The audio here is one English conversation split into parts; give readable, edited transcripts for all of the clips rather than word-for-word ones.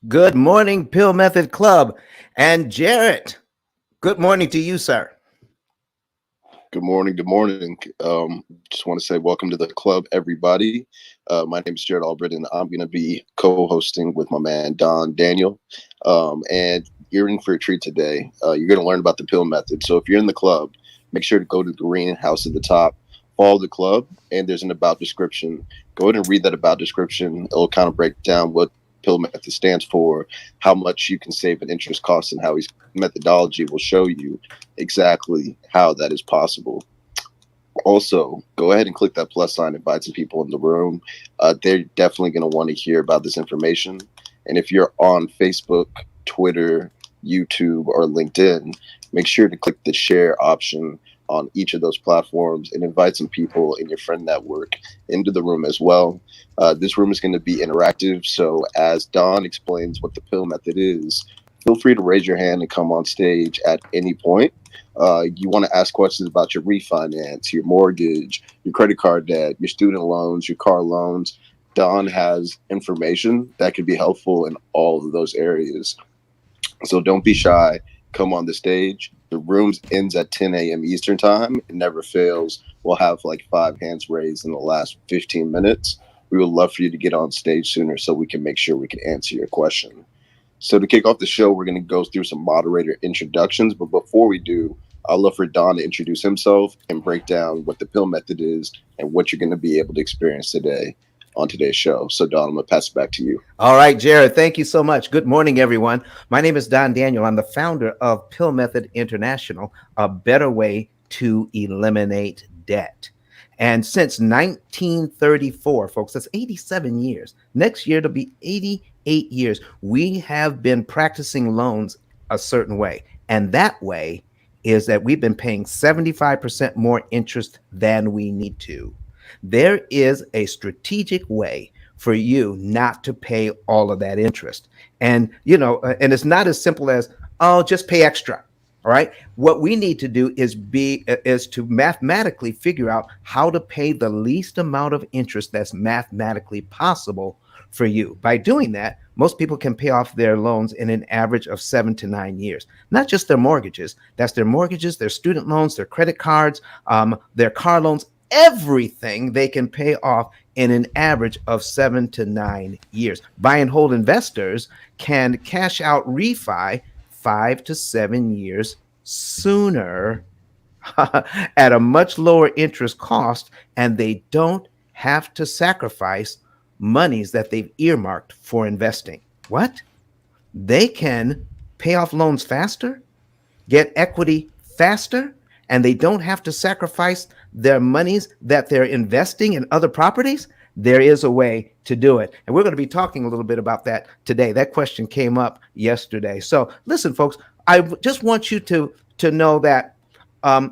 Good morning, Pill Method Club. And Jarrett, good morning to you, sir. Good morning. Good morning. Just want to say welcome to the club, everybody. My name is Jared Albrecht, and I'm going to be co-hosting with my man Don Daniel. And you're in for a treat today. You're going to learn about the pill method. So if you're in the club, make sure to go to the green house at the top, follow the club, and there's an about description. Go ahead and read that about description. It'll kind of break down what pill method stands for, how much you can save in interest costs, and how his methodology will show you exactly how that is possible. Also, go ahead and click that plus sign, invite some people in the room. They're definitely going to want to hear about this information. And if you're on Facebook, Twitter, YouTube, or LinkedIn, make sure to click the share option on each of those platforms and invite some people in your friend network into the room as well. This room is going to be interactive. So as Don explains what the pill method is, feel free to raise your hand and come on stage at any point. You want to ask questions about your refinance, your mortgage, your credit card debt, your student loans, your car loans. Don has information that could be helpful in all of those areas. So don't be shy. Come on the stage. The room ends at 10 a.m. Eastern time. It never fails. We'll have like 5 hands raised in the last 15 minutes. We would love for you to get on stage sooner so we can make sure we can answer your question. So to kick off the show, we're going to go through some moderator introductions. But before we do, I'd love for Don to introduce himself and break down what the pill method is and what you're going to be able to experience today on today's show. So Don, I'm going to pass it back to you. All right, Jared, thank you so much. Good morning, everyone. My name is Don Daniel. I'm the founder of Pill Method International, a better way to eliminate debt. And since 1934, folks, that's 87 years. Next year, it'll be 88 years. We have been practicing loans a certain way. And that way is that we've been paying 75% more interest than we need to. There is a strategic way for you not to pay all of that interest. And it's not as simple as, oh, just pay extra. All right. What we need to do is to mathematically figure out how to pay the least amount of interest that's mathematically possible for you. By doing that, most people can pay off their loans in an average of 7 to 9 years. Not just their mortgages. That's their mortgages, their student loans, their credit cards, their car loans, everything they can pay off in an average of 7 to 9 years. Buy and hold investors can cash out refi 5 to 7 years sooner at a much lower interest cost, and they don't have to sacrifice monies that they've earmarked for investing. What? They can pay off loans faster, get equity faster, and they don't have to sacrifice their monies that they're investing in other properties. There is a way to do it. And we're going to be talking a little bit about that today. That question came up yesterday. So listen, folks, I just want you to know that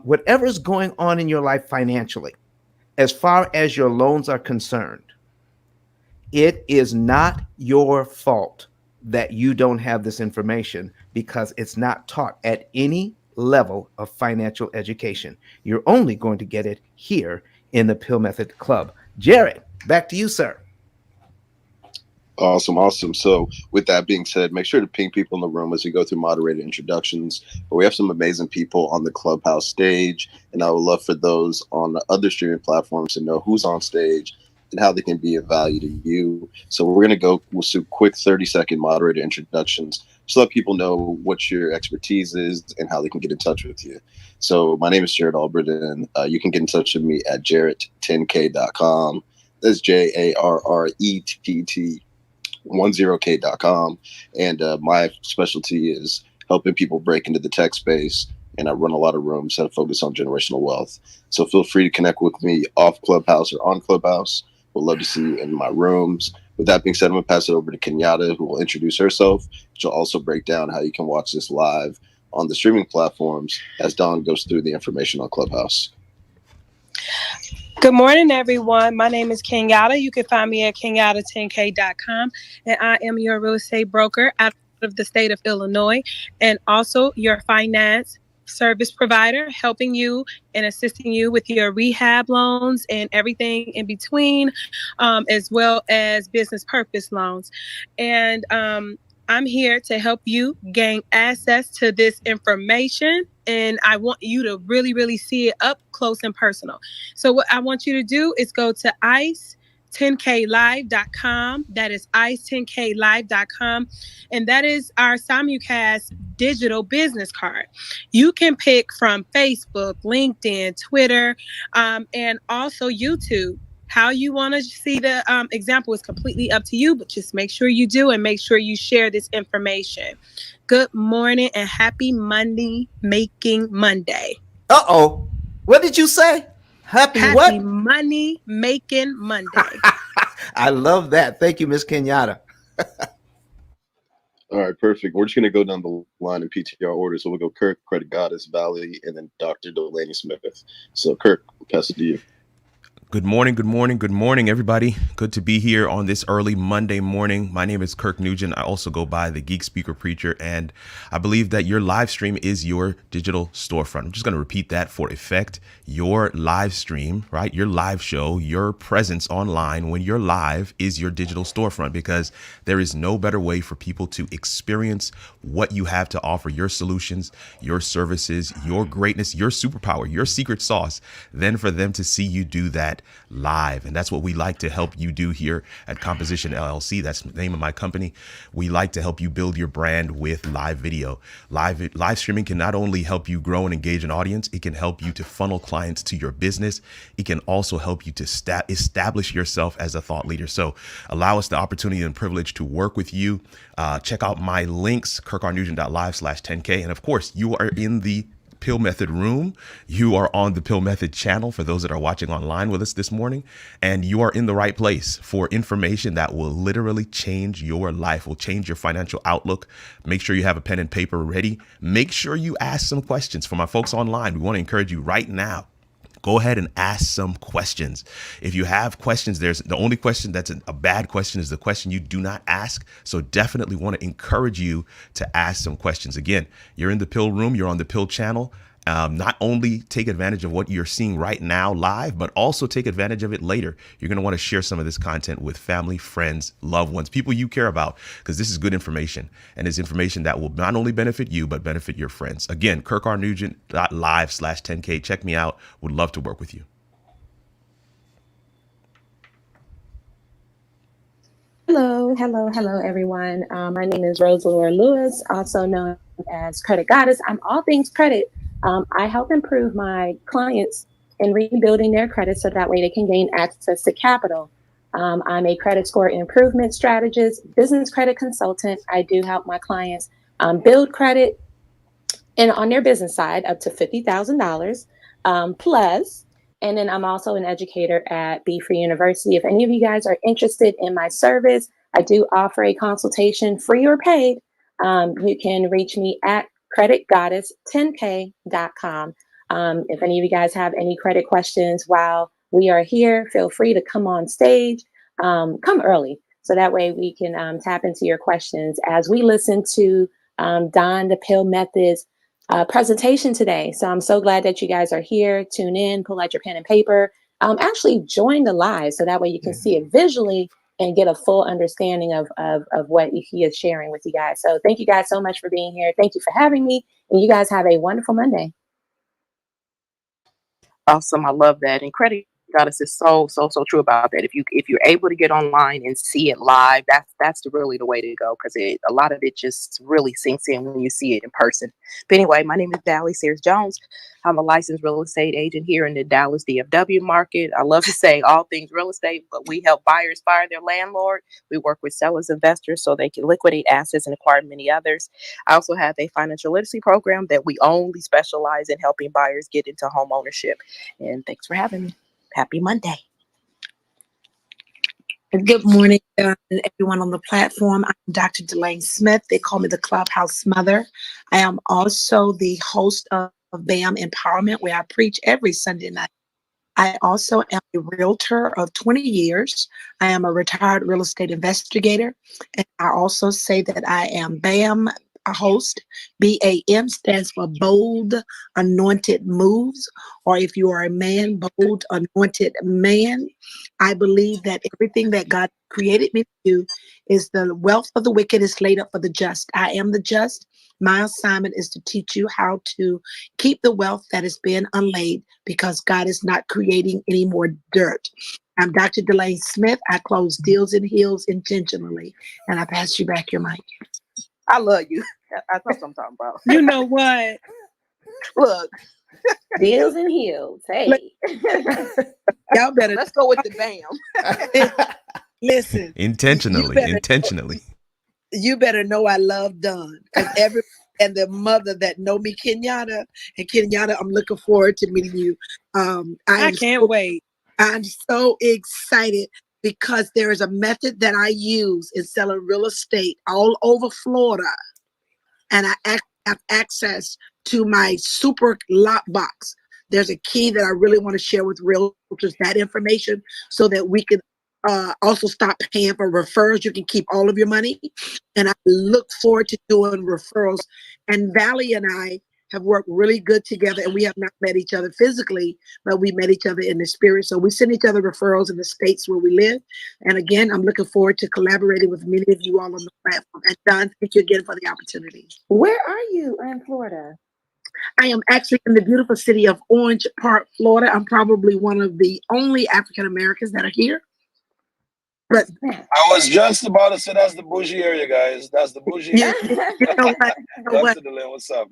whatever is going on in your life financially, as far as your loans are concerned, it is not your fault that you don't have this information because it's not taught at any level of financial education. You're only going to get it here in the Pill Method Club. Jared, back to you, sir. Awesome, awesome. So, with that being said, make sure to ping people in the room as we go through moderated introductions. But we have some amazing people on the Clubhouse stage, and I would love for those on the other streaming platforms to know who's on stage and how they can be of value to you. So, we're going to go with some quick 30-second moderated introductions. Just let people know what your expertise is and how they can get in touch with you. So, my name is Jared Albrecht, and you can get in touch with me at jarrett10k.com. That's JARRETT. 10k.com, and my specialty is helping people break into the tech space, and I run a lot of rooms that focus on generational wealth. So feel free to connect with me off Clubhouse or on Clubhouse. We'd love to see you in my rooms. With that being said, I'm going to pass it over to Kenyatta, who will introduce herself. She'll also break down how you can watch this live on the streaming platforms as Dawn goes through the information on Clubhouse. Good morning, everyone. My name is Kenyatta. You can find me at kenyatta10k.com, and I am your real estate broker out of the state of Illinois, and also your finance service provider, helping you and assisting you with your rehab loans and everything in between, as well as business purpose loans. And I'm here to help you gain access to this information. And I want you to really, really see it up close and personal. So what I want you to do is go to ice10klive.com. That is ice10klive.com. And that is our simulcast digital business card. You can pick from Facebook, LinkedIn, Twitter, and also YouTube. How you want to see the example is completely up to you, but just make sure you do and make sure you share this information. Good morning and happy Monday making Monday. Uh-oh. What did you say? Happy Happy what? money making Monday. I love that. Thank you, Miss Kenyatta. All right, perfect. We're just gonna go down the line in PTR order. So we'll go Kirk, Credit Goddess, Valley, and then Dr. Delaney Smith. So Kirk, I'll pass it to you. Good morning, good morning, good morning, everybody. Good to be here on this early Monday morning. My name is Kirk Nugent. I also go by the Geek Speaker Preacher, and I believe that your live stream is your digital storefront. I'm just going to repeat that for effect. Your live stream, right? Your live show, your presence online when you're live is your digital storefront, because there is no better way for people to experience what you have to offer, your solutions, your services, your greatness, your superpower, your secret sauce, than for them to see you do that live. And that's what we like to help you do here at Composition LLC. That's the name of my company. We like to help you build your brand with live video. Live streaming can not only help you grow and engage an audience, it can help you to funnel clients to your business. It can also help you to establish yourself as a thought leader. So allow us the opportunity and privilege to work with you. Check out my links, kirkrnugent.live/10K. And of course, you are in the P.I.L.L Method room. You are on the P.I.L.L Method channel for those that are watching online with us this morning, and you are in the right place for information that will literally change your life, will change your financial outlook. Make sure you have a pen and paper ready. Make sure you ask some questions. For my folks online, we want to encourage you right now. Go ahead and ask some questions. If you have questions, there's the only question that's a bad question is the question you do not ask. So definitely want to encourage you to ask some questions. Again, you're in the P.I.L.L room, you're on the P.I.L.L channel. Not only take advantage of what you're seeing right now live, but also take advantage of it later. You're going to want to share some of this content with family, friends, loved ones, people you care about, because this is good information, and it's information that will not only benefit you, but benefit your friends. Again, kirkrnugent.live/10K. Check me out. Would love to work with you. Hello, everyone. My name is Rosalora Lewis, also known as Credit Goddess. I'm all things credit. I help improve my clients in rebuilding their credit so that way they can gain access to capital. I'm a credit score improvement strategist, business credit consultant. I do help my clients build credit and on their business side up to $50,000 plus. And then I'm also an educator at Be Free University. If any of you guys are interested in my service, I do offer a consultation, free or paid. You can reach me at creditgoddess10k.com. If any of you guys have any credit questions while we are here, feel free to come on stage, come early. So that way we can tap into your questions as we listen to Don, the P.I.L.L Method's presentation today. So I'm so glad that you guys are here. Tune in, pull out your pen and paper, actually join the live so that way you can see it visually and get a full understanding of what he is sharing with you guys. So thank you guys so much for being here. Thank you for having me. And you guys have a wonderful Monday. Awesome. I love that. And Credit Goddess is so true about that. If you're able to get online and see it live, that's really the way to go, because a lot of it just really sinks in when you see it in person. But anyway, my name is Valley Sears Jones. I'm a licensed real estate agent here in the Dallas DFW market. I love to say all things real estate, but we help buyers fire their landlord. We work with sellers, investors, so they can liquidate assets and acquire many others. I also have a financial literacy program that we only specialize in helping buyers get into home ownership. And thanks for having me. Happy Monday. Good morning, everyone on the platform. I'm Dr. Delaney Smith. They call me the Clubhouse Mother. I am also the host of BAM Empowerment, where I preach every Sunday night. I also am a realtor of 20 years. I am a retired real estate investigator. And I also say that I am BAM a host. BAM stands for Bold Anointed Moves, or if you are a man, bold anointed man. I believe that everything that God created me to do is the wealth of the wicked is laid up for the just. I am the just. My assignment is to teach you how to keep the wealth that has been unlaid because God is not creating any more dirt. I'm Dr. Delane Smith. I close deals and heals intentionally. And I pass you back your mic. I love you. That's what I'm talking about. You know what? Look, Deals and heels. Hey. Y'all better let's go with the bam. listen. Intentionally. You better know I love Dawn. Because and the mother that know me, Kenyatta, and Kenyatta, I'm looking forward to meeting you. I can't wait. I'm so excited because there is a method that I use in selling real estate all over Florida. And I have access to my super lot box. There's a key that I really want to share with realtors, that information, so that we can also stop paying for referrals. You can keep all of your money. And I look forward to doing referrals. And Valley and I have worked really good together, and we have not met each other physically, but we met each other in the spirit. So we send each other referrals in the states where we live. And again, I'm looking forward to collaborating with many of you all on the platform. And Don, thank you again for the opportunity. Where are you in Florida? I am actually in the beautiful city of Orange Park, Florida. I'm probably one of the only African Americans that are here. But I was just about to say that's the bougie area, guys. That's the bougie area. you know what? Dr. Delane, what's up?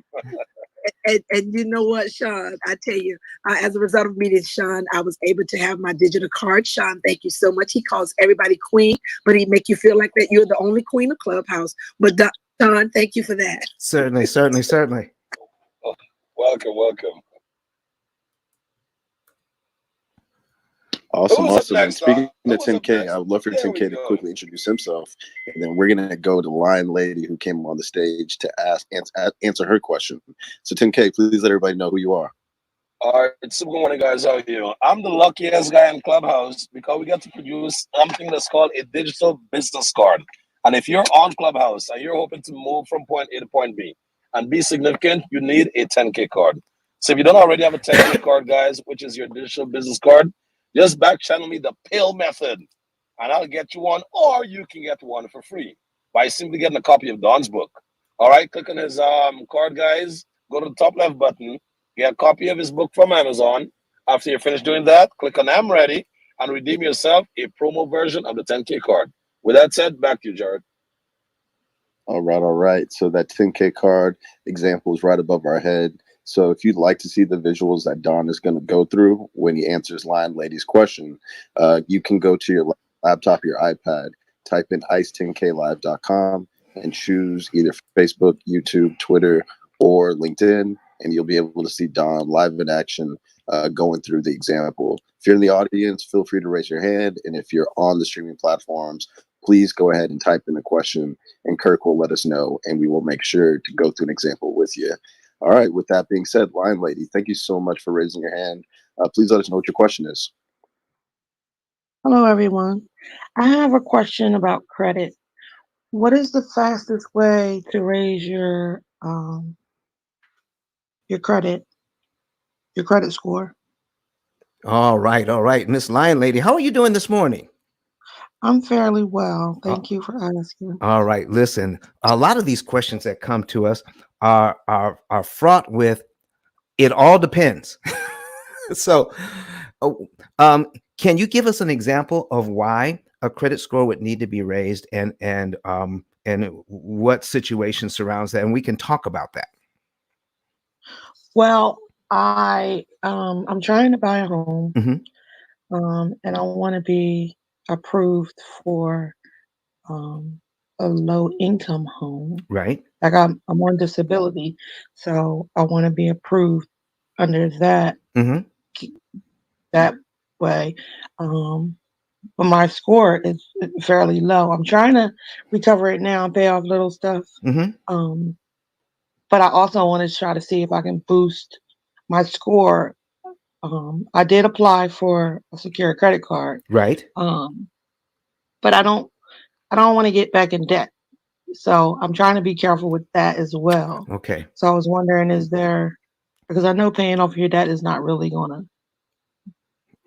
And you know what, Sean? I tell you, as a result of meeting Sean, I was able to have my digital card. Sean, thank you so much. He calls everybody queen, but he make you feel like that you're the only queen of Clubhouse. But Sean, thank you for that. Certainly. Oh, welcome. Awesome. Who's up And next, speaking Doc? of Who's up 10K, next? I would love for There 10K we to go. quickly introduce himself, and then we're gonna go to Lion Lady, who came on the stage to answer her question. So 10K, please let everybody know who you are. All right, it's good morning, guys. How are you? I'm the luckiest guy in Clubhouse because we get to produce something that's called a digital business card. And if you're on Clubhouse and you're hoping to move from point A to point B and be significant, you need a 10K card. So if you don't already have a 10K card, guys, which is your digital business card, just back channel me the P.I.L.L method, and I'll get you one, or you can get one for free by simply getting a copy of Don's book. All right, click on his card, guys. Go to the top left button. Get a copy of his book from Amazon. After you're finished doing that, click on I'm ready and redeem yourself a promo version of the 10K card. With that said, back to you, Jared. All right. So that 10K card example is right above our head. So if you'd like to see the visuals that Don is going to go through when he answers Lion Lady's question, you can go to your laptop, your iPad, type in ice10klive.com and choose either Facebook, YouTube, Twitter, or LinkedIn, and you'll be able to see Don live in action going through the example. If you're in the audience, feel free to raise your hand. And if you're on the streaming platforms, please go ahead and type in the question, and Kirk will let us know, and we will make sure to go through an example with you. All right, with that being said, Lion Lady, thank you so much for raising your hand. Please let us know what your question is. Hello, everyone. I have a question about credit. What is the fastest way to raise your credit score? All right. Miss Lion Lady, how are you doing this morning? I'm fairly well. Thank you for asking. All right. Listen, a lot of these questions that come to us are fraught with it all depends. So, can you give us an example of why a credit score would need to be raised, and what situation surrounds that, and we can talk about that. Well, I'm trying to buy a home, Mm-hmm. and I want to be approved for a low income home. Right. Like I'm on disability, so I want to be approved under that that way. But my score is fairly low. I'm trying to recover it now and pay off little stuff. But I also want to try to see if I can boost my score. I did apply for a secured credit card. Right. But I don't want to get back in debt. So I'm trying to be careful with that as well. Okay. So I was wondering, because I know paying off your debt is not really going to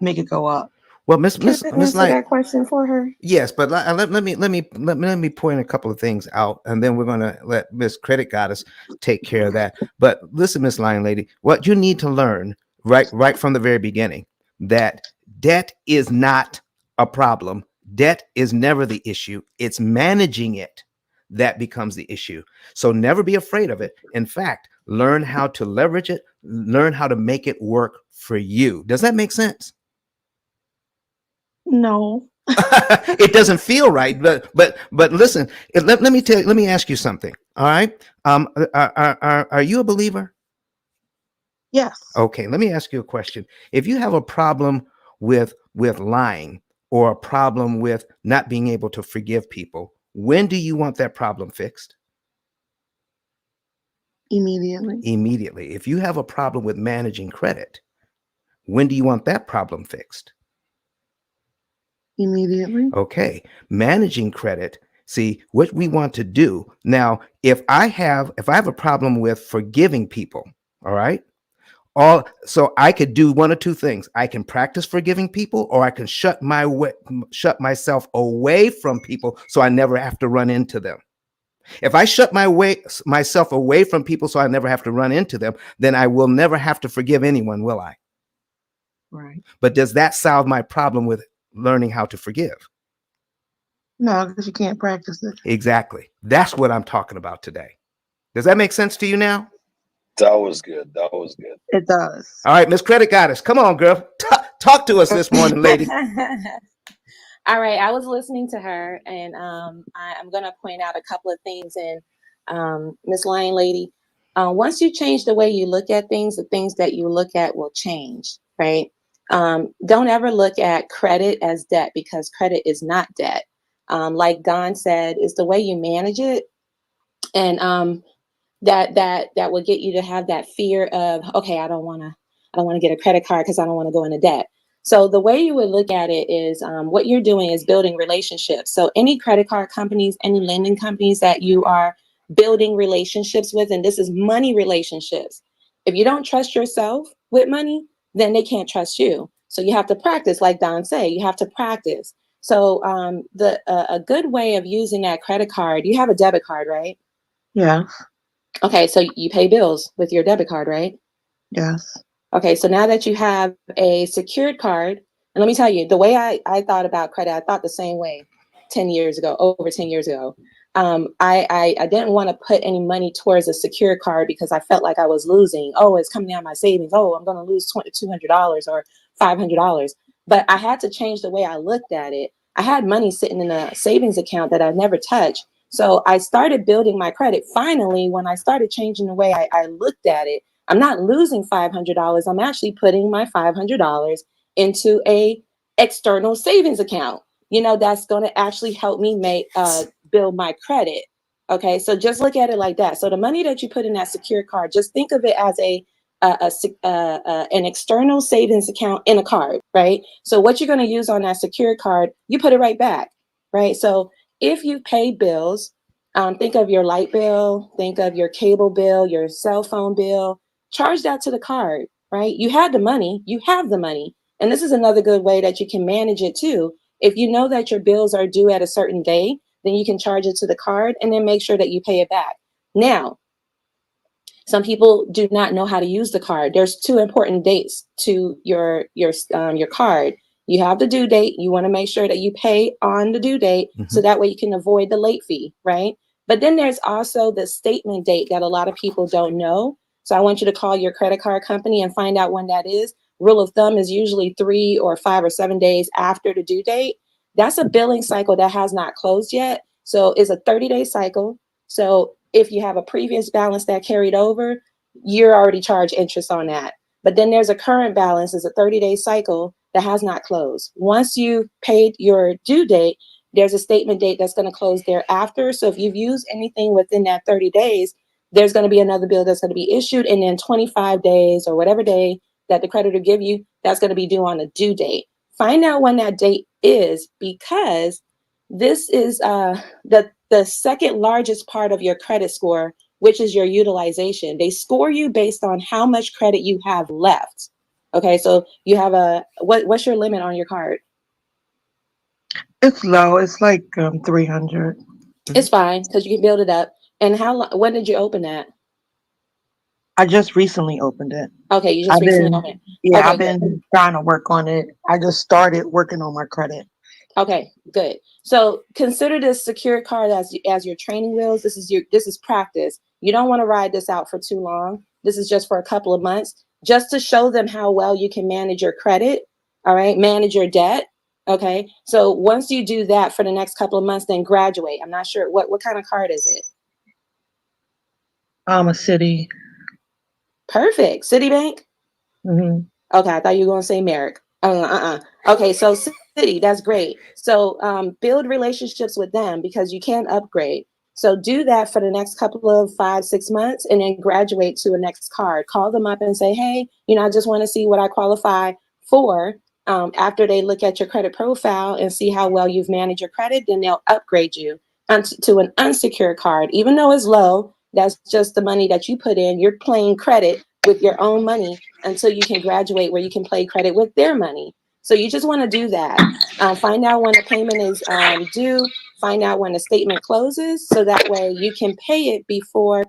make it go up. Well, Miss Can Miss I Miss answer Light. that question for her? Yes, but let me point a couple of things out, and then we're going to let Miss Credit Goddess take care of that. But listen, Miss Lion Lady, what you need to learn right from the very beginning, that debt is not a problem. Debt is never the issue. It's managing it that becomes the issue. So never be afraid of it. In fact, learn how to leverage it. Learn how to make it work for you. Does that make sense? No. It doesn't feel right, but listen. Let me ask you something. All right. Are you a believer? Yes. Okay. Let me ask you a question. If you have a problem with lying, or a problem with not being able to forgive people, when do you want that problem fixed? Immediately. Immediately. If you have a problem with managing credit, when do you want that problem fixed? Immediately. Okay, managing credit. See what we want to do now. If I have a problem with forgiving people, all right, so I could do one of two things. I can practice forgiving people, or I can shut myself away from people so I never have to run into them. If I shut myself away from people so I never have to run into them, then I will never have to forgive anyone, will I? Right. But does that solve my problem with learning how to forgive? No, because you can't practice it. Exactly. That's what I'm talking about today. Does that make sense to you now? That was good. That was good. It does. All right, Miss Credit Goddess, come on, girl. Talk to us this morning, lady. All right, I was listening to her, and I'm going to point out a couple of things. And Miss Lion Lady, once you change the way you look at things, the things that you look at will change, right? Don't ever look at credit as debt, because credit is not debt. Like Don said, it's the way you manage it, and that will get you to have that fear of, okay, I don't want to get a credit card because I don't want to go into debt. So the way you would look at it is, what you're doing is building relationships. So any credit card companies, any lending companies that you are building relationships with, and this is money relationships. If you don't trust yourself with money, then they can't trust you. So you have to practice, like Don said, you have to practice. So a good way of using that credit card, you have a debit card, right? Yeah. Okay, so you pay bills with your debit card, right? Yes. Okay, so now that you have a secured card, and let me tell you, the way I thought about credit, I thought the same way 10 years ago, over 10 years ago. I didn't want to put any money towards a secured card because I felt like I was losing. Oh, it's coming out of my savings. Oh, I'm going to lose $200 or $500. But I had to change the way I looked at it. I had money sitting in a savings account that I never touched. So I started building my credit. Finally, when I started changing the way I looked at it, I'm not losing $500. I'm actually putting my $500 into a external savings account. That's going to actually help me build my credit. Okay, so just look at it like that. So the money that you put in that secure card, just think of it as an external savings account in a card, right? So what you're going to use on that secure card, you put it right back, right? So if you pay bills, think of your light bill, think of your cable bill, your cell phone bill, charge that to the card, right? You have the money. And this is another good way that you can manage it too. If you know that your bills are due at a certain day, then you can charge it to the card and then make sure that you pay it back. Now, some people do not know how to use the card. There's two important dates to your card. You have the due date. You want to make sure that you pay on the due date, so that way you can avoid the late fee, right? But then there's also the statement date that a lot of people don't know. So I want you to call your credit card company and find out when that is. Rule of thumb is usually 3 or 5 or 7 days after the due date. That's a billing cycle that has not closed yet. So it's a 30-day cycle. So if you have a previous balance that carried over, you're already charged interest on that. But then there's a current balance, is a 30-day cycle that has not closed. Once you've paid your due date, there's a statement date that's going to close thereafter. So if you've used anything within that 30 days, there's going to be another bill that's going to be issued. And then 25 days or whatever day that the creditor give you, that's going to be due on the due date. Find out when that date is, because this is the second largest part of your credit score, which is your utilization. They score you based on how much credit you have left. Okay, so you have what's your limit on your card? It's low. It's like 300. It's fine because you can build it up. And how long? When did you open that? I just recently opened it. Okay, you just I've recently been, opened it. yeah, Okay, I've good. been trying to work on it. I just started working on my credit. Okay, good. So consider this secured card as your training wheels. This is practice. You don't want to ride this out for too long. This is just for a couple of months, just to show them how well you can manage your credit. All right, manage your debt. Okay, so once you do that for the next couple of months, then graduate. I'm not sure what kind of card is it. I'm a city. Perfect. Citibank. Mm-hmm. Okay, I thought you were going to say Merrick. Okay, so City, that's great. So build relationships with them because you can upgrade. So do that for the next couple of 5-6 months and then graduate to a next card. Call them up and say, hey, I just want to see what I qualify for. After they look at your credit profile and see how well you've managed your credit, then they'll upgrade you to an unsecured card. Even though it's low, that's just the money that you put in. You're playing credit with your own money until you can graduate where you can play credit with their money. So you just want to do that. Find out when the payment is due. Find out when the statement closes so that way you can pay it before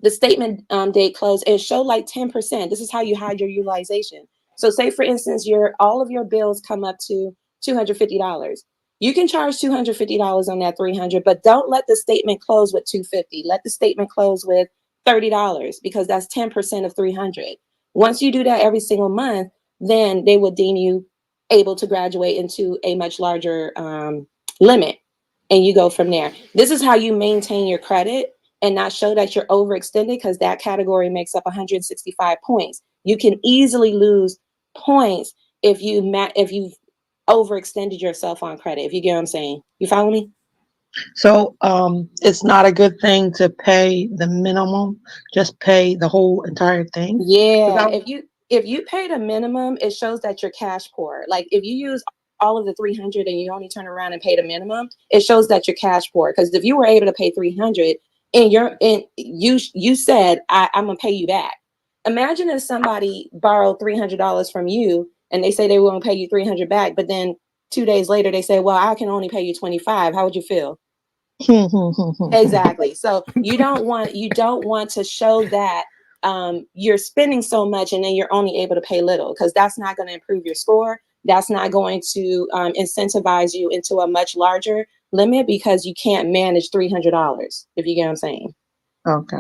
the statement date close and show like 10%. This is how you hide your utilization. So say for instance, all of your bills come up to $250. You can charge $250 on that 300, but don't let the statement close with $250. Let the statement close with $30 because that's 10% of 300. Once you do that every single month, then they will deem you able to graduate into a much larger limit, and you go from there. This is how you maintain your credit and not show that you're overextended because that category makes up 165 points. You can easily lose points if you've overextended yourself on credit. If you get what I'm saying, you follow me? So it's not a good thing to pay the minimum, just pay the whole entire thing. Yeah, if you pay the minimum, it shows that you're cash poor. Like if you use all of the 300 and you only turn around and pay the minimum, it shows that you're cash poor. Because if you were able to pay 300 and you said I'm gonna pay you back. Imagine if somebody borrowed $300 from you and they say they were gonna pay you 300 back, but then 2 days later they say, well, I can only pay you 25. How would you feel? Exactly. So you don't want to show that you're spending so much and then you're only able to pay little, because that's not going to improve your score. That's not going to incentivize you into a much larger limit because you can't manage $300. If you get what I'm saying. Okay.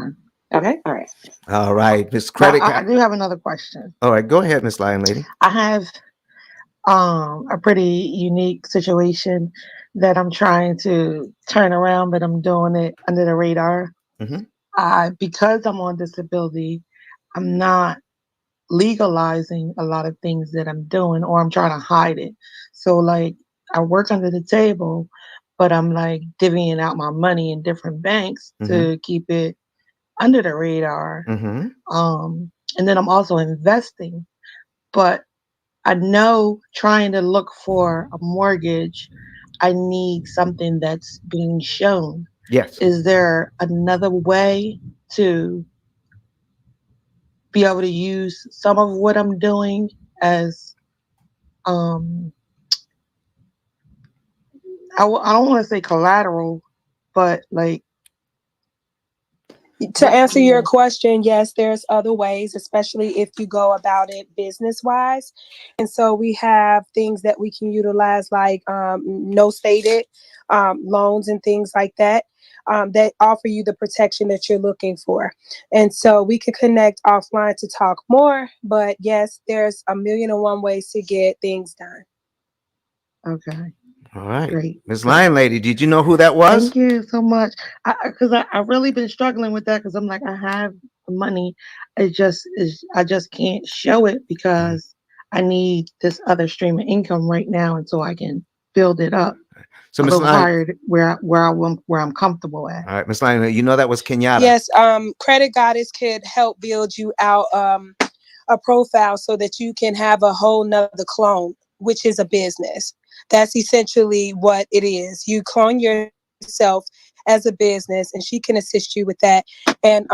Okay. All right. All right, Miss Now, Credit. I do have another question. All right, go ahead, Miss Lion Lady. I have a pretty unique situation that I'm trying to turn around, but I'm doing it under the radar. Because I'm on disability, I'm not legalizing a lot of things that I'm doing, or I'm trying to hide it. So like I work under the table, but I'm like divvying out my money in different banks to keep it under the radar. And then I'm also investing, but I know trying to look for a mortgage, I need something that's being shown. Yes. Is there another way to be able to use some of what I'm doing as I don't want to say collateral, but like To answer your question, yes, there's other ways, especially if you go about it business wise. And so we have things that we can utilize like no stated loans and things like that. That offer you the protection that you're looking for. And so we can connect offline to talk more. But yes, there's 1,000,001 ways to get things done. Okay. All right. Great. Miss Lion Lady, did you know who that was? Thank you so much. Because I really been struggling with that because I'm like, I have the money. I just can't show it because I need this other stream of income right now until I can build it up. So a Miss little Lion, higher where I'm comfortable at. all right, Miss Lion, you know that was Kenyatta. Yes, Credit Goddess could help build you out a profile so that you can have a whole nother clone, which is a business. That's essentially what it is. You clone yourself as a business, and she can assist you with that. And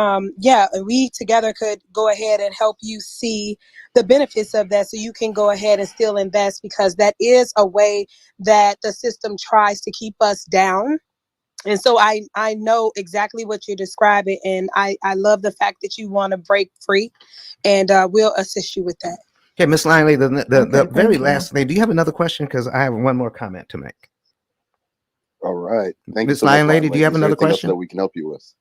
we together could go ahead and help you see the benefits of that, so you can go ahead and still invest, because that is a way that the system tries to keep us down. And so I know exactly what you're describing, and I love the fact that you want to break free, and we'll assist you with that. Okay, Miss Langley, the very you. last thing. Do you have another question? Because I have one more comment to make. All right. Thank you Miss so much, Lady, do you have Is there another anything else question? that we can help you with?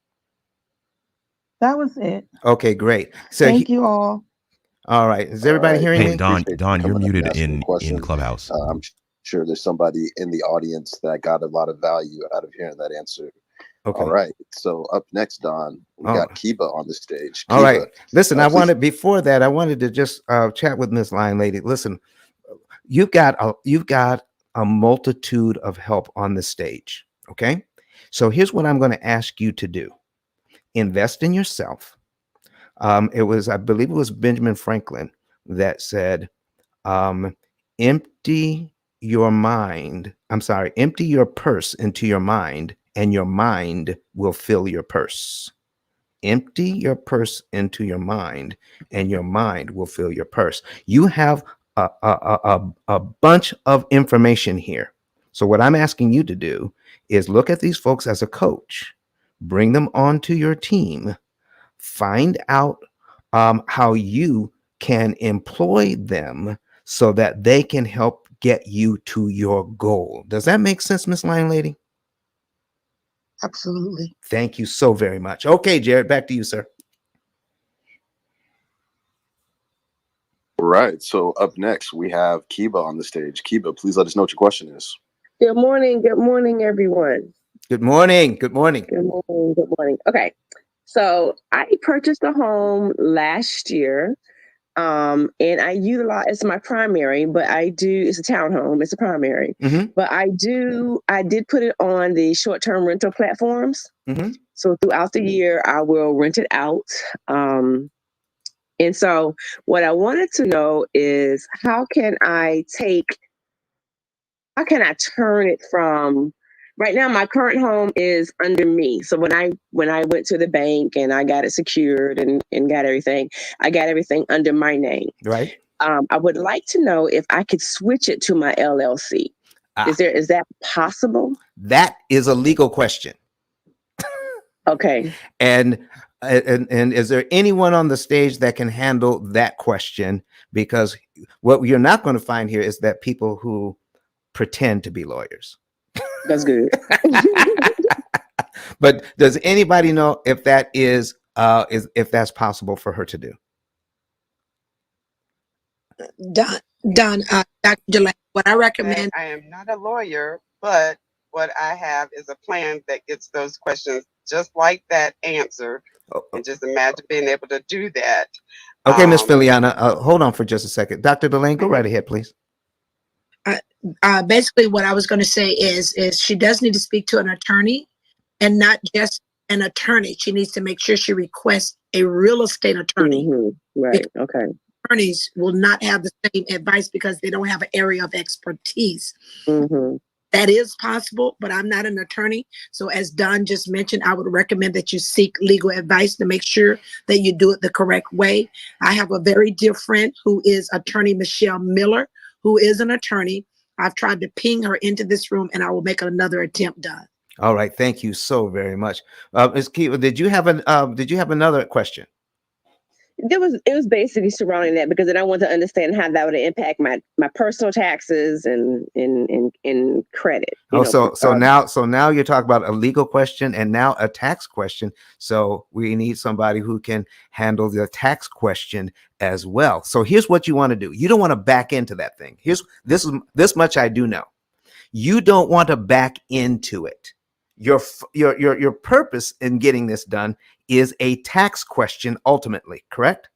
That was it. Okay, great. So Thank you all. all right. Is everybody hearing Hey, me? Don, Appreciate Don, you're coming up and muted asking a question. in Clubhouse. I'm sure there's somebody in the audience that got a lot of value out of hearing that answer. Okay. All right. So up next, Don, we got Kiba on the stage. All right. Listen, I please. wanted before that, I wanted to just chat with Miss Lion Lady. Listen, you've got a multitude of help on the stage. Okay. So here's what I'm going to ask you to do. Invest in yourself. I believe it was Benjamin Franklin that said, empty your purse into your mind, and your mind will fill your purse. Empty your purse into your mind, and your mind will fill your purse. You have a bunch of information here. So what I'm asking you to do is look at these folks as a coach, bring them onto your team, find out how you can employ them so that they can help get you to your goal. Does that make sense, Miss Lion Lady? Absolutely. Thank you so very much. Okay, Jared, back to you, sir. All right. So up next, we have Kiba on the stage. Kiba, please let us know what your question is. Good morning. Good morning, everyone. Good morning. Good morning. Good morning. Good morning. Okay. So I purchased a home last year. And I utilize, it's my primary, but it's a townhome, it's a primary. But I did put it on the short-term rental platforms. So throughout the year, I will rent it out. And so what I wanted to know is how can I turn it from, right now my current home is under me. So when I went to the bank and I got it secured and got everything, I got everything under my name. Right. I would like to know if I could switch it to my LLC. Is that possible? That is a legal question. Okay. And is there anyone on the stage that can handle that question? Because what you're not going to find here is that people who pretend to be lawyers. That's good. But does anybody know if that is if that's possible for her to do? Done. Dr. Delane, what I recommend. I am not a lawyer, but what I have is a plan that gets those questions just like that answer. And just imagine being able to do that. Okay, Miss Filiana, hold on for just a second. Dr. Delane, go right ahead, please. Basically, what I was going to say is she does need to speak to an attorney, and not just an attorney. She needs to make sure she requests a real estate attorney. Right. Okay. Attorneys will not have the same advice because they don't have an area of expertise. That is possible, but I'm not an attorney. So as Don just mentioned, I would recommend that you seek legal advice to make sure that you do it the correct way. I have a very dear friend who is attorney Michelle Miller, who is an attorney. I've tried to ping her into this room, and I will make another attempt, Don. All right, thank you so very much. Ms. Kiva, did you have another question? It was basically surrounding that, because then I want to understand how that would impact my personal taxes and credit. So now you're talking about a legal question and now a tax question. So we need somebody who can handle the tax question as well. So here's what you want to do. You don't want to back into that thing. This much I do know. You don't want to back into it. Your purpose in getting this done is a tax question ultimately, correct?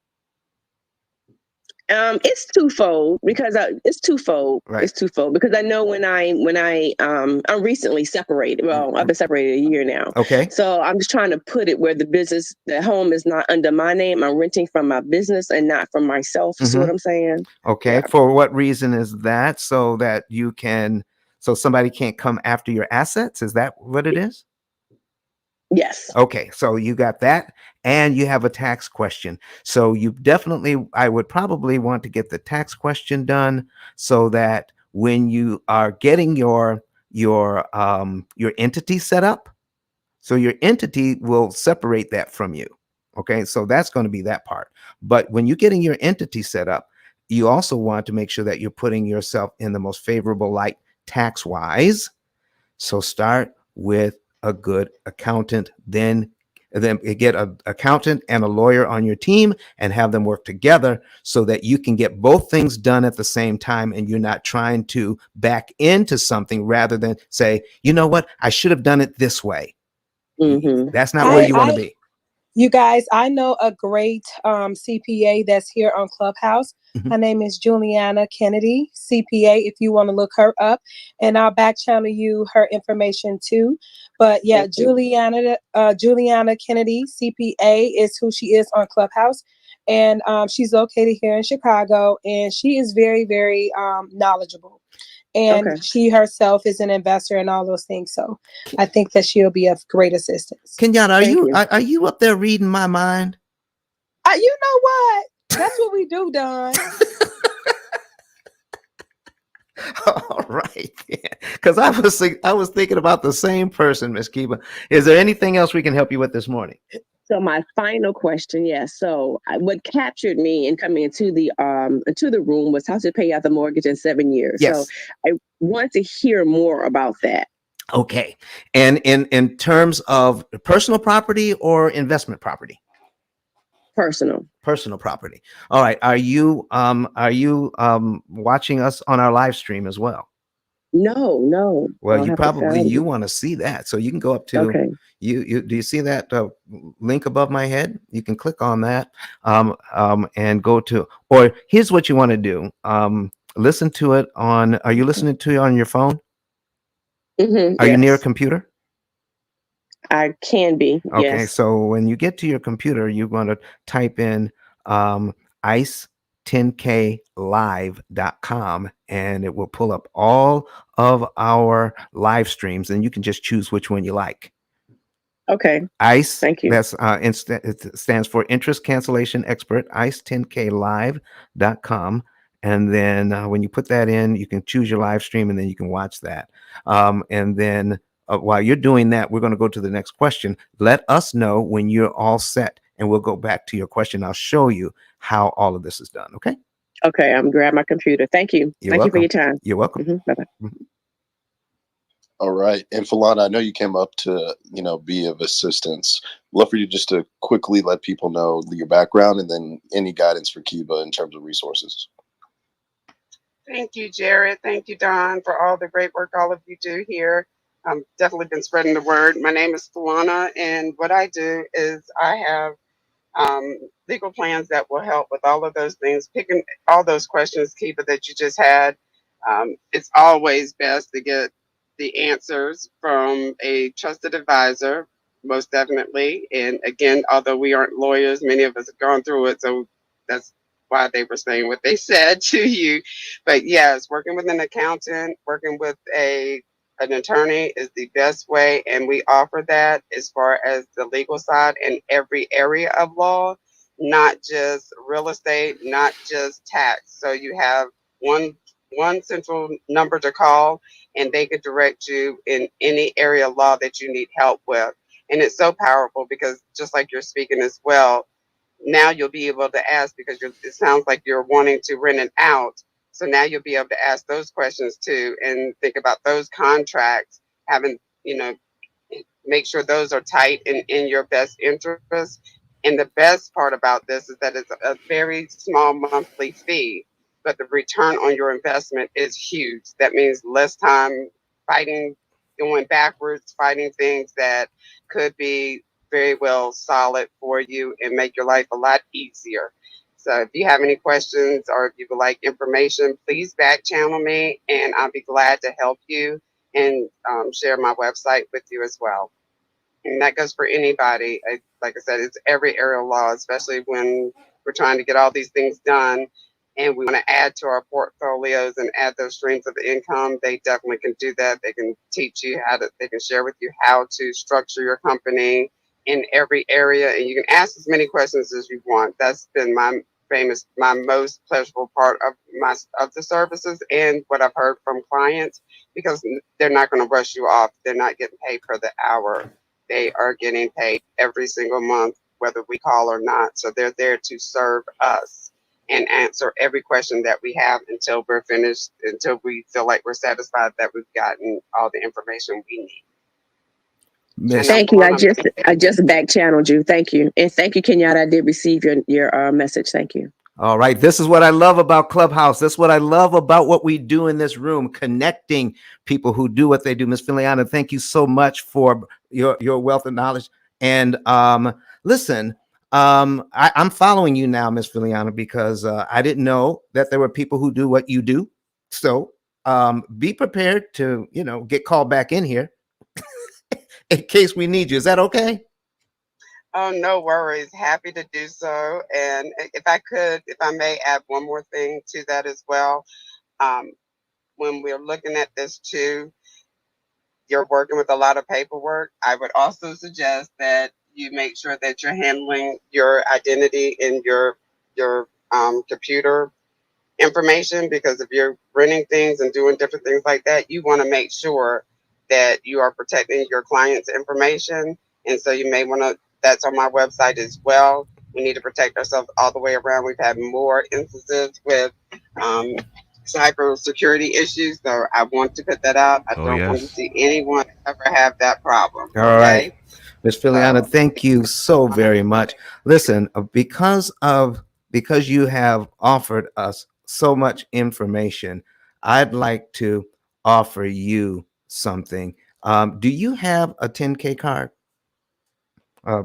It's twofold because Right. It's twofold because I know when I'm recently separated. Well, I've been separated a year now. Okay. So I'm just trying to put it where the home is not under my name. I'm renting from my business and not from myself. See what I'm saying? Okay. Yeah. For what reason is that? So somebody can't come after your assets? Is that what it is? Yes. Okay, so you got that, and you have a tax question. So you definitely, I would probably want to get the tax question done so that when you are getting your entity set up, so your entity will separate that from you. Okay, so that's going to be that part. But when you're getting your entity set up, you also want to make sure that you're putting yourself in the most favorable light tax wise. So start with a good accountant, then get an accountant and a lawyer on your team and have them work together so that you can get both things done at the same time and you're not trying to back into something rather than say, you know what, I should have done it this way. Mm-hmm. That's not where you want to be. You guys, I know a great CPA that's here on Clubhouse. Mhm. Her name is Juliana Kennedy, CPA, if you want to look her up. And I'll back channel you her information too. But yeah, Thank you. Juliana Kennedy, CPA, is who she is on Clubhouse. And she's located here in Chicago. And she is very, very knowledgeable. And Okay. she herself is an investor and all those things. So I think that she'll be of great assistance. Kenyatta, Thank you. are you up there reading my mind? You know what? That's what we do, Don. All right, because I was thinking about the same person, Miss Kiba. Is there anything else we can help you with this morning? So my final question, yes. So what captured me in coming into the room was how to pay out the mortgage in 7 years. Yes. So I want to hear more about that. Okay, and in terms of personal property or investment property? Personal property. All right. Are you watching us on our live stream as well? No. Well, I'll have to find you it. want to see that, so you can go up to Okay. you. Do you see that link above my head? You can click on that and go to. Or here's what you want to do. Listen to it on. Are you listening to it on your phone? Mm-hmm. Are you near a Yes. computer? I can be. Okay, Yes. so when you get to your computer, you're going to type in ice10klive.com and it will pull up all of our live streams and you can just choose which one you like. Okay. ICE, Thank you. that's it stands for Interest Cancellation Expert, ice10klive.com. And then when you put that in, you can choose your live stream and then you can watch that. And then while you're doing that, we're going to go to the next question. Let us know when you're all set and we'll go back to your question. I'll show you how all of this is done. Okay. Okay. I'm grabbing my computer. Thank you. You're Thank you for welcome. your time. You're welcome. Mm-hmm. Bye-bye. Mhm. All right. And Falana, I know you came up to, be of assistance. Love for you just to quickly let people know your background and then any guidance for Kiba in terms of resources. Thank you, Jared. Thank you, Don, for all the great work all of you do here. Definitely been spreading the word. My name is Falana, and what I do is I have legal plans that will help with all of those things, picking all those questions, Kiba, that you just had. It's always best to get the answers from a trusted advisor, most definitely. And again, although we aren't lawyers, many of us have gone through it, so that's why they were saying what they said to you. But yes, working with an accountant, working with an attorney is the best way, and we offer that as far as the legal side in every area of law, not just real estate, not just tax. So you have one central number to call, and they could direct you in any area of law that you need help with. And it's so powerful because just like you're speaking as well, now you'll be able to ask because it sounds like you're wanting to rent it out. So now you'll be able to ask those questions too and think about those contracts, having, make sure those are tight and in your best interest. And the best part about this is that it's a very small monthly fee, but the return on your investment is huge. That means less time fighting, going backwards, fighting things that could be very well solid for you and make your life a lot easier. So if you have any questions or if you would like information, please back channel me and I'll be glad to help you and share my website with you as well. And that goes for anybody. Like I said, it's every area of law, especially when we're trying to get all these things done. and we want to add to our portfolios and add those streams of income, they definitely can do that. They can teach you how to, they can share with you how to structure your company in every area. And you can ask as many questions as you want. That's been my most pleasurable part of the services and what I've heard from clients, because they're not going to rush you off. They're not getting paid per the hour. They are getting paid every single month, whether we call or not. So they're there to serve us and answer every question that we have until we're finished, until we feel like we're satisfied that we've gotten all the information we need. Thank you. I just back channeled you. Thank you. And thank you, Kenyatta. I did receive your message. Thank you. All right. This is what I love about Clubhouse. This is what I love about what we do in this room, connecting people who do what they do. Miss Filiana, thank you so much for your wealth of knowledge. And listen, I'm following you now, Miss Filiana, because I didn't know that there were people who do what you do. So be prepared to, get called back in here in case we need you. Is that okay? Oh, no worries. Happy to do so. And if I may add one more thing to that as well. When we're looking at this too, you're working with a lot of paperwork. I would also suggest that you make sure that you're handling your identity in your computer information, because if you're renting things and doing different things like that, you want to make sure that you are protecting your client's information. And so you may want to, that's on my website as well. We need to protect ourselves all the way around. We've had more instances with cyber security issues, so I want to put that out. I don't want to see anyone ever have that problem. All right. Miss Filiana, thank you so very much. Listen, because you have offered us so much information, I'd like to offer you something. Do you have a 10K card? A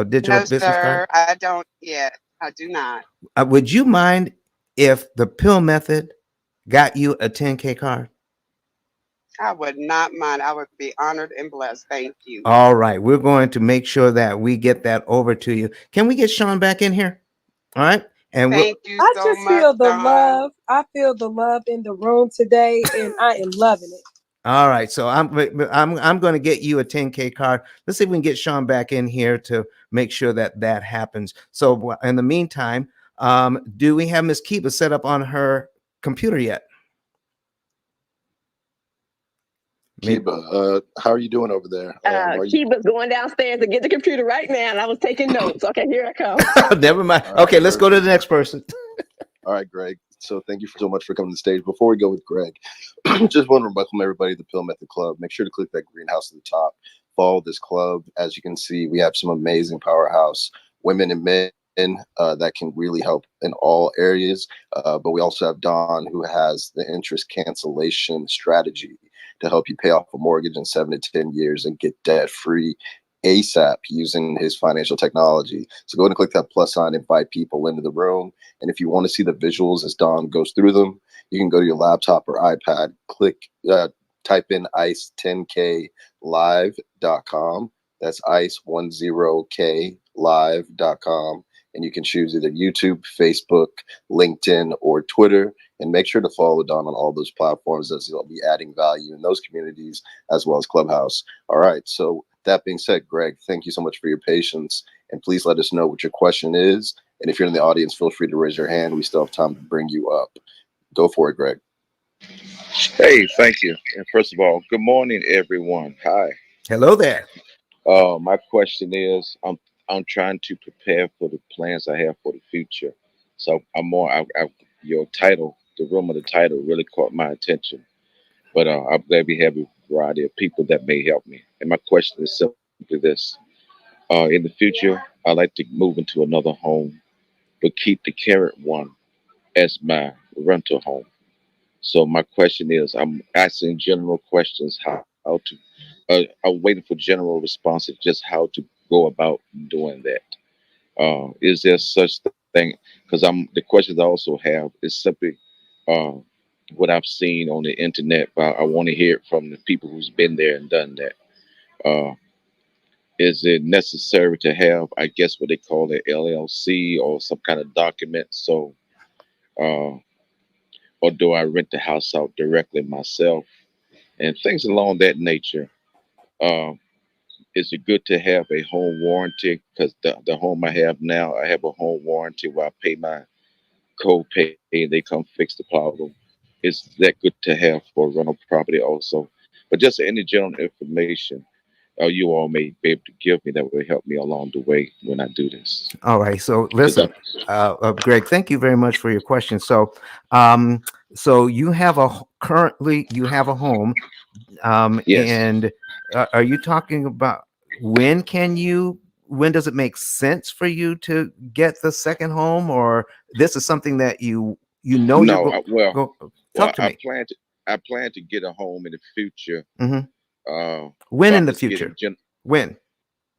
digital No, business card? sir, I don't yet. I do not. Would you mind if the P.I.L.L method got you a 10K card? I would not mind. I would be honored and blessed. Thank you. All right. We're going to make sure that we get that over to you. Can we get Sean back in here? All right. And thank you I so just much, feel the Don. love. I feel the love in the room today, and I am loving it. All right. So I'm going to get you a 10K card. Let's see if we can get Sean back in here to make sure that that happens. So in the meantime, do we have Miss Kiba set up on her computer yet? Kiba, how are you doing over there? Kiba's going downstairs to get the computer right now, and I was taking notes. Okay, here I come. Never mind. Okay, let's go to the next person. All right, Greg. So thank you so much for coming to the stage. Before we go with Greg, just want to welcome everybody to the P.I.L.L Method Club. Make sure to click that greenhouse at the top. Follow this club. As you can see, we have some amazing powerhouse women and men that can really help in all areas. But we also have Don, who has the interest cancellation strategy to help you pay off a mortgage in 7 to 10 years and get debt free ASAP using his financial technology. So go ahead and click that plus sign, invite people into the room. And if you want to see the visuals as Don goes through them, you can go to your laptop or iPad, type in ice10klive.com. That's ice10klive.com. And you can choose either YouTube, Facebook, LinkedIn, or Twitter. And make sure to follow Don on all those platforms, as he'll be adding value in those communities as well as Clubhouse. All right. So that being said, Greg, thank you so much for your patience. And please let us know what your question is. And if you're in the audience, feel free to raise your hand. We still have time to bring you up. Go for it, Greg. Hey, thank you. And first of all, good morning, everyone. Hi. Hello there. My question is, I'm trying to prepare for the plans I have for the future. So your title, the room of the title, really caught my attention. But I'm glad we have a variety of people that may help me. And my question is simply this: in the future, I'd like to move into another home, but keep the current one as my rental home. So my question is, I'm asking general questions, how to, I'm waiting for general responses, just how to go about doing that. Is there such thing? Because the questions I also have is simply uh, what I've seen on the internet, but I want to hear it from the people who's been there and done that. Uh, is it necessary to have, I guess, what they call an LLC or some kind of document? So uh, or do I rent the house out directly myself, and things along that nature. Uh, is it good to have a home warranty? Because the home I have now, I have a home warranty where I pay my co-pay, they come fix the problem. Is that good to have for rental property also? But just any general information you all may be able to give me that will help me along the way when I do this. All right. So 'Cause listen, Greg, thank you very much for your question. Um, so you have currently you have a home, yes, and are you talking about when does it make sense for you to get the second home, or this is something that you know you're no, go well, talk to me. I plan to get a home in the future. Hmm. So When in I'm the just future? getting When?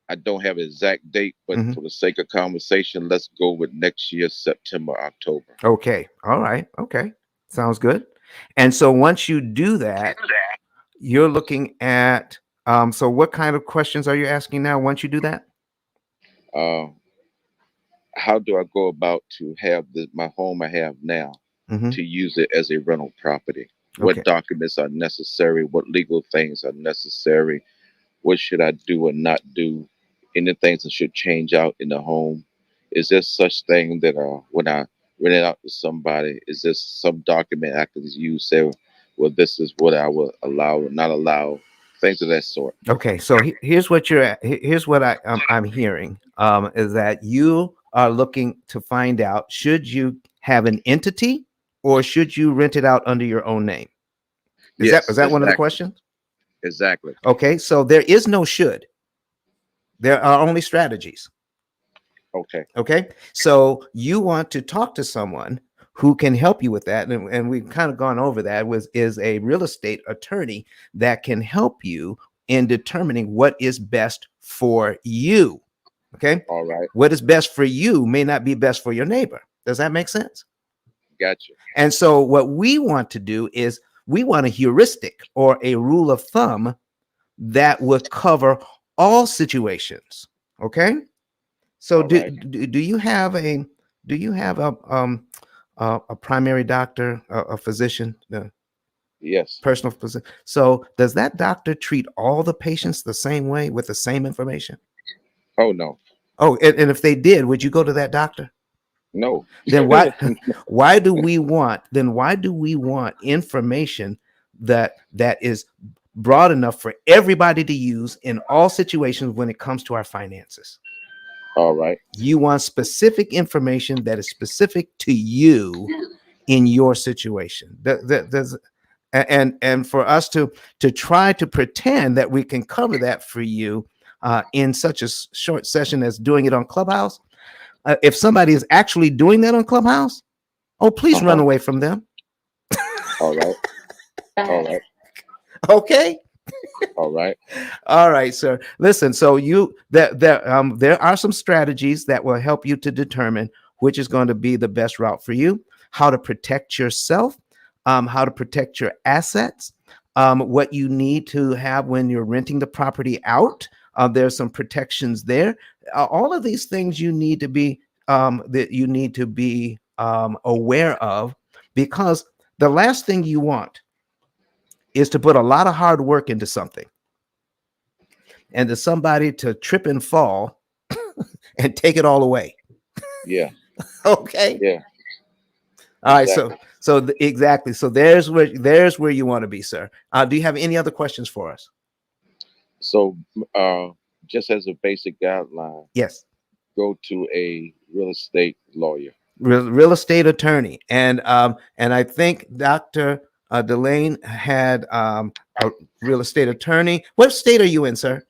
I don't have an exact date, but Hmm. for the sake of conversation, let's go with next year, September, October. Okay. All right. Okay. Sounds good. And so once you do that, you're looking at so what kind of questions are you asking now once you do that? Uh, how do I go about to have my home I have now Hmm. to use it as a rental property? What Okay. documents are necessary? What legal things are necessary? What should I do or not do? Any things that should change out in the home? Is there such thing that when I rent it out to somebody, is there some document I can use say, well, this is what I will allow or not allow, things of that sort. Okay. So here's what here's what I'm hearing is that you are looking to find out, should you have an entity or should you rent it out under your own name? Is Yes, that one of the exactly, questions? exactly. Okay. So there is no should. There are only strategies. Okay, Okay. So you want to talk to someone who can help you with that. And we've kind of gone over that, is a real estate attorney that can help you in determining what is best for you. Okay. all right, What is best for you may not be best for your neighbor. Does that make sense? gotcha. And so what we want to do is we want a heuristic or a rule of thumb that would cover all situations. Okay. So All right, do you have a primary doctor, a physician, the yes. personal physician? So does that doctor treat all the patients the same way with the same information? Oh no, Oh, and if they did, would you go to that doctor? no. Then why why do we want information that is broad enough for everybody to use in all situations when it comes to our finances? All right, You want specific information that is specific to you in your situation. And for us to try to pretend that we can cover that for you in such a short session as doing it on Clubhouse. If somebody is actually doing that on Clubhouse, oh, please run uh-huh. away from them. All right, all right, Okay. all right, All right, sir. Listen, so there are some strategies that will help you to determine which is going to be the best route for you, how to protect yourself, how to protect your assets, what you need to have when you're renting the property out. There's some protections there. All of these things you need to be aware of, because the last thing you want is to put a lot of hard work into something and to somebody to trip and fall and take it all away. yeah, Okay. yeah, All right. So exactly. exactly. So there's where you want to be, sir. Do you have any other questions for us? So, uh, just as a basic guideline, Yes. go to a real estate lawyer. Real estate attorney, and I think Dr. Delane had a real estate attorney. What state are you in, sir?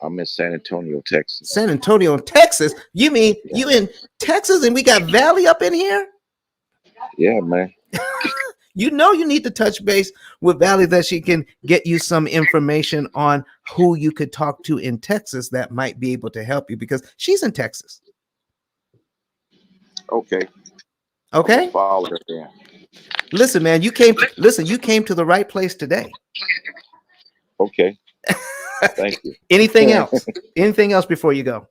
I'm in San Antonio, Texas. San Antonio, Texas. You mean Yeah, you in Texas, and we got Valley up in here? yeah, man. You know you need to touch base with Valley that she can get you some information on who you could talk to in Texas that might be able to help you, because she's in Texas. Okay, I'm gonna Okay. follow her there. Listen, man, you came to the right place today. Okay, thank you. Anything else? Anything else before you go?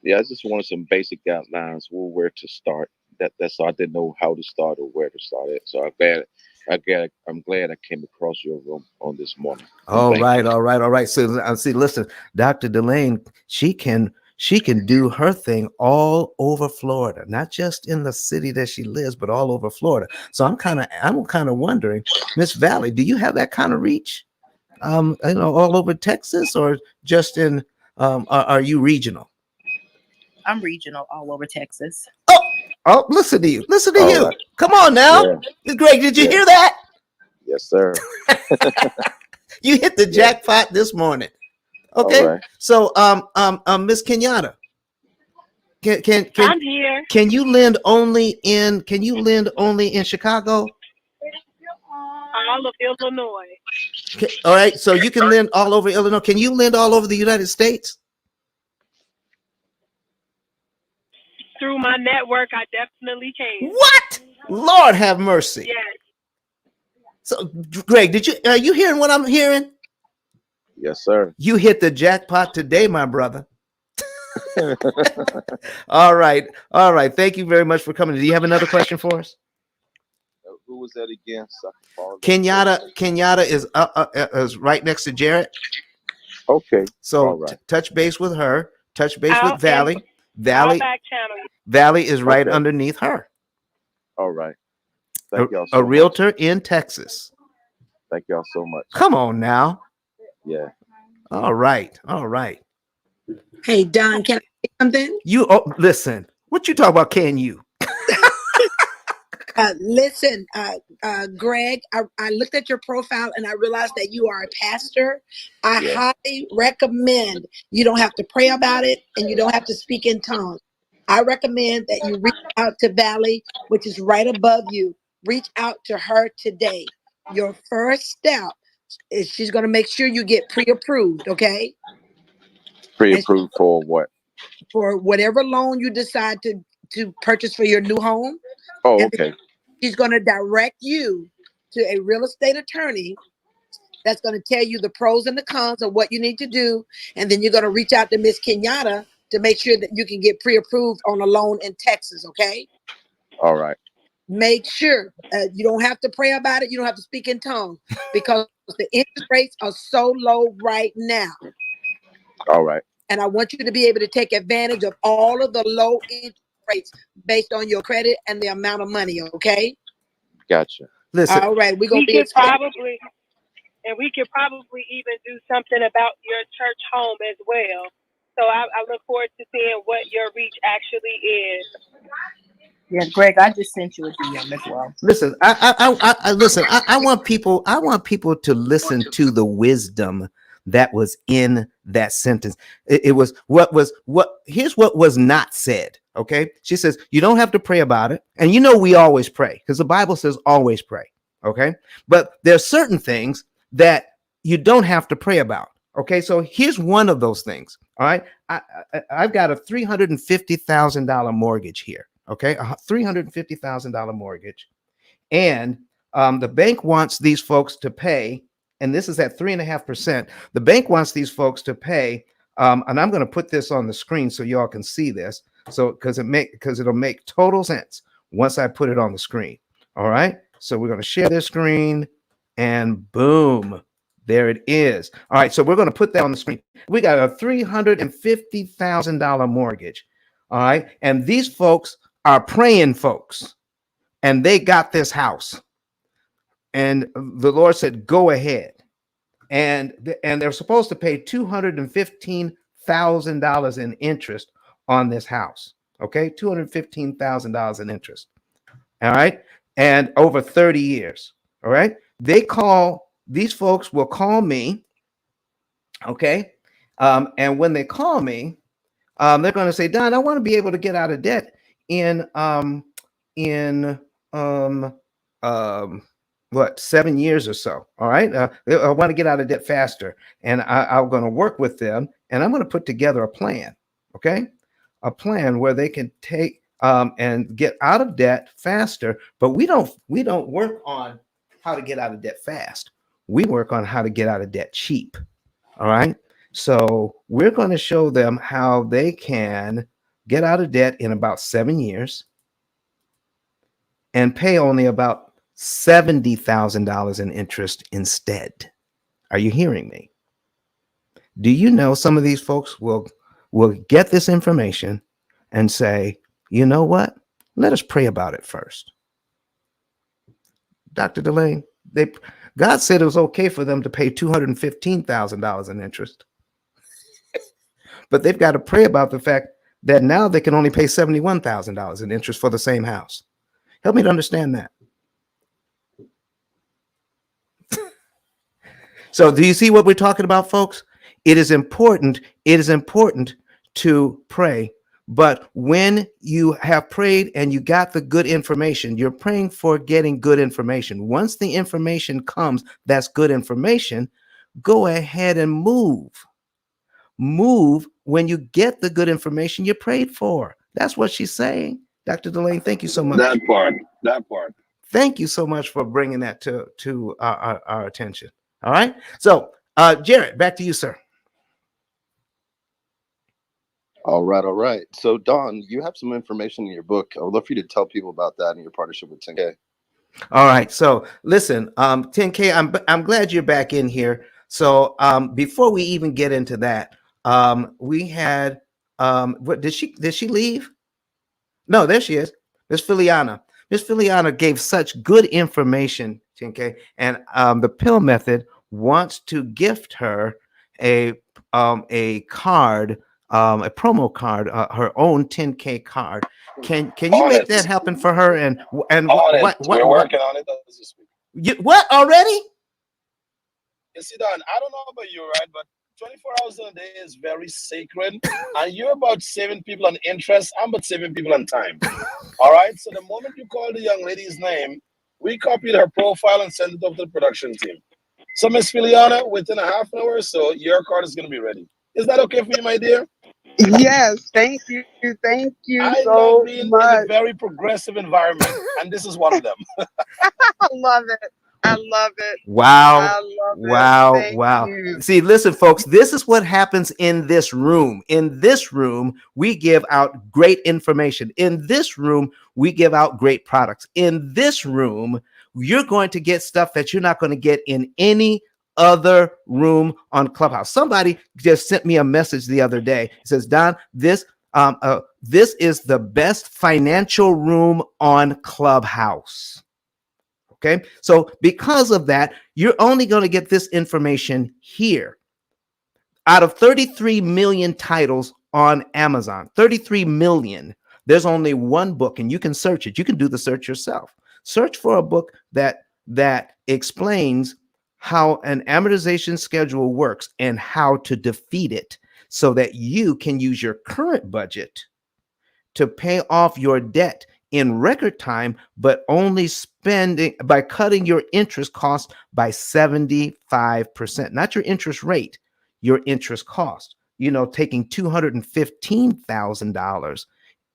Yeah, I just wanted some basic guidelines where to start. that's all. I didn't know how to start or where to start it. So I'm glad I came across your room on this morning. All right, all right, all right. So I see. Listen, Dr. Delane, she can do her thing all over Florida, not just in the city that she lives, but all over Florida. So I'm kind of wondering, Miss Valley, do you have that kind of reach? All over Texas, or just in? Are you regional? I'm regional all over Texas. Oh, listen to you. Listen to All you. right. Come on now. Yeah. Greg, did you hear that? Yes, sir. You hit the jackpot this morning. Okay. All right. So Miss Kenyatta, I'm here. can you lend only in Chicago? All of Illinois. All right. So you can lend all over Illinois. Can you lend all over the United States? Through my network, I definitely can. What? Lord have mercy. Yes. So, Greg, are you hearing what I'm hearing? Yes, sir. You hit the jackpot today, my brother. All right. All right. Thank you very much for coming. Do you have another question for us? Who was that again? Kenyatta is right next to Jarrett. Okay. So all right. touch base with her. Touch base with Valley. I'll back channel you. Valley is right underneath her. All right. Thank y'all a realtor in Texas. Thank y'all so much. Come on now. Yeah. All right. All right. Hey, Don, can I say something? Listen. What you talk about? Can you? Listen, Greg, I looked at your profile and I realized that you are a pastor. I highly recommend you don't have to pray about it and you don't have to speak in tongues. I recommend that you reach out to Valley, which is right above you. Reach out to her today. Your first step is she's going to make sure you get pre-approved, okay? Pre-approved for what? For whatever loan you decide to purchase for your new home. Oh, okay. She's going to direct you to a real estate attorney that's going to tell you the pros and the cons of what you need to do. And then you're going to reach out to Miss Kenyatta to make sure that you can get pre-approved on a loan in Texas, okay? All right. Make sure you don't have to pray about it. You don't have to speak in tongues because the interest rates are so low right now. All right. And I want you to be able to take advantage of all of the low interest rates based on your credit and the amount of money, okay? Gotcha. Listen. All right, we could probably even do something about your church home as well. So I look forward to seeing what your reach actually is. Yeah, Greg, I just sent you a DM as well. Listen, I want people to listen to the wisdom that was in that sentence. It was here's what was not said. Okay. She says, you don't have to pray about it. And we always pray because the Bible says always pray. Okay. But there's certain things that you don't have to pray about. Okay. So here's one of those things. All right. I've got a $350,000 mortgage here. Okay. A $350,000 mortgage. And the bank wants these folks to pay, and this is at 3.5%. The bank wants these folks to pay, and I'm going to put this on the screen so y'all can see this. So because it'll make total sense once I put it on the screen. All right. So we're going to share this screen, and boom, there it is. All right. So we're going to put that on the screen. We got a $350,000 mortgage. All right. And these folks are praying folks. And they got this house. And the Lord said, go ahead. And they're supposed to pay $215,000 in interest on this house. Okay, $215,000 in interest. All right. And over 30 years. All right. These folks will call me. Okay. And when they call me, they're going to say, Don, I want to be able to get out of debt in 7 years or so. All right. I want to get out of debt faster. And I'm going to work with them and I'm going to put together a plan. Okay. A plan where they can take and get out of debt faster. But we don't work on how to get out of debt fast. We work on how to get out of debt cheap. All right. So we're going to show them how they can get out of debt in about 7 years. and pay only about $70,000 in interest instead. Are you hearing me? Do you know some of these folks will get this information and say, you know what? Let us pray about it first. Dr. Delane, God said it was okay for them to pay $215,000 in interest, but they've got to pray about the fact that now they can only pay $71,000 in interest for the same house. Help me to understand that. So do you see what we're talking about, folks? It is important to pray. But when you have prayed and you got the good information, you're praying for getting good information. Once the information comes, that's good information, go ahead and move. Move when you get the good information you prayed for. That's what she's saying. Dr. Delane, thank you so much. That part. Thank you so much for bringing that to our attention. All right. So, Jared, back to you, sir. All right. So, Don, you have some information in your book. I would love for you to tell people about that and your partnership with 10K. All right. So, listen, 10K, I'm glad you're back in here. So, before we even get into that, we had what did she leave? No, there she is. Miss Filiana. Miss Filiana gave such good information, 10K, and the P.I.L.L method wants to gift her a card, a promo card, her own 10K card. Can you make that happen for her? And what we're working on it as you speak. What already? You see, Don, I don't know about you, right? But 24 hours a day is very sacred. And you're about saving people on interest. I'm about saving people on time. All right. So the moment you call the young lady's name, we copied her profile and sent it over to the production team. So, Miss Filiana, within a half an hour or so, your card is going to be ready. Is that okay for you, my dear? Yes, thank you I so love being much. in a very progressive environment, and this is one of them. I love it. Wow. Thank Wow. you. See, listen, folks, this is what happens in this room. In this room, we give out great information. In this room, we give out great products. In this room, you're going to get stuff that you're not going to get in any other room on Clubhouse. Somebody just sent me a message the other day. It says, Don, this is the best financial room on Clubhouse. Okay, so because of that, you're only going to get this information here. Out of 33 million titles on Amazon, 33 million, there's only one book, and you can search it. You can do the search yourself. Search for a book that explains how an amortization schedule works and how to defeat it so that you can use your current budget to pay off your debt in record time, but only spending by cutting your interest cost by 75%, not your interest rate, your interest cost. Taking $215,000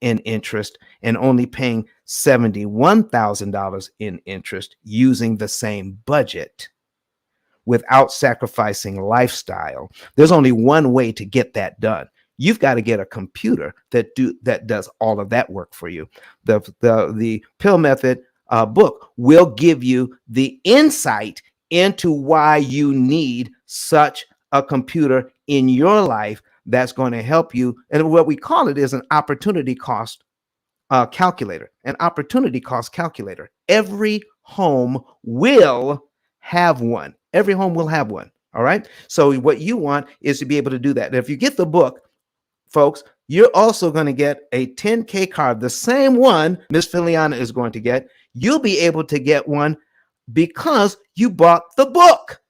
in interest and only paying $71,000 in interest using the same budget without sacrificing lifestyle. There's only one way to get that done. You've got to get a computer that does all of that work for you. The P.I.L.L method book will give you the insight into why you need such a computer in your life that's going to help you. And what we call it is an opportunity cost calculator. An opportunity cost calculator. Every home will have one. Every home will have one. All right. So what you want is to be able to do that. And if you get the book, folks, you're also going to get a 10K card, the same one Miss Filiana is going to get. You'll be able to get one because you bought the book.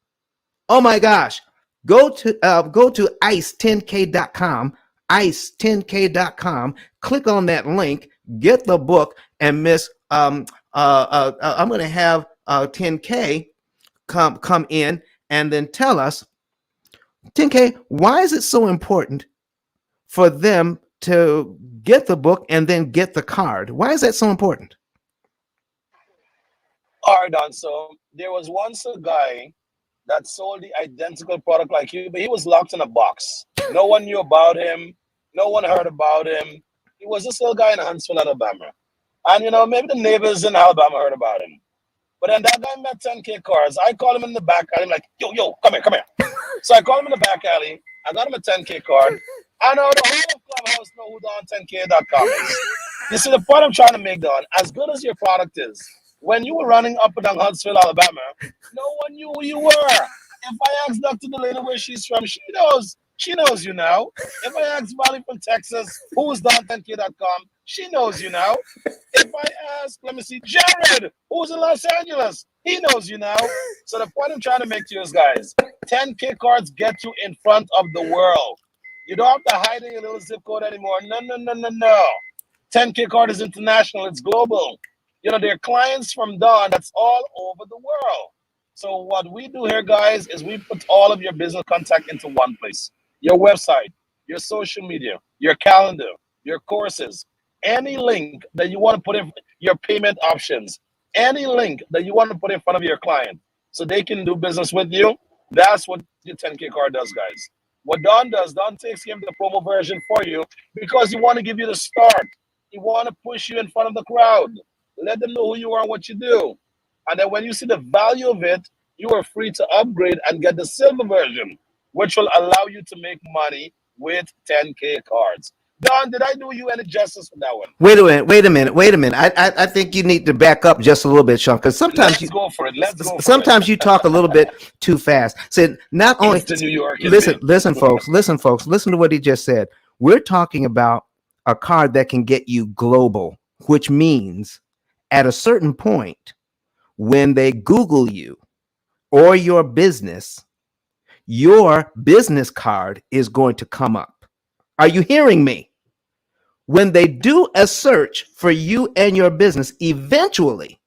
Oh my gosh. Go to ice10k.com, ice10k.com, click on that link, get the book, and I'm going to have 10K come in and then tell us, 10K, why is it so important for them to get the book and then get the card? Why is that so important? All right, Don. So there was once a guy that sold the identical product like you, but he was locked in a box. No one knew about him. No one heard about him. He was this little guy in Huntsville, Alabama. And maybe the neighbors in Alabama heard about him. But then that guy met 10K cards. I call him in the back alley. I'm like, yo, come here, come here. So I call him in the back alley. I got him a 10K card. I know the whole of Clubhouse know who Don10K.com is. You see, the point I'm trying to make, Don, as good as your product is, when you were running up and down Huntsville, Alabama, no one knew who you were. If I ask Dr. Delaney where she's from, she knows. She knows you now. If I ask Molly from Texas, who's Don10K.com, she knows you now. If I ask, let me see, Jared, who's in Los Angeles, he knows you now. So the point I'm trying to make to you is, guys, 10K cards get you in front of the world. You don't have to hide in your little zip code anymore. No, no, no, no, no. 10K card is international. It's global. There are clients from Don that's all over the world. So what we do here, guys, is we put all of your business contact into one place. Your website, your social media, your calendar, your courses, any link that you want to put in your payment options, any link that you want to put in front of your client so they can do business with you. That's what your 10K card does, guys. What Don does, Don takes him the promo version for you because he want to give you the start. He want to push you in front of the crowd. Let them know who you are and what you do. And then when you see the value of it, you are free to upgrade and get the silver version, which will allow you to make money with 10K cards. Don, did I do you any justice with that one? Wait a minute. I think you need to back up just a little bit, Sean, because sometimes Let's go for it. Let's go for sometimes you talk a little bit too fast. Said not only it's the New York. Listen, folks. Listen to what he just said. We're talking about a card that can get you global, which means at a certain point, when they Google you or your business card is going to come up. Are you hearing me? When they do a search for you and your business, eventually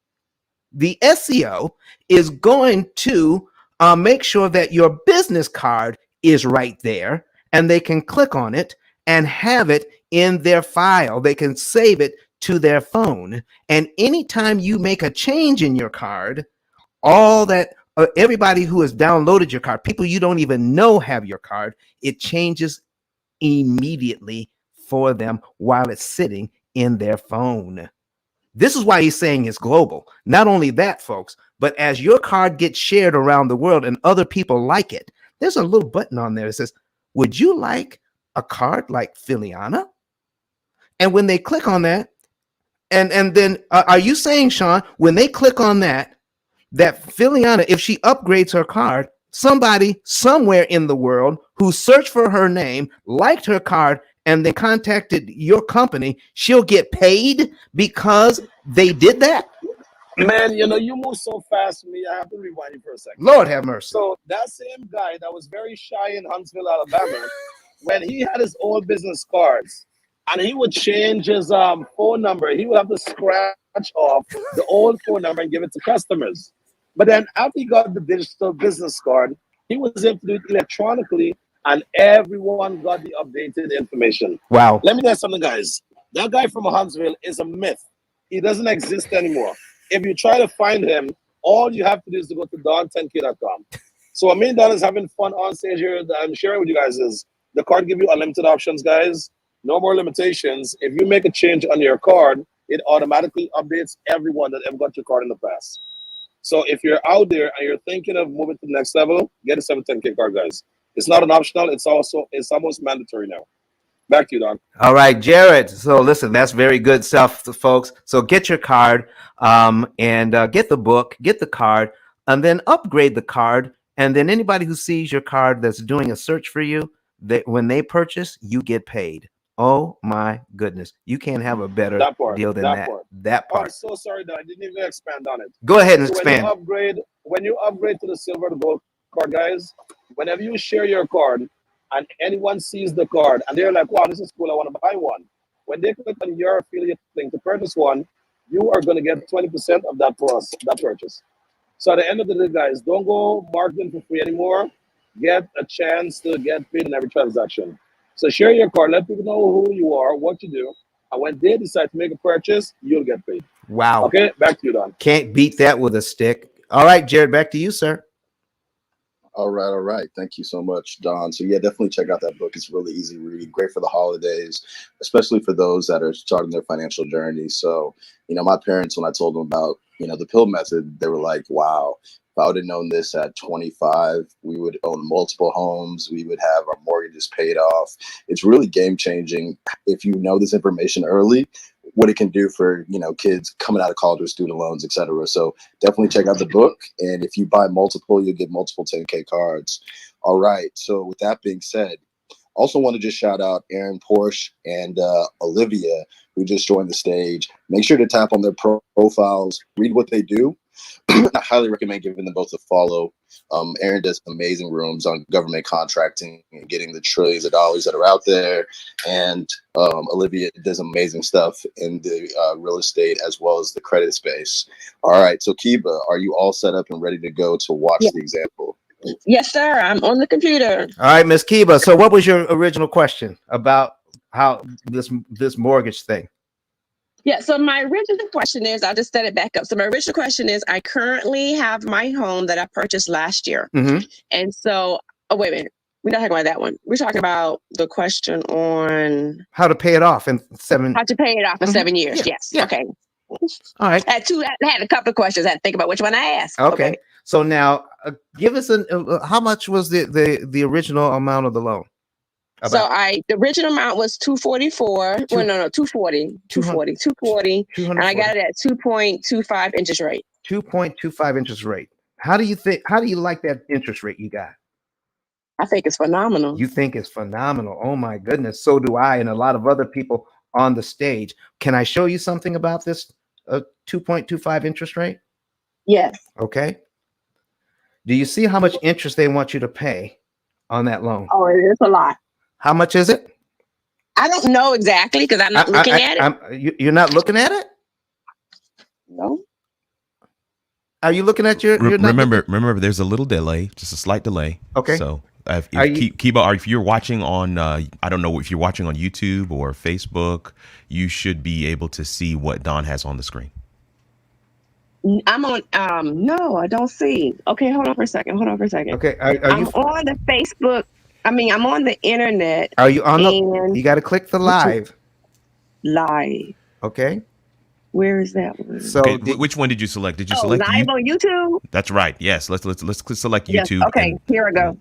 the SEO is going to make sure that your business card is right there, and they can click on it and have it in their file. They can save it to their phone. And anytime you make a change in your card, all that everybody who has downloaded your card, people you don't even know have your card, it changes immediately for them while it's sitting in their phone. This is why he's saying it's global. Not only that, folks, but as your card gets shared around the world and other people like it, there's a little button on there that says, would you like a card like Philiana? And when they click on that, and then are you saying, Sean, when they click on that Philiana, if she upgrades her card, somebody somewhere in the world who searched for her name, liked her card, and they contacted your company, she'll get paid because they did that? Man, you move so fast for me. I have to rewind you for a second. Lord have mercy. So that same guy that was very shy in Huntsville, Alabama, when he had his old business cards and he would change his phone number, he would have to scratch off the old phone number and give it to customers. But then after he got the digital business card, he was able to do it electronically, and everyone got the updated information. Wow. Let me tell you something, guys. That guy from Huntsville is a myth. He doesn't exist anymore. If you try to find him, all you have to do is to go to Don10K.com. So what me and Don is having fun on stage here that I'm sharing with you guys is the card give you unlimited options, guys. No more limitations. If you make a change on your card, it automatically updates everyone that ever got your card in the past. So if you're out there and you're thinking of moving to the next level, get a 710K card, guys. It's not an optional. It's almost mandatory now. Back to you, Don. All right, Jared. So listen, that's very good stuff, folks. So get your card and get the book, get the card, and then upgrade the card. And then anybody who sees your card that's doing a search for you, when they purchase, you get paid. Oh my goodness. You can't have a better deal than that. That part. Oh, I'm so sorry that I didn't even expand on it. Go ahead and expand. When you upgrade to the silver to gold card, guys, whenever you share your card and anyone sees the card and they're like, wow, this is cool, I want to buy one. When they click on your affiliate link to purchase one, you are going to get 20% of that purchase. So at the end of the day, guys, don't go marketing for free anymore. Get a chance to get paid in every transaction. So share your card, let people know who you are, what you do, and when they decide to make a purchase, you'll get paid. Wow. Okay, back to you, Don. Can't beat that with a stick. All right, Jared, back to you, sir. All right, all right. Thank you so much, Don. So yeah, definitely check out that book. It's really easy to read, great for the holidays, especially for those that are starting their financial journey. So, my parents, when I told them about, the pill method, they were like, wow, if I would have known this at 25, we would own multiple homes, we would have our mortgages paid off. It's really game changing if you know this information early, what it can do for, kids coming out of college with student loans, etc. So definitely check out the book. And if you buy multiple, you'll get multiple 10K cards. All right. So with that being said, also want to just shout out Aaron Porsche and Olivia, who just joined the stage. Make sure to tap on their profiles, read what they do. I highly recommend giving them both a follow. Aaron does amazing rooms on government contracting and getting the trillions of dollars that are out there. And Olivia does amazing stuff in the real estate as well as the credit space. All right. So Kiba, are you all set up and ready to go to watch the example? Yes, sir. I'm on the computer. All right, Miss Kiba. So what was your original question about how this mortgage thing? Yeah, so my original question is, I'll just set it back up. So my original question is, I currently have my home that I purchased last year. Mm-hmm. And so, wait a minute. We're not talking about that one. We're talking about the question on how to pay it off in 7 How to pay it off in 7 years. Yeah, Yes. yeah. Okay. All right. I had a couple of questions. I had to think about which one I asked. Okay. So now give us how much was the original amount of the loan? So the original amount was 244. Well, no, 240. 240. And I got it at 2.25 interest rate. 2.25 interest rate. How do you like that interest rate you got? I think it's phenomenal. You think it's phenomenal. Oh my goodness. So do I, and a lot of other people on the stage. Can I show you something about this 2.25 interest rate? Yes. Okay. Do you see how much interest they want you to pay on that loan? Oh, it is a lot. How much is it? I don't know exactly because I'm not looking at it. You're not looking at it? No. Are you looking at your? Remember, there's a little delay, just a slight delay. Okay. So if you're watching on, I don't know if you're watching on YouTube or Facebook, you should be able to see what Don has on the screen. I'm on. No, I don't see. Okay, hold on for a second. Okay. I'm on the Facebook. I'm on the internet. Are you on you got to click the live. Live. Okay. Where is that one? So which one did you select? Did you select live on YouTube? That's right. Yes. Let's select YouTube. Yes. Okay. Here I go.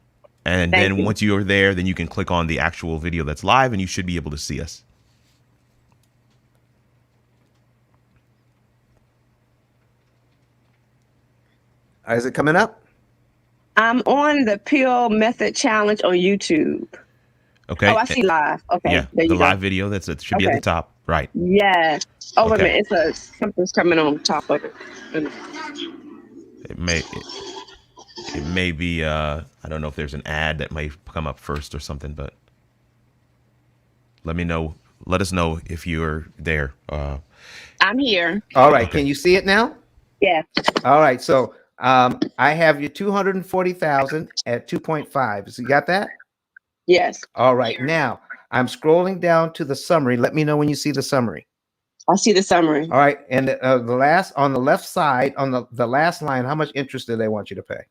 And then once you are there, then you can click on the actual video that's live, and you should be able to see us. Is it coming up? I'm on the P.I.L.L method challenge on YouTube. Okay. Oh, I see live. Okay. Yeah, the live video. It should be at the top, right? Yes. Oh, wait a minute. Something's coming on top of it. It may be. I don't know if there's an ad that may come up first or something, but let me know. Let us know if you're there. I'm here. All right. Okay. Can you see it now? Yeah. All right. So I have you 240,000 at 2.5. So you got that? Yes. All right. Now I'm scrolling down to the summary. Let me know when you see the summary. I see the summary. All right. And the last on the left side on the last line, how much interest do they want you to pay?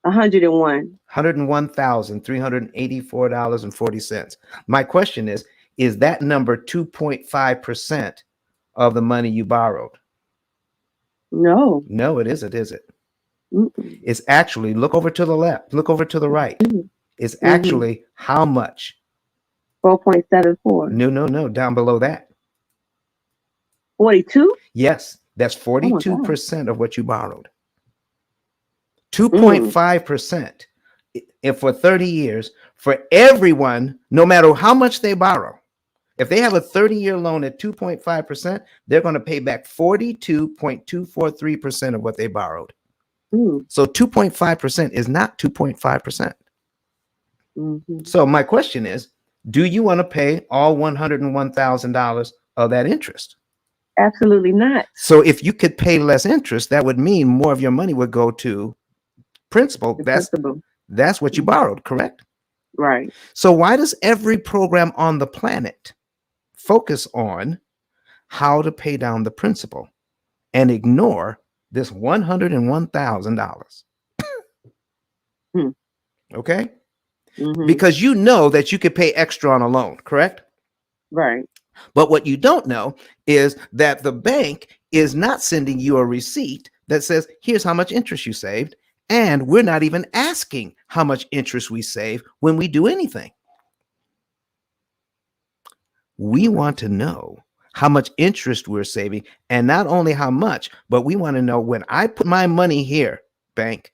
101. $101,384.40. My question is that number 2.5% of the money you borrowed? No. No, it isn't, is it? Mm-mm. It's actually, look over to the left, look over to the right. It's actually how much? 4.74. No, down below that. 42? Yes, that's 42% of what you borrowed. 2.5%. If for 30 years, for everyone, no matter how much they borrow, if they have a 30-year loan at 2.5%, they're going to pay back 42.243% of what they borrowed. So 2.5% is not 2.5%. So my question is, do you want to pay all $101,000 of that interest? Absolutely not. So if you could pay less interest, that would mean more of your money would go to principal. That's what you borrowed, correct? Right. So why does every program on the planet focus on how to pay down the principal and ignore this $101,000? Hmm. Okay? Because you know that you could pay extra on a loan, correct? Right. But what you don't know is that the bank is not sending you a receipt that says, here's how much interest you saved. And we're not even asking how much interest we save when we do anything. We want to know how much interest we're saving, and not only how much, but we want to know when I put my money here, bank,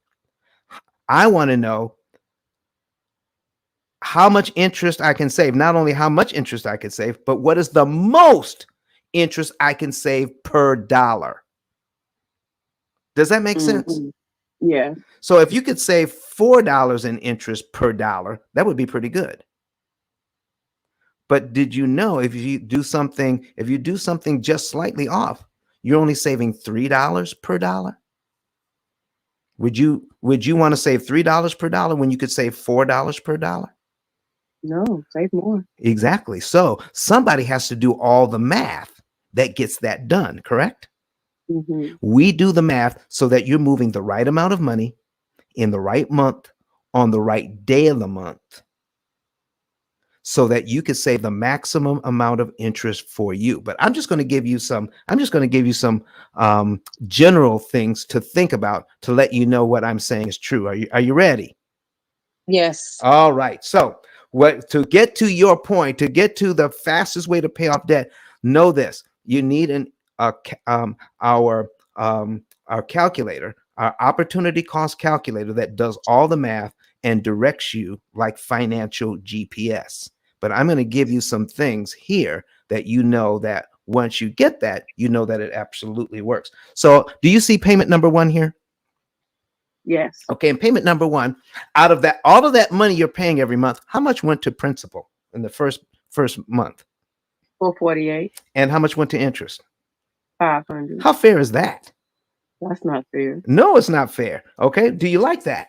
I want to know how much interest I can save. Not only how much interest I can save, but what is the most interest I can save per dollar. Does that make sense? Yeah. So if you could save $4 in interest per dollar, that would be pretty good. But did you know if you do something just slightly off, you're only saving $3 per dollar? Would you want to save $3 per dollar when you could save $4 per dollar? No, save more. Exactly. So somebody has to do all the math that gets that done, correct? We do the math so that you're moving the right amount of money in the right month on the right day of the month, so that you could save the maximum amount of interest for you. But I'm just going to give you some general things to think about to let you know what I'm saying is true. Are you ready? Yes. All right. So to get to your point, to get to the fastest way to pay off debt, know this: you need our calculator, our opportunity cost calculator that does all the math and directs you like financial GPS. But I'm going to give you some things here that you know that once you get that, you know that it absolutely works. So do you see payment number 1 here? Yes. Okay, and payment number 1, out of that, all of that money you're paying every month, how much went to principal in the first month? $448. And how much went to interest? $500. How fair is that? That's not fair. No, it's not fair. Okay, do you like that?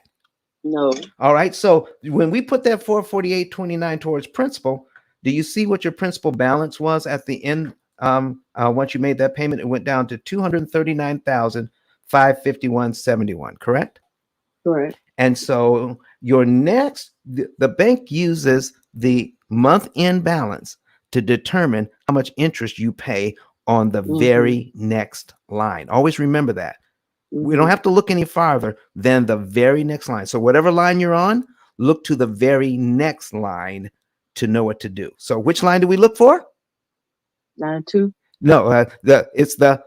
No. All right, so when we put that 448.29 towards principal, do you see what your principal balance was at the end? Once you made that payment, it went down to $239,551.71, correct? Correct. And so your next, the bank uses the month end balance to determine how much interest you pay on the very next line. Always remember that. We don't have to look any farther than the very next line. So whatever line you're on, look to the very next line to know what to do. So which line do we look for? Line 2. No, it's the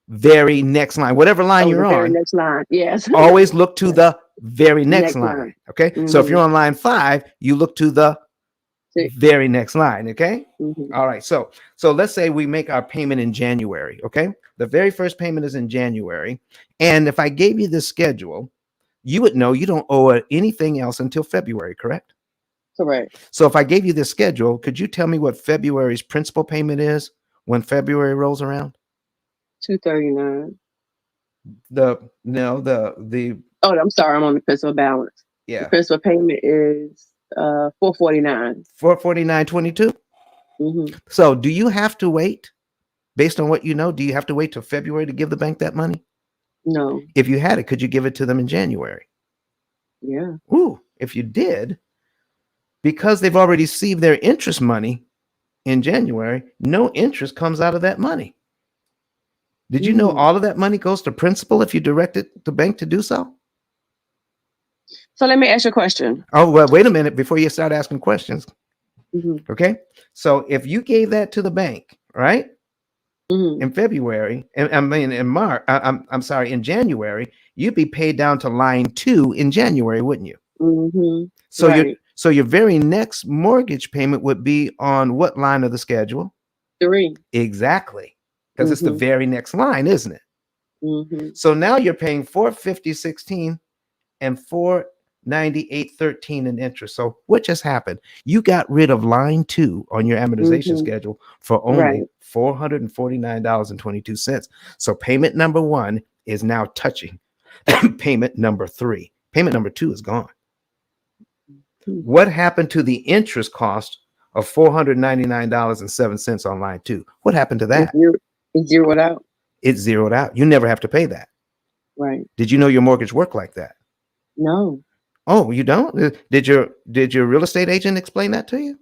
very next line. Whatever line you're the very on, next line. Yes. always look to the very next line. Okay. So if you're on line 5, you look to the very next line. Okay. All right. So let's say we make our payment in January. Okay. The very first payment is in January. And if I gave you this schedule, you would know you don't owe anything else until February, correct? Correct. So if I gave you this schedule, could you tell me what February's principal payment is when February rolls around? $239. Oh, I'm sorry. I'm on the principal balance. Yeah. The principal payment is $449. $449.22. So do you have to wait? Based on what you know, do you have to wait till February to give the bank that money? No. If you had it, could you give it to them in January? Yeah. Ooh, if you did, because they've already received their interest money in January, no interest comes out of that money. Did you know all of that money goes to principal if you directed the bank to do so? So let me ask you a question. Oh, well, wait a minute before you start asking questions. Okay. So if you gave that to the bank, right? In February, and I mean in March, I'm sorry, in January, you'd be paid down to line 2 in January, wouldn't you? So your very next mortgage payment would be on what line of the schedule? 3. Exactly, because it's the very next line, isn't it? So now you're paying $450.16 and $498.13 in interest. So what just happened? You got rid of line 2 on your amortization schedule for only $449.22. So payment number 1 is now touching payment number 3. Payment number 2 is gone. What happened to the interest cost of $499.07 on line 2? What happened to that? It zeroed out. It zeroed out. You never have to pay that. Right. Did you know your mortgage worked like that? No. Oh, you don't? Did your real estate agent explain that to you?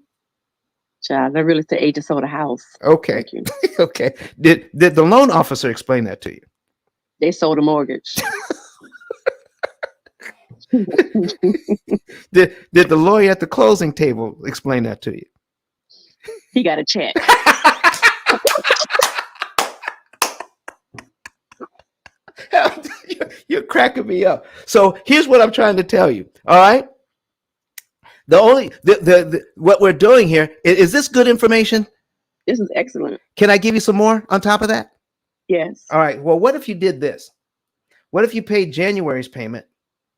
Child, the real estate agent sold a house. Okay. Thank you. Okay. Did the loan officer explain that to you? They sold a mortgage. Did the lawyer at the closing table explain that to you? He got a check. You're cracking me up. So here's what I'm trying to tell you. All right. What we're doing here is this good information? This is excellent. Can I give you some more on top of that? Yes. All right. Well, what if you did this? What if you paid January's payment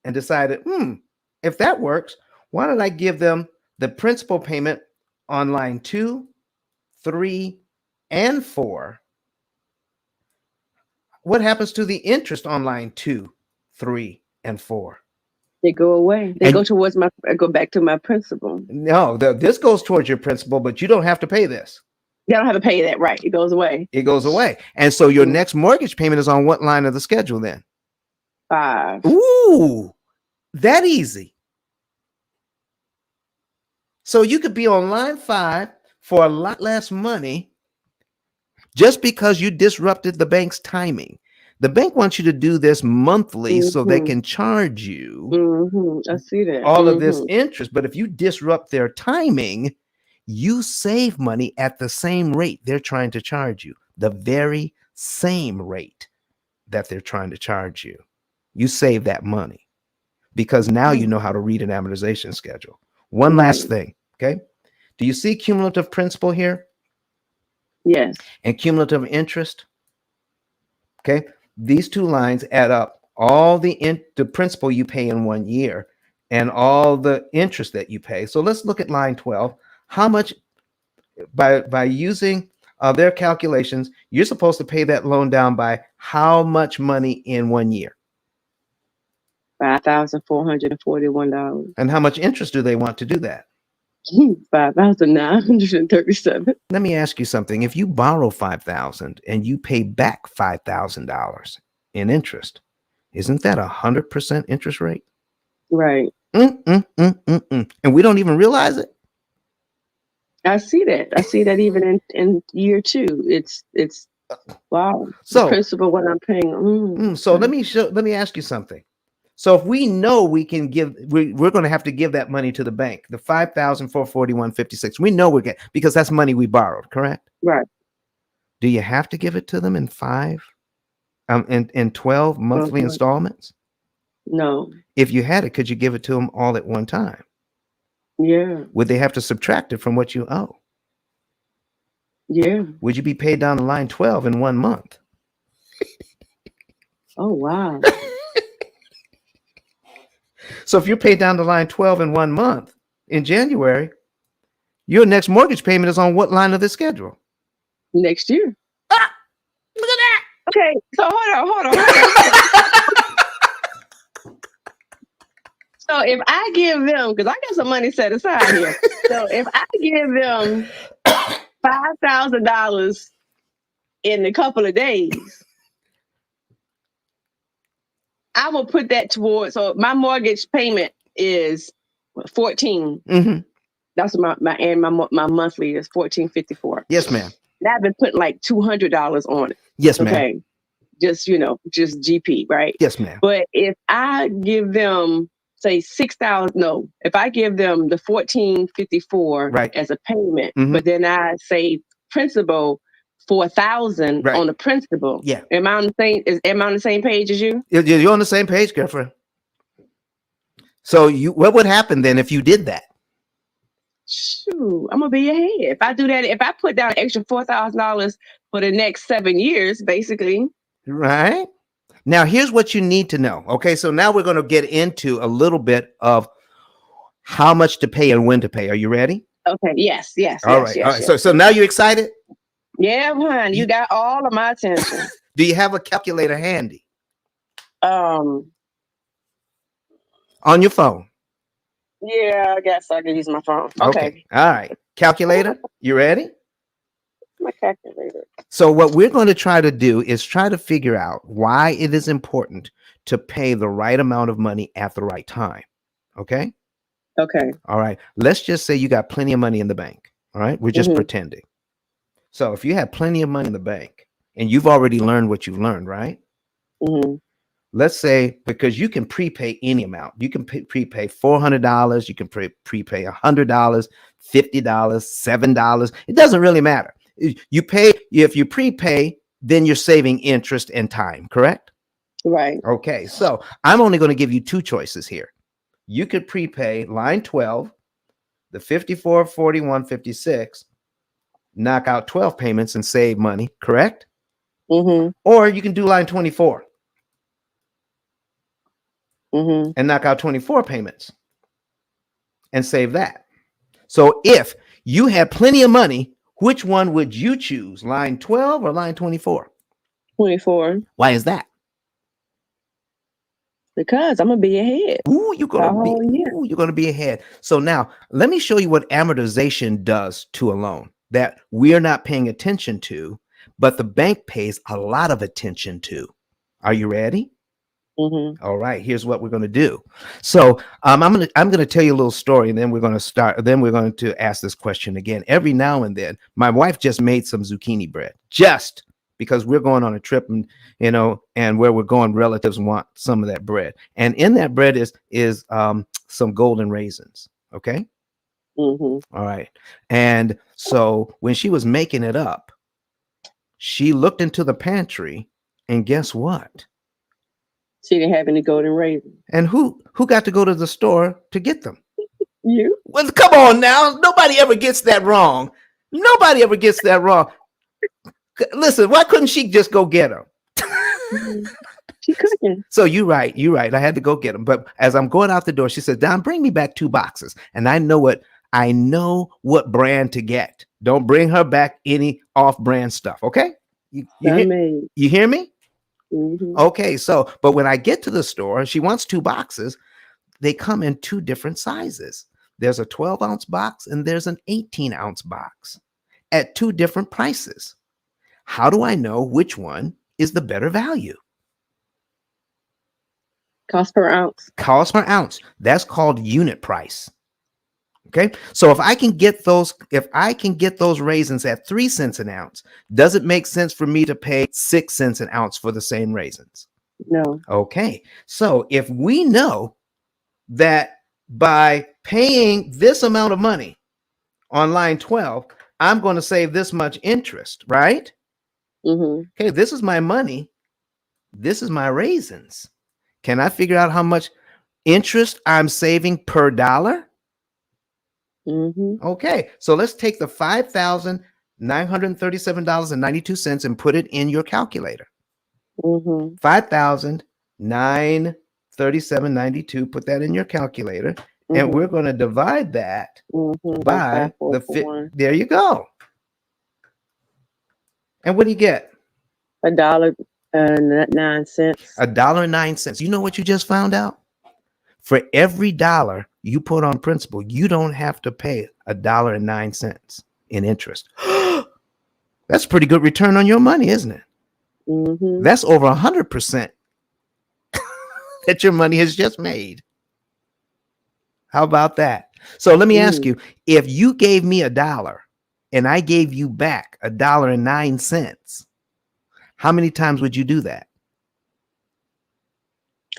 and decided, if that works, why don't I give them the principal payment on line 2, 3, and 4? What happens to the interest on line 2, 3, and 4? They go away. They go towards go back to my principal. No, this goes towards your principal, but you don't have to pay this. You don't have to pay that, right? It goes away. It goes away. And so your next mortgage payment is on what line of the schedule then? 5. Ooh, that easy. So you could be on line 5 for a lot less money just because you disrupted the bank's timing. The bank wants you to do this monthly so they can charge you I see that. all of this interest. But if you disrupt their timing, you save money at the same rate they're trying to charge you, the very same rate that they're trying to charge you. You save that money because now you know how to read an amortization schedule. One last thing, okay? Do you see cumulative principal here? Yes. And cumulative interest? Okay. These two lines add up all the principal you pay in 1 year and all the interest that you pay. So let's look at line 12. How much, by using their calculations, you're supposed to pay that loan down by how much money in 1 year? $5,441. And how much interest do they want to do that? 5,937. Let me ask you something. If you borrow $5,000 and you pay back $5,000 in interest, isn't that 100% interest rate? Right. And we don't even realize it. I see that. I see that even in year 2. It's wow. So the principal what I'm paying. So let me ask you something. So if we know we can give, we're going to have to give that money to the bank, the $5,441.56. We know we're getting, because that's money we borrowed, correct? Right. Do you have to give it to them in 12 monthly installments? No. If you had it, could you give it to them all at one time? Yeah. Would they have to subtract it from what you owe? Yeah. Would you be paid down the line 12 in 1 month? Oh, wow. So if you're paid down the line 12 in 1 month in January, your next mortgage payment is on what line of the schedule? Next year. Look at that. Okay, so hold on. So if I give them, because I got some money set aside here. So if I give them $5,000 in a couple of days, I will put that towards, so my mortgage payment is 14. That's my monthly is $14.54. Yes, ma'am. And I've been putting like $200 on it. Yes, ma'am. Okay. Just GP, right? Yes, ma'am. But if I give them, say, $6,000, if I give them the $14.54 as a payment, but then I say principal $4,000 on the principal. Yeah. Am I on the same page as you? You're on the same page, girlfriend. So what would happen then if you did that? Shoot, I'm gonna be ahead. If I do that, if I put down an extra $4,000 for the next 7 years, basically. Right. Now, here's what you need to know. Okay, so now we're going to get into a little bit of how much to pay and when to pay. Are you ready? Okay. Yes. All right. So now you're excited? Yeah, hon. You got all of my attention. Do you have a calculator handy? On your phone? Yeah, I guess I can use my phone. Okay. All right. Calculator, you ready? My calculator. So what we're going to try to do is try to figure out why it is important to pay the right amount of money at the right time. Okay. Okay. All right. Let's just say you got plenty of money in the bank. All right. We're just pretending. So if you have plenty of money in the bank and you've already learned what you've learned, right? Let's say, because you can prepay any amount. You can prepay $400. You can prepay $100, $50, $7. It doesn't really matter. You pay, if you prepay, then you're saving interest and time, correct? Right. Okay. So I'm only going to give you two choices here. You could prepay line 12, the 54, 41, 56, knock out 12 payments and save money, correct? Or you can do line 24 and knock out 24 payments and save that. So if you had plenty of money, which one would you choose, line 12 or line 24? 24. Why is that? Because I'm gonna be ahead. Ooh, you're gonna be ahead. So now let me show you what amortization does to a loan that we are not paying attention to, but the bank pays a lot of attention to. Are you ready? All right, here's what we're going to do. So I'm going to tell you a little story, and then we're going to start. Then we're going to ask this question again. Every now and then, my wife just made some zucchini bread, just because we're going on a trip, and and where we're going, relatives want some of that bread, and in that bread is some golden raisins. Okay. All right, and so when she was making it up, she looked into the pantry, and guess what? She didn't have any golden raisins. And who got to go to the store to get them? You. Well, come on now. Nobody ever gets that wrong. Nobody ever gets that wrong. Listen, why couldn't she just go get them? She couldn't. So you're right. I had to go get them. But as I'm going out the door, she said, "Don, bring me back 2 boxes." And I know what brand to get. Don't bring her back any off-brand stuff. Okay? You hear me? Okay, so, but when I get to the store, she wants 2 boxes. They come in 2 different sizes. There's a 12-ounce box and there's an 18-ounce box at 2 different prices. How do I know which one is the better value? Cost per ounce. Cost per ounce. That's called unit price. Okay, so if I can get those raisins at 3 cents an ounce, does it make sense for me to pay 6 cents an ounce for the same raisins? No. Okay, so if we know that by paying this amount of money on line 12, I'm going to save this much interest, right? Okay, this is my money. This is my raisins. Can I figure out how much interest I'm saving per dollar? Okay, so let's take the $5,937.92 and put it in your calculator. $5,937.92. Put that in your calculator, and we're going to divide that by there you go. And what do you get? $1.09. $1.09. You know what you just found out? For every dollar you put on principal, you don't have to pay $1.09 in interest. That's pretty good return on your money, isn't it? That's over 100% that your money has just made. How about that? So let me ask you, if you gave me $1 and I gave you back $1.09, how many times would you do that?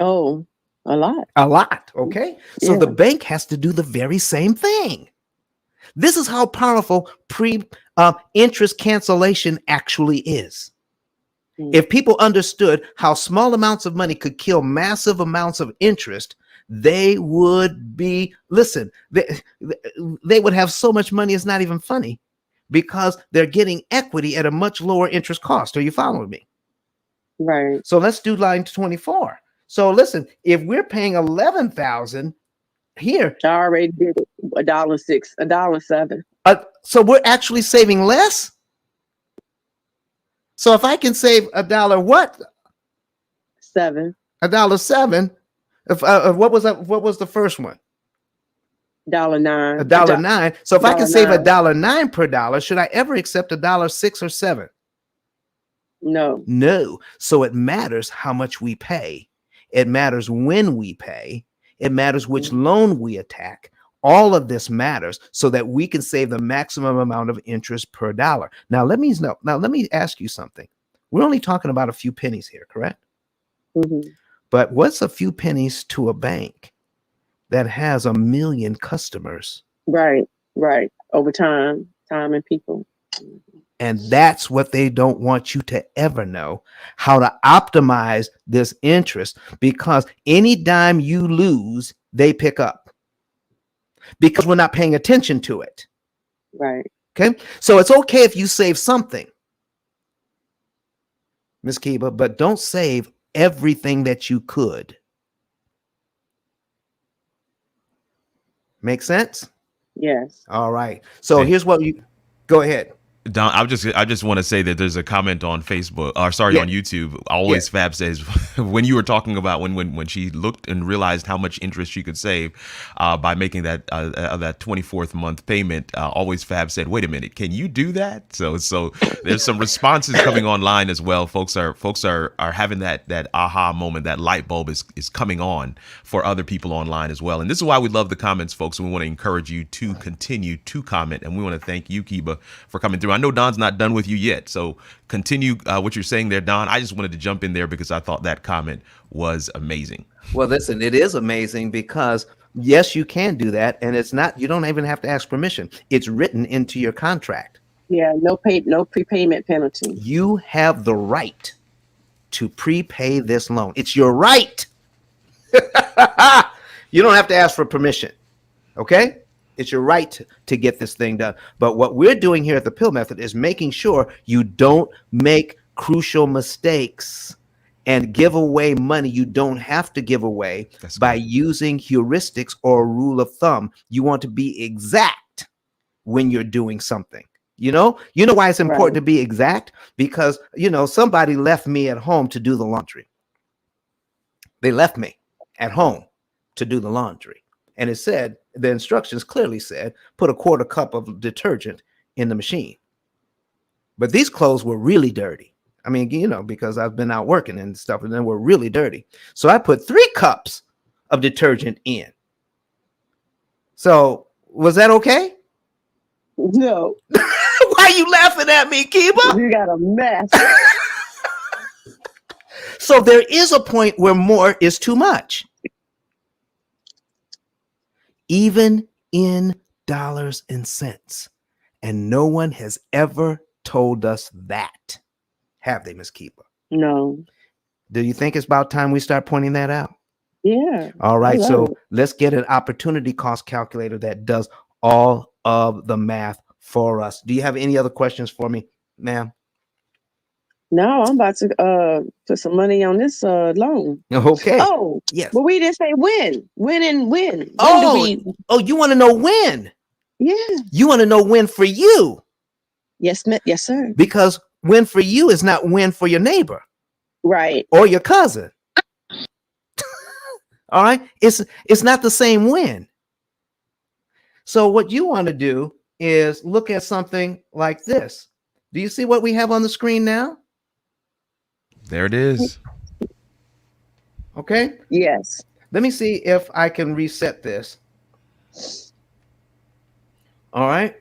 Oh, a lot. A lot. Okay. So the bank has to do the very same thing. This is how powerful interest cancellation actually is. If people understood how small amounts of money could kill massive amounts of interest, they would be, they would have so much money it's not even funny, because they're getting equity at a much lower interest cost. Are you following me? Right. So let's do line 24. So listen, if we're paying $11,000 here, I already did it. $1.06, $1.07. So we're actually saving less. So if I can save $1, what? $7. $1.07. If what was that? What was the first one? $1.09. $1.09. So if I can save $1.09 per dollar, should I ever accept $1.06 or $7? No. No. So it matters how much we pay. It matters when we pay. It matters which loan we attack. All of this matters so that we can save the maximum amount of interest per dollar. Now, let me ask you something. We're only talking about a few pennies here, correct? Mm-hmm. But what's a few pennies to a bank that has 1 million customers? Right. Over time and people. And that's what they don't want you to ever know, how to optimize this interest, because any dime you lose, they pick up because we're not paying attention to it. Right. Okay. So it's okay if you save something, Ms. Kiba, but don't save everything that you could. Make sense? Yes. All right. So here's what you go ahead. Don, I just want to say that there's a comment on Facebook, or sorry, on YouTube. Always Fab says when you were talking about when she looked and realized how much interest she could save by making that 24th month payment. Always Fab said, "Wait a minute, can you do that?" So there's some responses coming online as well. Folks are having that aha moment, that light bulb is coming on for other people online as well. And this is why we love the comments, folks. And we want to encourage you to continue to comment. And we want to thank you, Kiba, for coming through. I know Don's not done with you yet, so continue what you're saying there, Don. I just wanted to jump in there because I thought that comment was amazing. Well, listen, it is amazing because yes, you can do that, and it's not. You don't even have to ask permission. It's written into your contract. Yeah, no prepayment penalty. You have the right to prepay this loan. It's your right. You don't have to ask for permission. Okay? It's your right to get this thing done. But what we're doing here at the P.I.L.L Method is making sure you don't make crucial mistakes and give away money you don't have to give away by using heuristics or rule of thumb. You want to be exact when you're doing something. You know why it's important to be exact? Because, somebody left me at home to do the laundry. They left me at home to do the laundry. And it said, the instructions clearly said, put a quarter cup of detergent in the machine. But these clothes were really dirty. I mean, because I've been out working and stuff, and they were really dirty. So I put 3 cups of detergent in. So was that okay? No. Why are you laughing at me, Kiba? You got a mess. So there is a point where more is too much. Even in dollars and cents. And no one has ever told us that. Have they, Ms. Kiba? No. Do you think it's about time we start pointing that out? Yeah. All right. So let's get an opportunity cost calculator that does all of the math for us. Do you have any other questions for me, ma'am? No, I'm about to put some money on this loan. Okay. Oh, yes. But we didn't say when. When. You want to know when? Yeah. You want to know when for you? Yes, yes, sir. Because when for you is not when for your neighbor. Right. Or your cousin. All right. It's not the same when. So what you want to do is look at something like this. Do you see what we have on the screen now? There it is. Okay. Yes. Let me see if I can reset this. All right.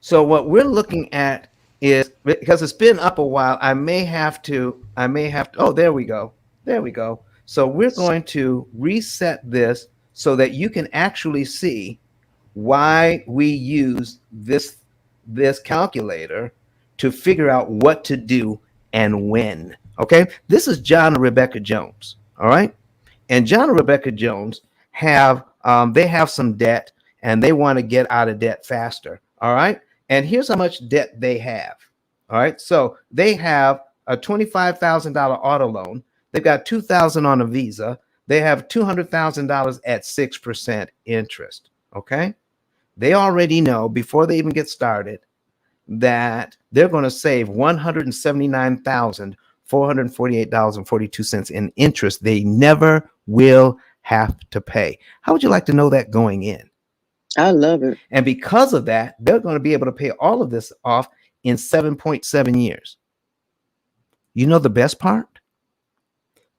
So what we're looking at is, because it's been up a while, I may have to, oh, there we go. So we're going to reset this so that you can actually see why we use this calculator to figure out what to do and when. Okay. This is John and Rebecca Jones. All right. And John and Rebecca Jones have some debt and they want to get out of debt faster. All right. And here's how much debt they have. All right. So they have a $25,000 auto loan. They've got $2,000 on a Visa. They have $200,000 at 6% interest. Okay. They already know before they even get started that they're going to save $179,448.42 in interest they never will have to pay. How would you like to know that going in? I love it. And because of that, they're going to be able to pay all of this off in 7.7 years. You know the best part?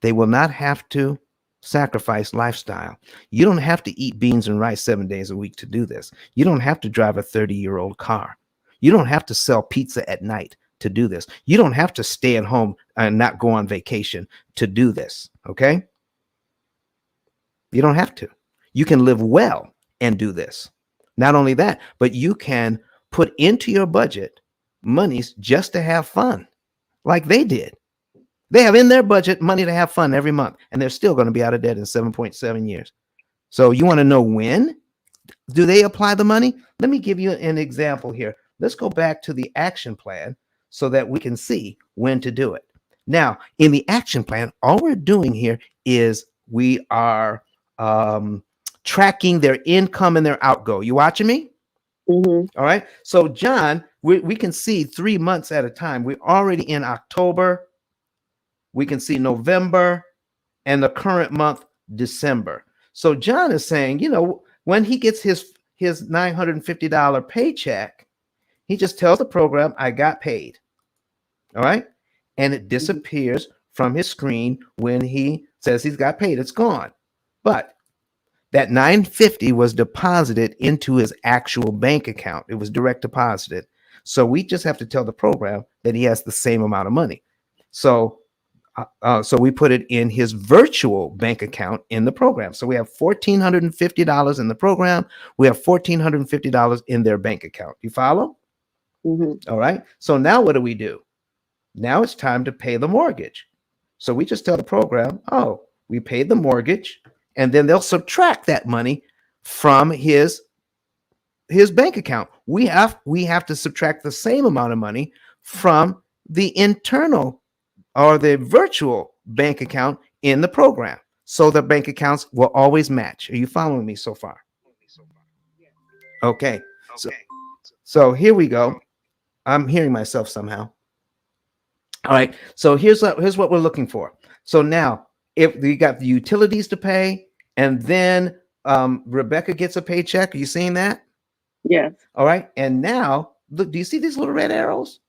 They will not have to sacrifice lifestyle. You don't have to eat beans and rice 7 days a week to do this. You don't have to drive a 30-year-old car. You don't have to sell pizza at night to do this. You don't have to stay at home and not go on vacation to do this. Okay? You don't have to. You can live well and do this. Not only that, but you can put into your budget monies just to have fun, like they did. They have in their budget money to have fun every month, and they're still going to be out of debt in 7.7 years. So you want to know when do they apply the money? Let me give you an example here. Let's go back to the action plan so that we can see when to do it. Now, in the action plan, all we're doing here is we are tracking their income and their outgo. You watching me? Mm-hmm. All right. So, John, we can see 3 months at a time. We're already in October. We can see November and the current month, December. So John is saying, when he gets his $950 paycheck, he just tells the program, I got paid. All right. And it disappears from his screen when he says he's got paid. It's gone. But that $950 was deposited into his actual bank account. It was direct deposited. So we just have to tell the program that he has the same amount of money. So we put it in his virtual bank account in the program. So we have $1,450 in the program. We have $1,450 in their bank account. You follow? Mm-hmm. All right. So now what do? Now it's time to pay the mortgage. So we just tell the program, oh, we paid the mortgage, and then they'll subtract that money from his bank account. We have to subtract the same amount of money from the internal or the virtual bank account in the program. So the bank accounts will always match. Are you following me so far? Okay. So here we go. I'm hearing myself somehow. All right. So here's what we're looking for. So now, if we got the utilities to pay, and then Rebecca gets a paycheck. Are you seeing that? Yes. All right. And now, look, do you see these little red arrows?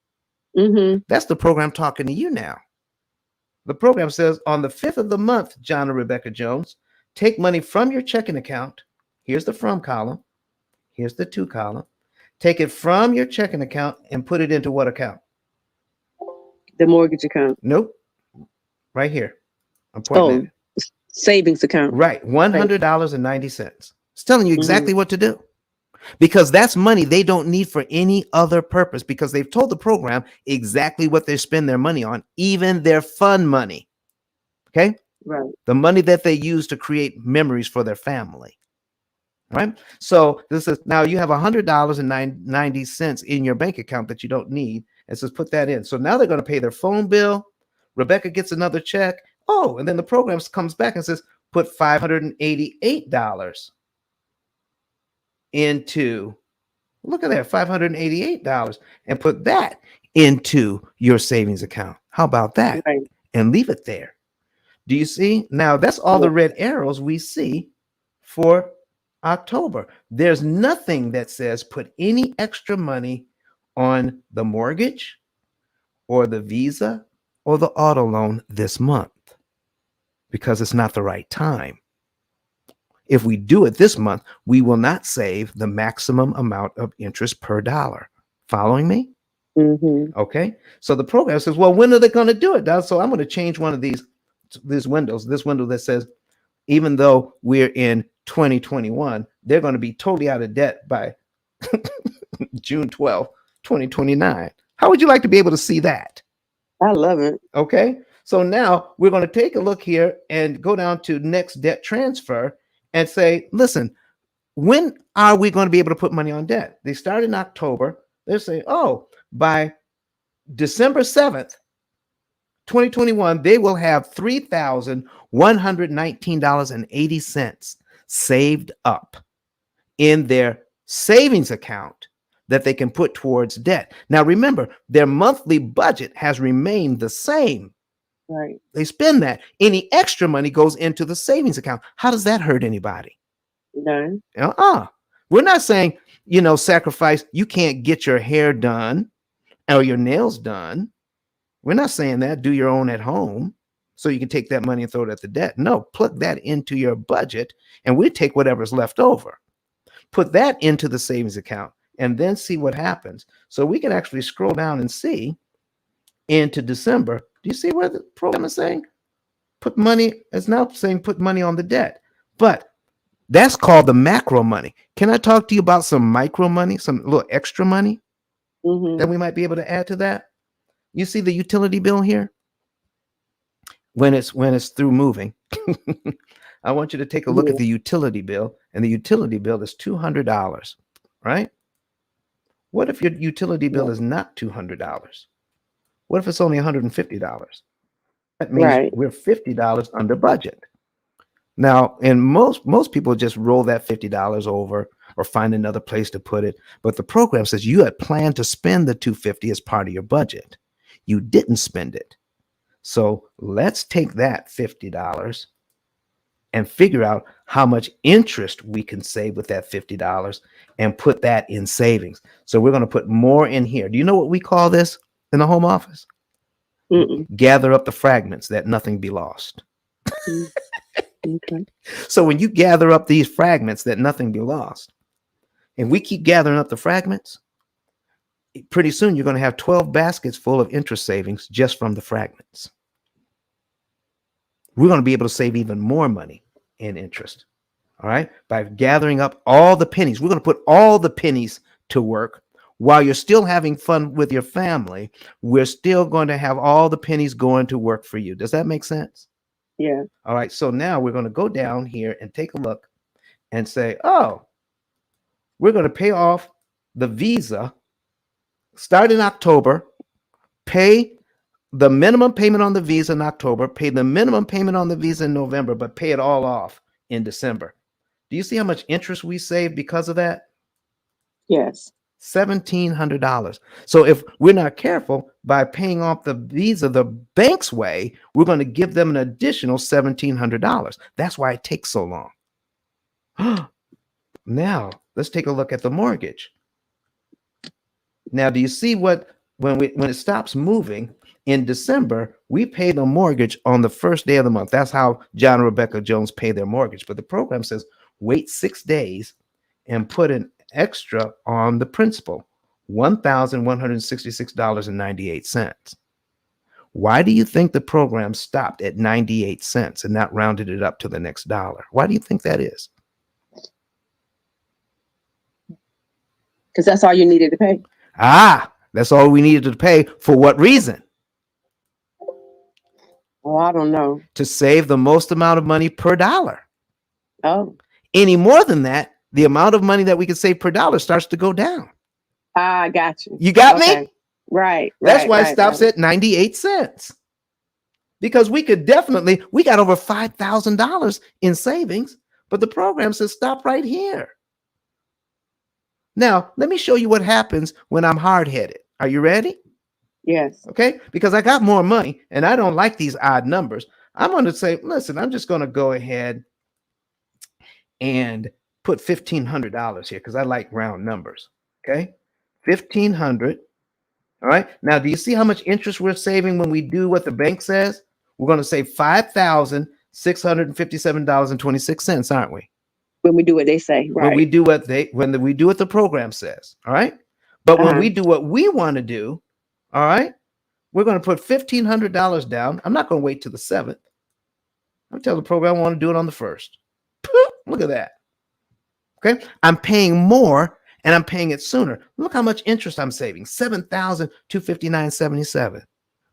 Mm-hmm. That's the program talking to you now. The program says on the 5th of the month, John and Rebecca Jones, take money from your checking account. Here's the from column. Here's the to column. Take it from your checking account and put it into what account? The mortgage account. Nope. Right here. I'm pointing at it. Savings account. Right. $100.90. It's telling you exactly what to do. Because that's money they don't need for any other purpose, because they've told the program exactly what they spend their money on, even their fun money. Okay? Right. The money that they use to create memories for their family. Right? So this is now you have $100.90 in your bank account that you don't need. And says put that in. So now they're going to pay their phone bill. Rebecca gets another check. Oh, and then the program comes back and says put $588 into, look at that, $588, and put that into your savings account. How about that? Right. And leave it there. Do you see? Now that's all the red arrows we see for October. There's nothing that says put any extra money on the mortgage or the Visa or the auto loan this month, because it's not the right time. If we do it this month, we will not save the maximum amount of interest per dollar. Following me? Mm-hmm. Okay. So the program says, well, when are they going to do it, Don? So I'm going to change one of these windows, this window that says, even though we're in 2021, they're going to be totally out of debt by June 12th, 2029. How would you like to be able to see that? I love it. Okay. So now we're going to take a look here and go down to next debt transfer and say, listen, when are we going to be able to put money on debt? They start in October. They're saying, oh, by December 7th, 2021, they will have $3,119.80 saved up in their savings account that they can put towards debt. Now, remember, their monthly budget has remained the same. Right. They spend that. Any extra money goes into the savings account. How does that hurt anybody? None. We're not saying, sacrifice, you can't get your hair done or your nails done. We're not saying that. Do your own at home. so you can take that money and throw it at the debt. No, plug that into your budget, and we take whatever's left over, put that into the savings account, and then see what happens. So we can actually scroll down and see into December. Do you see where the program is saying put money? It's now saying put money on the debt, but that's called the macro money. Can I talk to you about some micro money, some little extra money that we might be able to add to that? You see the utility bill here? When it's through moving, I want you to take a look at the utility bill, and the utility bill is $200, right? What if your utility bill is not $200? What if it's only $150? That means we're $50 under budget. Now, and most people just roll that $50 over or find another place to put it. But the program says you had planned to spend the $250 as part of your budget. You didn't spend it. So let's take that $50 and figure out how much interest we can save with that $50 and put that in savings. So we're going to put more in here. Do you know what we call this in the home office? Gather up the fragments that nothing be lost. Okay. So when you gather up these fragments that nothing be lost, and we keep gathering up the fragments, pretty soon you're going to have 12 baskets full of interest savings just from the fragments. We're going to be able to save even more money in interest, all right, by gathering up all the pennies. We're going to put all the pennies to work. While you're still having fun with your family, we're still going to have all the pennies going to work for you. Does that make sense? Yeah. All right. So now we're going to go down here and take a look and say, oh, we're going to pay off the Visa, start in October, pay the minimum payment on the Visa in October, pay the minimum payment on the Visa in November, but pay it all off in December. Do you see how much interest we save because of that? Yes. $1,700. So if we're not careful, by paying off the Visa the bank's way, we're going to give them an additional $1,700. That's why it takes so long. Now let's take a look at the mortgage. Now, do you see what when it stops moving in December, we pay the mortgage on the first day of the month. That's how John and Rebecca Jones pay their mortgage. But the program says wait 6 days and put an extra on the principal, $1,166.98. Why do you think the program stopped at 98 cents and not rounded it up to the next dollar? Why do you think that is? Because that's all you needed to pay. That's all we needed to pay. For what reason? Oh, I don't know. To save the most amount of money per dollar. Oh. Any more than that, the amount of money that we can save per dollar starts to go down. I got you. You got me? Right. That's why it stops at 98 cents. Because we got over $5,000 in savings, but the program says stop right here. Now, let me show you what happens when I'm hard-headed. Are you ready? Yes. Okay, because I got more money and I don't like these odd numbers. I'm going to say, listen, I'm just going to go ahead and put $1,500 here because I like round numbers. Okay, $1,500. All right. Now, do you see how much interest we're saving when we do what the bank says? We're going to save $5,657.26, aren't we? When we do what they say, right? When we do what the program says, all right. But when we do what we want to do, all right, we're going to put $1,500 down. I'm not going to wait till the 7th. I'm telling the program I want to do it on the 1st. Look at that. Okay, I'm paying more and I'm paying it sooner. Look how much interest I'm saving, $7,259.77.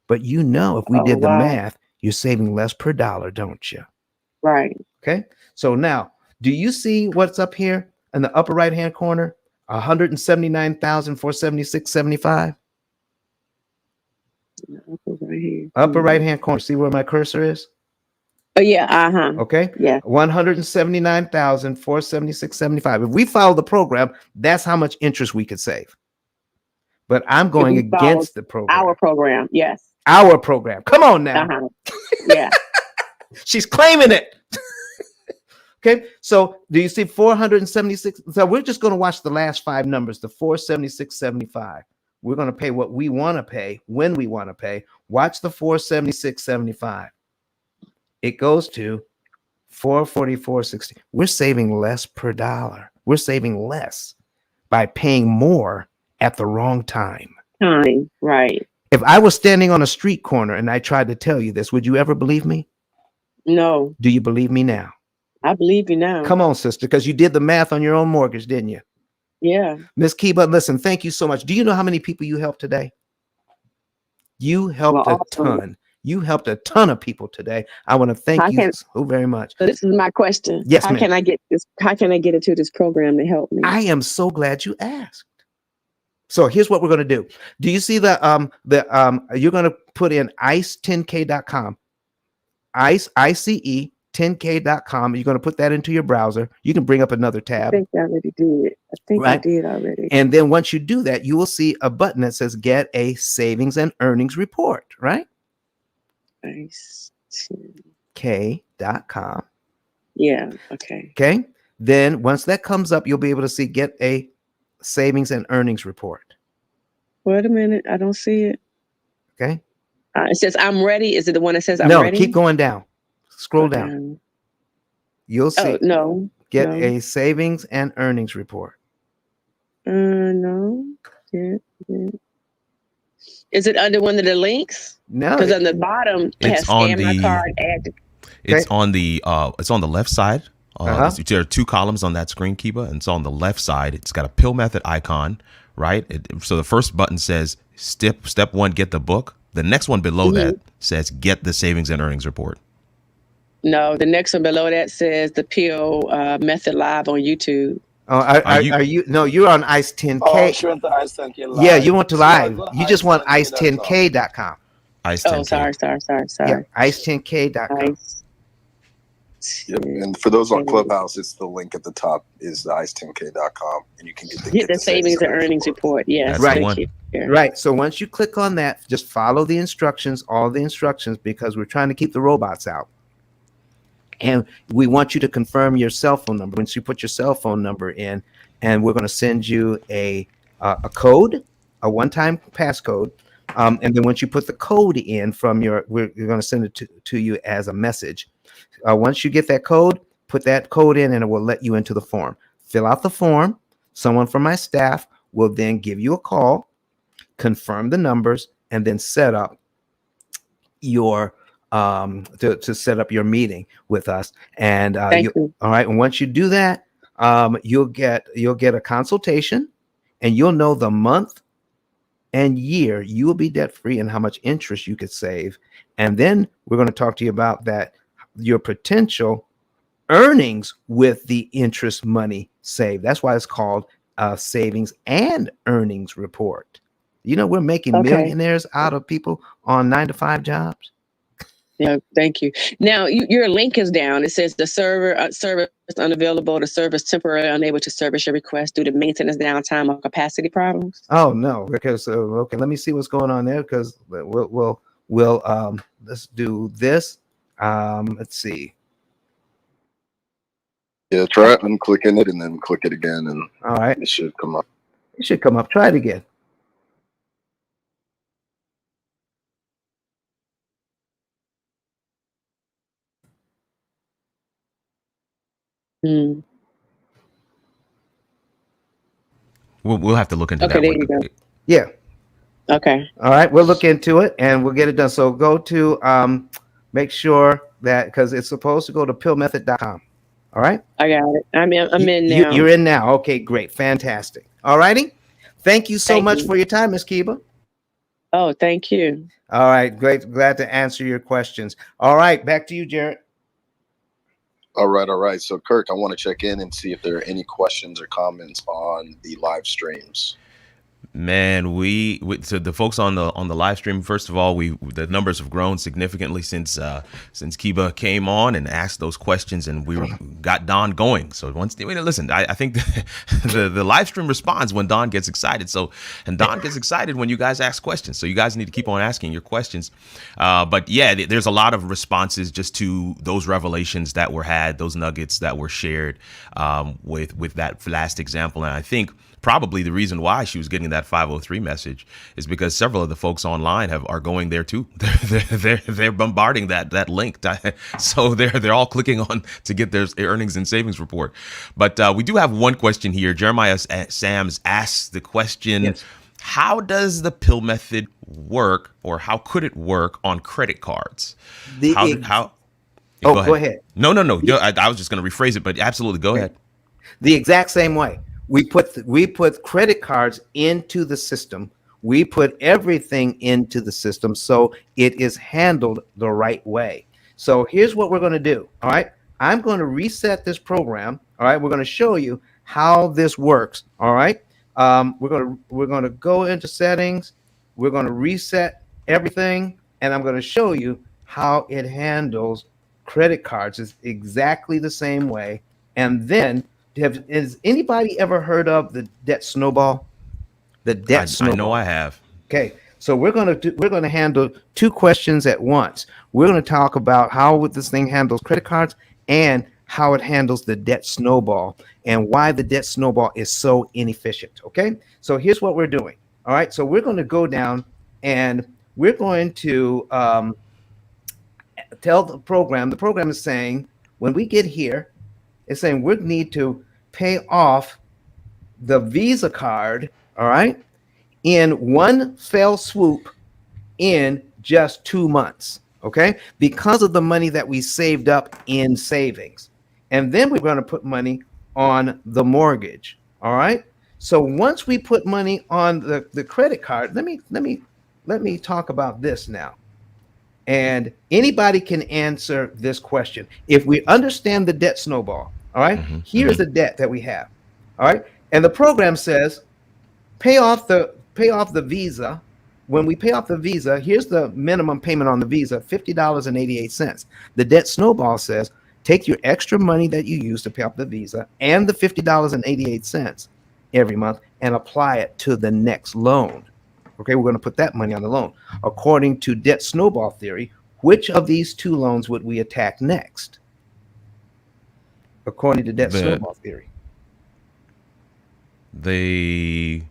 But you know, if we did the math, you're saving less per dollar, don't you? Right. Okay. So now, do you see what's up here in the upper right-hand corner? $179,476.75. Right here. Upper right-hand corner. See where my cursor is? Oh yeah. Okay. Yeah. $179,476.75. If we follow the program, that's how much interest we could save. But I'm going against the program. Our program, yes. Our program. Come on now. Yeah. She's claiming it. Okay. So do you see 476? So we're just going to watch the last 5 numbers, the 476.75. We're going to pay what we want to pay when we want to pay. Watch the 476.75. it goes to 444.60. We're saving less per dollar. We're saving less by paying more at the wrong time. Right. If I was standing on a street corner and I tried to tell you this, would you ever believe me? No. Do you believe me now? I believe you now. Come on, sister, because you did the math on your own mortgage, didn't you? Yeah. Miss Kiba, listen, thank you so much. Do you know how many people you helped today? You helped a ton. You helped a ton of people today. I want to thank you so very much. So this is my question. Yes, how can I get this? How can I get into this program to help me? I am so glad you asked. So here's what we're going to do. Do you see you're going to put in ice10k.com, ICE10k.com. You're going to put that into your browser. You can bring up another tab. I think I already did. I did already. And then once you do that, you will see a button that says get a savings and earnings report, right? ICE10k.com. Yeah. Okay. Okay. Then once that comes up, you'll be able to see get a savings and earnings report. Wait a minute. I don't see it. Okay. It says I'm ready. Is it the one that says I'm ready? No, keep going down. Scroll down. You'll see. No. Get a savings and earnings report. No. Yeah. Is it under one of the links? No. Because on the bottom it has scan my card, add. It's on the left side. There are two columns on that screen, Kiba, and so on the left side, it's got a P.I.L.L method icon, right? So the first button says step 1, get the book. The next one below that says get the savings and earnings report. No, the next one below that says the P.I.L.L method live on YouTube. Oh, are you? No, you're on ICE10k. Oh, she went to ICE10k live. Yeah, you want to live. You just want ICE10k.com. ICE10k. Oh, sorry. Yeah, ICE10k.com. Yep. And for those on Clubhouse, it's the link at the top is the ice10k.com, and you can get the savings and earnings report. Yes, right. Right. So once you click on that, just follow the instructions, all the instructions, because we're trying to keep the robots out. And we want you to confirm your cell phone number. Once you put your cell phone number in, and we're going to send you a code, a one-time passcode. And then once you put the code in we're going to send it to you as a message. Once you get that code, put that code in and it will let you into the form. Fill out the form. Someone from my staff will then give you a call, confirm the numbers, and then set up your to set up your meeting with us. And all right. And once you do that, you'll get a consultation, and you'll know the month and year you will be debt free and how much interest you could save. And then we're going to talk to you about that, your potential earnings with the interest money saved. That's why it's called a savings and earnings report. You know, we're making millionaires out of people on 9-to-5 jobs. Yeah, thank you. Now, your link is down. It says the service unavailable. The service temporarily unable to service your request due to maintenance downtime or capacity problems. Oh no, because okay, let me see what's going on there. Because we'll let's do this. Let's see. Yeah, try unclicking it and then click it again, and all right, it should come up. It should come up. Try it again. We'll have to look into that. There you go. Yeah. Okay. All right, we'll look into it and we'll get it done. So go to make sure that, because it's supposed to go to pillmethod.com. All right. I got it. I'm in now. You're in now. Okay, great, fantastic. All righty. Thank you so much for your time, Ms. Kiba. Oh, thank you. All right, great. Glad to answer your questions. All right, back to you, Jared. All right. So, Kirk, I want to check in and see if there are any questions or comments on the live streams. Man, so the folks on the live stream, first of all, the numbers have grown significantly since Kiba came on and asked those questions, and we got Don going. So listen, I think the live stream responds when Don gets excited. And Don gets excited when you guys ask questions. So you guys need to keep on asking your questions. But yeah, there's a lot of responses just to those revelations that were had, those nuggets that were shared with that last example. And I think probably the reason why she was getting that 503 message is because several of the folks online are going there too. They're bombarding that link, so they're all clicking on to get their earnings and savings report. But we do have one question here. Jeremiah Sams asks the question. Yes. How does the P.I.L.L method work, or how could it work on credit cards? Go ahead. No. I was just going to rephrase it, but absolutely, go ahead. The exact same way. We put credit cards into the system. We put everything into the system so it is handled the right way. So here's what we're going to do. All right. I'm going to reset this program. All right. We're going to show you how this works. All right. We're going to go into settings. We're going to reset everything, and I'm going to show you how it handles credit cards. It's exactly the same way. And then, has anybody ever heard of the debt snowball? The debt snowball. I know I have. Okay, so we're going to handle two questions at once. We're going to talk about how this thing handles credit cards and how it handles the debt snowball and why the debt snowball is so inefficient. Okay, so here's what we're doing. All right, so we're going to go down and we're going to tell the program. The program is saying when we get here, it's saying we need to pay off the Visa card, all right, in one fell swoop in just 2 months, okay, because of the money that we saved up in savings. And then we're going to put money on the mortgage, all right? So once we put money on the credit card, let me talk about this now. And anybody can answer this question. If we understand the debt snowball, all right, here's the debt that we have, all right? And the program says, pay off the Visa. When we pay off the Visa, here's the minimum payment on the Visa, $50.88. The debt snowball says, take your extra money that you use to pay off the Visa and the $50.88 every month and apply it to the next loan. Okay, we're going to put that money on the loan. According to debt snowball theory, which of these two loans would we attack next? According to debt snowball theory. The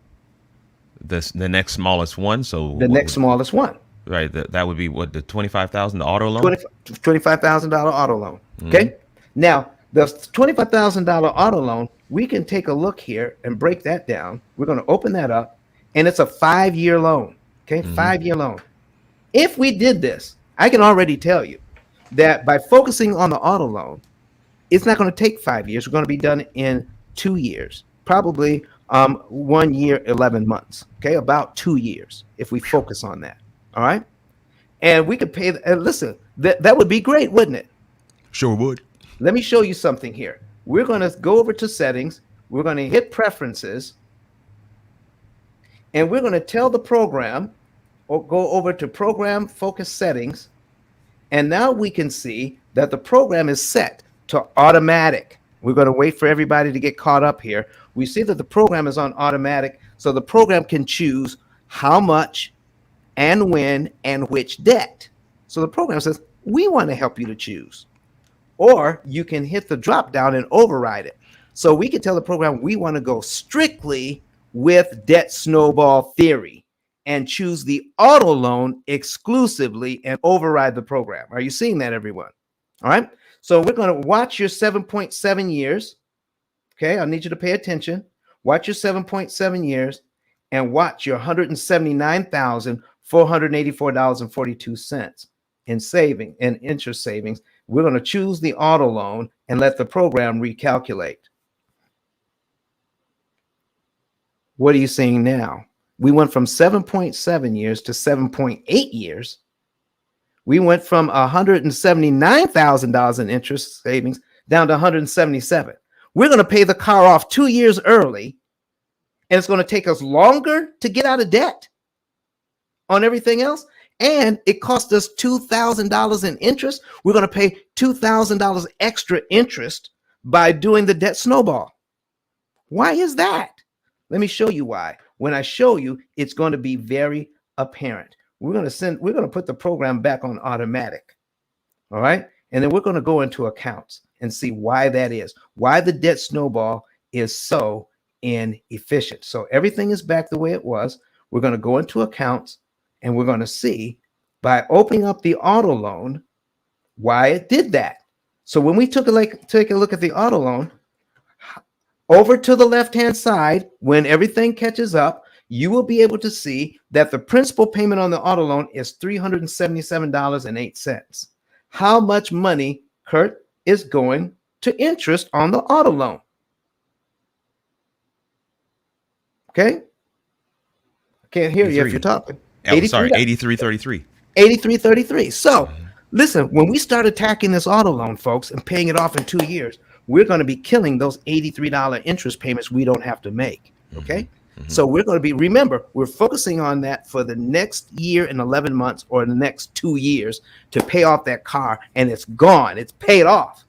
next smallest one. So the next smallest one. Right. That would be what, the $25,000 auto loan? $25,000 auto loan. Okay. Now, the $25,000 auto loan, we can take a look here and break that down. We're going to open that up, and it's a 5-year loan. Okay. 5-year loan. If we did this, I can already tell you that by focusing on the auto loan, it's not going to take 5 years. We're going to be done in 2 years, probably 1 year, 11 months. Okay. About 2 years if we focus on that. All right. And we could pay. Listen, that would be great, wouldn't it? Sure would. Let me show you something here. We're going to go over to settings. We're going to hit preferences. And we're going to tell the program, or go over to program focus settings. And now we can see that the program is set to automatic. We're going to wait for everybody to get caught up here. We see that the program is on automatic. So the program can choose how much and when and which debt. So the program says, we want to help you to choose. Or you can hit the drop down and override it. So we can tell the program we want to go strictly with debt snowball theory and choose the auto loan exclusively and override the program. Are you seeing that, everyone? All right. So we're going to watch your 7.7 years. Okay. I need you to pay attention. Watch your 7.7 years and watch your $179,484.42 in saving and interest savings. We're going to choose the auto loan and let the program recalculate. What are you seeing now? We went from 7.7 years to 7.8 years. We went from $179,000 in interest savings down to $177,000. We're going to pay the car off 2 years early, and it's going to take us longer to get out of debt on everything else. And it cost us $2,000 in interest. We're going to pay $2,000 extra interest by doing the debt snowball. Why is that? Let me show you why. When I show you, it's going to be very apparent. We're going to put the program back on automatic. All right. And then we're going to go into accounts and see why that is, why the debt snowball is so inefficient. So everything is back the way it was. We're going to go into accounts and we're going to see by opening up the auto loan why it did that. So when we take a look at the auto loan, over to the left-hand side, when everything catches up, you will be able to see that the principal payment on the auto loan is $377.08. How much money, Kurt, is going to interest on the auto loan? Okay? I can't hear you if you're talking. Oh, sorry, 83.33. 83.33. So listen, when we start attacking this auto loan, folks, and paying it off in 2 years, we're going to be killing those $83 interest payments we don't have to make. Okay. So we're going to be, remember, we're focusing on that for the next year and 11 months or the next 2 years to pay off that car, and it's gone. It's paid off.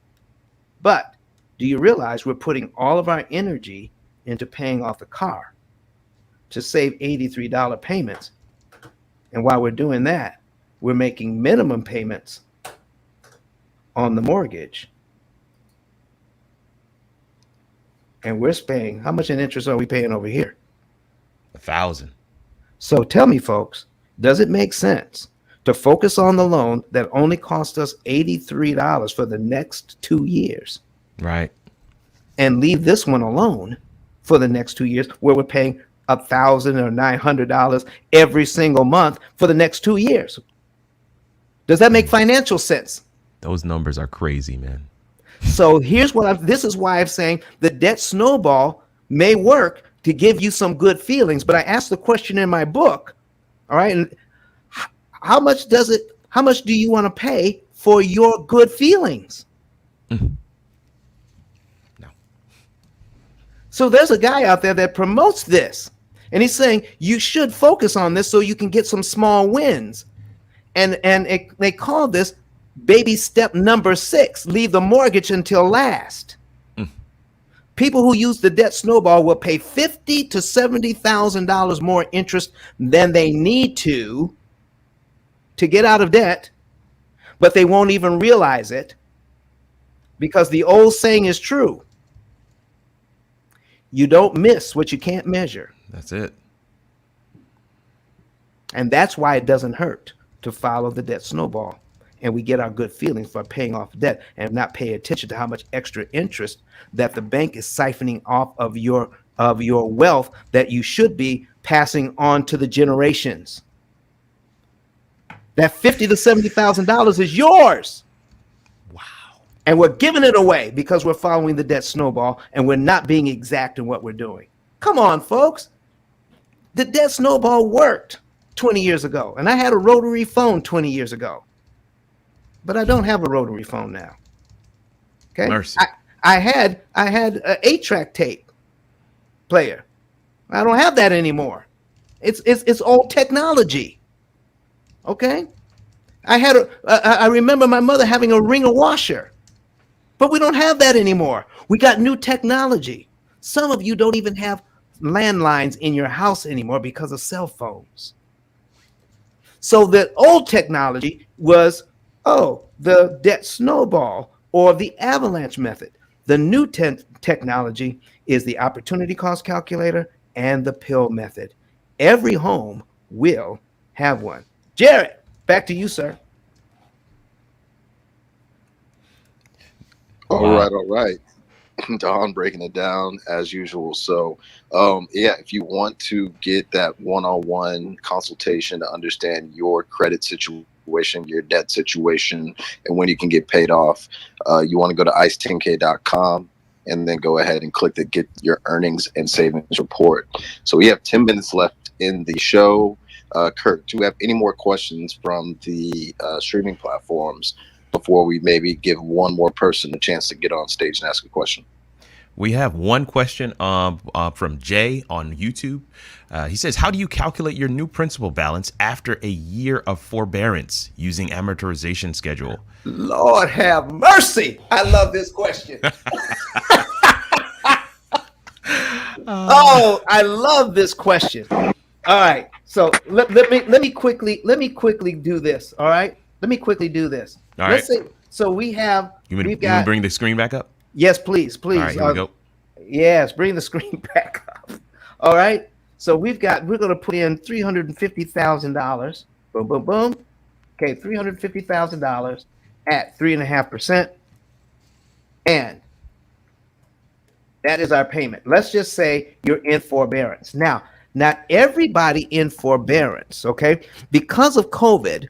But do you realize we're putting all of our energy into paying off the car to save $83 payments? And while we're doing that, we're making minimum payments on the mortgage. And we're paying, how much in interest are we paying over here? $1,000. So tell me, folks, does it make sense to focus on the loan that only cost us $83 for the next 2 years? Right. And leave this one alone for the next 2 years where we're paying $1,000 or $900 every single month for the next 2 years? Does that make financial sense? Those numbers are crazy, man. So here's what this is why I'm saying the debt snowball may work to give you some good feelings. But I asked the question in my book, all right, and how much do you want to pay for your good feelings? No. So there's a guy out there that promotes this, and he's saying you should focus on this so you can get some small wins. And they call this baby step number 6, leave the mortgage until last. People who use the debt snowball will pay $50,000 to $70,000 more interest than they need to get out of debt, but they won't even realize it because the old saying is true. You don't miss what you can't measure. That's it. And that's why it doesn't hurt to follow the debt snowball. And we get our good feelings for paying off debt and not pay attention to how much extra interest that the bank is siphoning off of your wealth that you should be passing on to the generations. That $50,000 to $70,000 is yours. Wow. And we're giving it away because we're following the debt snowball and we're not being exact in what we're doing. Come on, folks. The debt snowball worked 20 years ago, and I had a rotary phone 20 years ago. But I don't have a rotary phone now. Okay. Mercy. I had an 8-track tape player. I don't have that anymore. It's old technology. Okay. I remember my mother having a Ringer washer, but we don't have that anymore. We got new technology. Some of you don't even have landlines in your house anymore because of cell phones. So the old technology was the debt snowball or the avalanche method. The new technology is the opportunity cost calculator and the P.I.L.L method. Every home will have one. Jared, back to you, sir. All right. Don breaking it down as usual. So, if you want to get that one-on-one consultation to understand your credit situation, your debt situation, and when you can get paid off, you want to go to ice10k.com and then go ahead and click the Get Your Earnings and Savings Report. So we have 10 minutes left in the show. Kurt, do we have any more questions from the streaming platforms before we maybe give one more person a chance to get on stage and ask a question? We have one question from Jay on YouTube. He says, how do you calculate your new principal balance after a year of forbearance using amortization schedule? Lord have mercy. I love this question. I love this question. All right. So let me quickly do this. All right. Let me quickly do this. All right. So we have. You want to bring the screen back up? Yes, please. All right, here we go. Yes, bring the screen back All right. So we're going to put in $350,000. Boom, boom, boom. Okay, $350,000 at 3.5%. And that is our payment. Let's just say you're in forbearance. Now, not everybody in forbearance, okay? Because of COVID,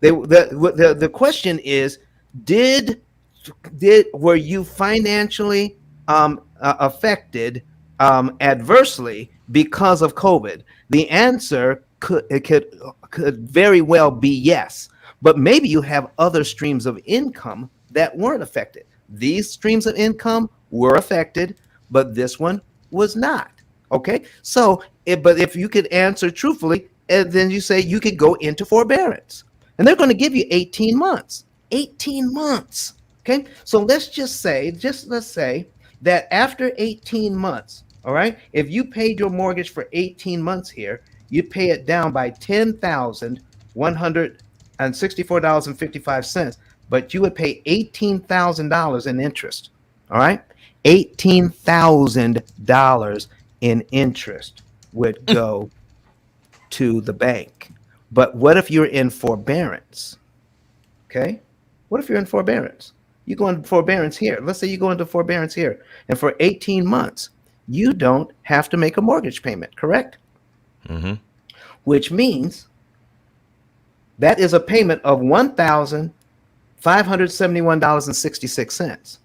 the question is, did were you financially affected adversely because of COVID? The answer could very well be yes, but maybe you have other streams of income that weren't affected. These streams of income were affected, but this one was not. Okay, so but if you could answer truthfully, then you say you could go into forbearance, and they're going to give you 18 months. 18 months. Okay, so let's say that after 18 months, all right, if you paid your mortgage for 18 months here, you pay it down by $10,164.55, but you would pay $18,000 in interest. All right, $18,000 in interest would go to the bank. But what if you're in forbearance? Okay, what if you're in forbearance? You go into forbearance here. Let's say you go into forbearance here, and for 18 months, you don't have to make a mortgage payment, correct? Mm-hmm. Which means that is a payment of $1,571.66.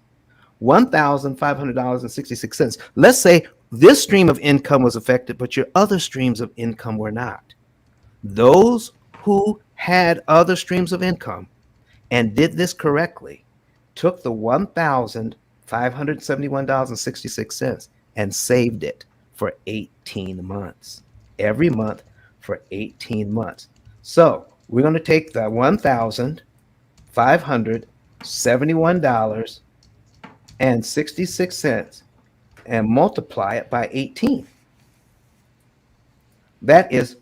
$1,500.66. Let's say this stream of income was affected, but your other streams of income were not. Those who had other streams of income and did this correctly took the $1,571.66 and saved it for 18 months, every month for 18 months. So we're going to take the $1,571.66 and multiply it by 18. That is,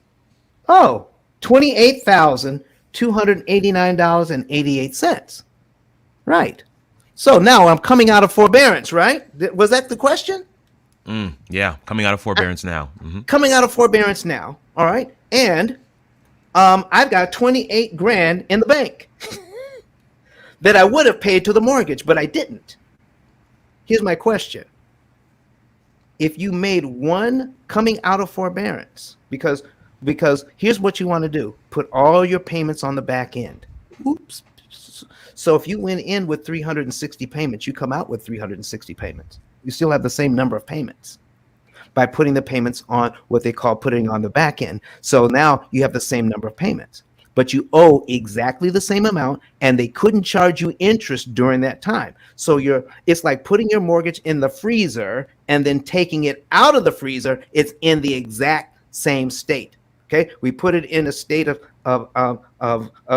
$28,289.88. Right. So now I'm coming out of forbearance, right? Was that the question? Yeah, coming out of forbearance now. Mm-hmm. Coming out of forbearance now. All right. And I've got 28 grand in the bank that I would have paid to the mortgage, but I didn't. Here's my question. If you made one coming out of forbearance, because here's what you want to do. Put all your payments on the back end. Oops. So if you went in with 360 payments, you come out with 360 payments. You still have the same number of payments by putting the payments on what they call putting on the back end. So now you have the same number of payments, but you owe exactly the same amount, and they couldn't charge you interest during that time. So it's like putting your mortgage in the freezer and then taking it out of the freezer. It's in the exact same state. Okay, we put it in a state of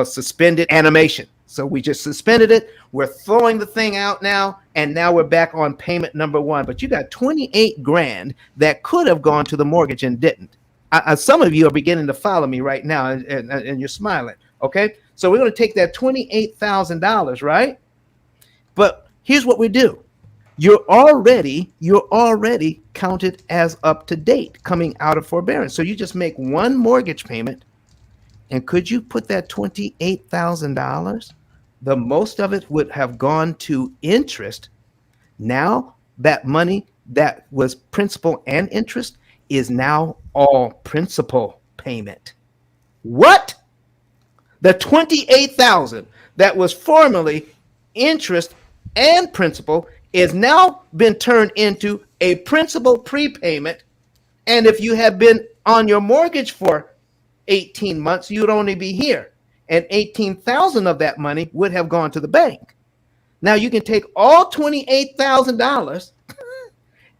suspended animation. So we just suspended it. We're throwing the thing out now, and now we're back on payment number one. But you got 28 grand that could have gone to the mortgage and didn't. Some of you are beginning to follow me right now, and you're smiling. Okay, so we're going to take that $28,000, right? But here's what we do. You're already counted as up to date coming out of forbearance. So you just make one mortgage payment, and could you put that $28,000? The most of it would have gone to interest. Now that money that was principal and interest is now all principal payment. What? The $28,000 that was formerly interest and principal is now been turned into a principal prepayment. And if you have been on your mortgage for 18 months, you'd only be here. And 18,000 of that money would have gone to the bank. Now you can take all $28,000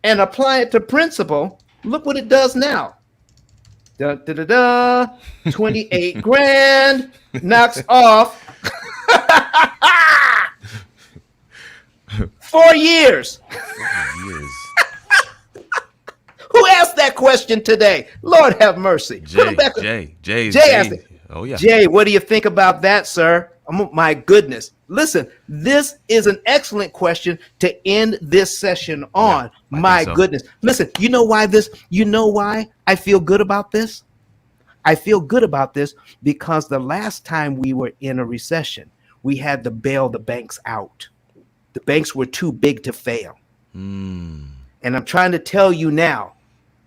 and apply it to principal. Look what it does now. 28 grand knocks off 4 years. 4 years. Who asked that question today? Lord have mercy. Jay asked it. Oh yeah. Jay, what do you think about that, sir? My goodness. Listen, this is an excellent question to end this session on. My goodness. Listen, you know why I feel good about this? I feel good about this because the last time we were in a recession, we had to bail the banks out. The banks were too big to fail. And I'm trying to tell you now,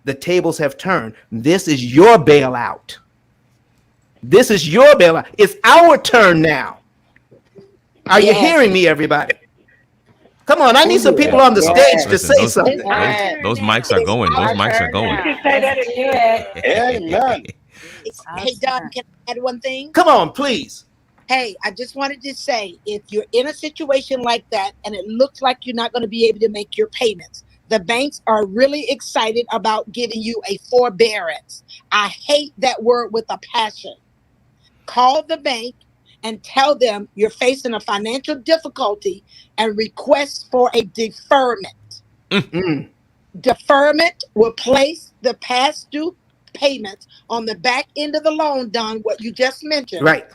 the tables have turned. This is your bailout. This is your bailout. It's our turn now. Are you hearing me, everybody? Come on, I need some people on the stage to say something. Those mics are going. Those mics are going. You can say that again. Amen. Hey, Don, can I add one thing? Come on, please. Hey, I just wanted to say, if you're in a situation like that and it looks like you're not going to be able to make your payments, the banks are really excited about giving you a forbearance. I hate that word with a passion. Call the bank and tell them you're facing a financial difficulty and request for a deferment. Deferment will place the past due payments on the back end of the loan, Don, what you just mentioned. Right.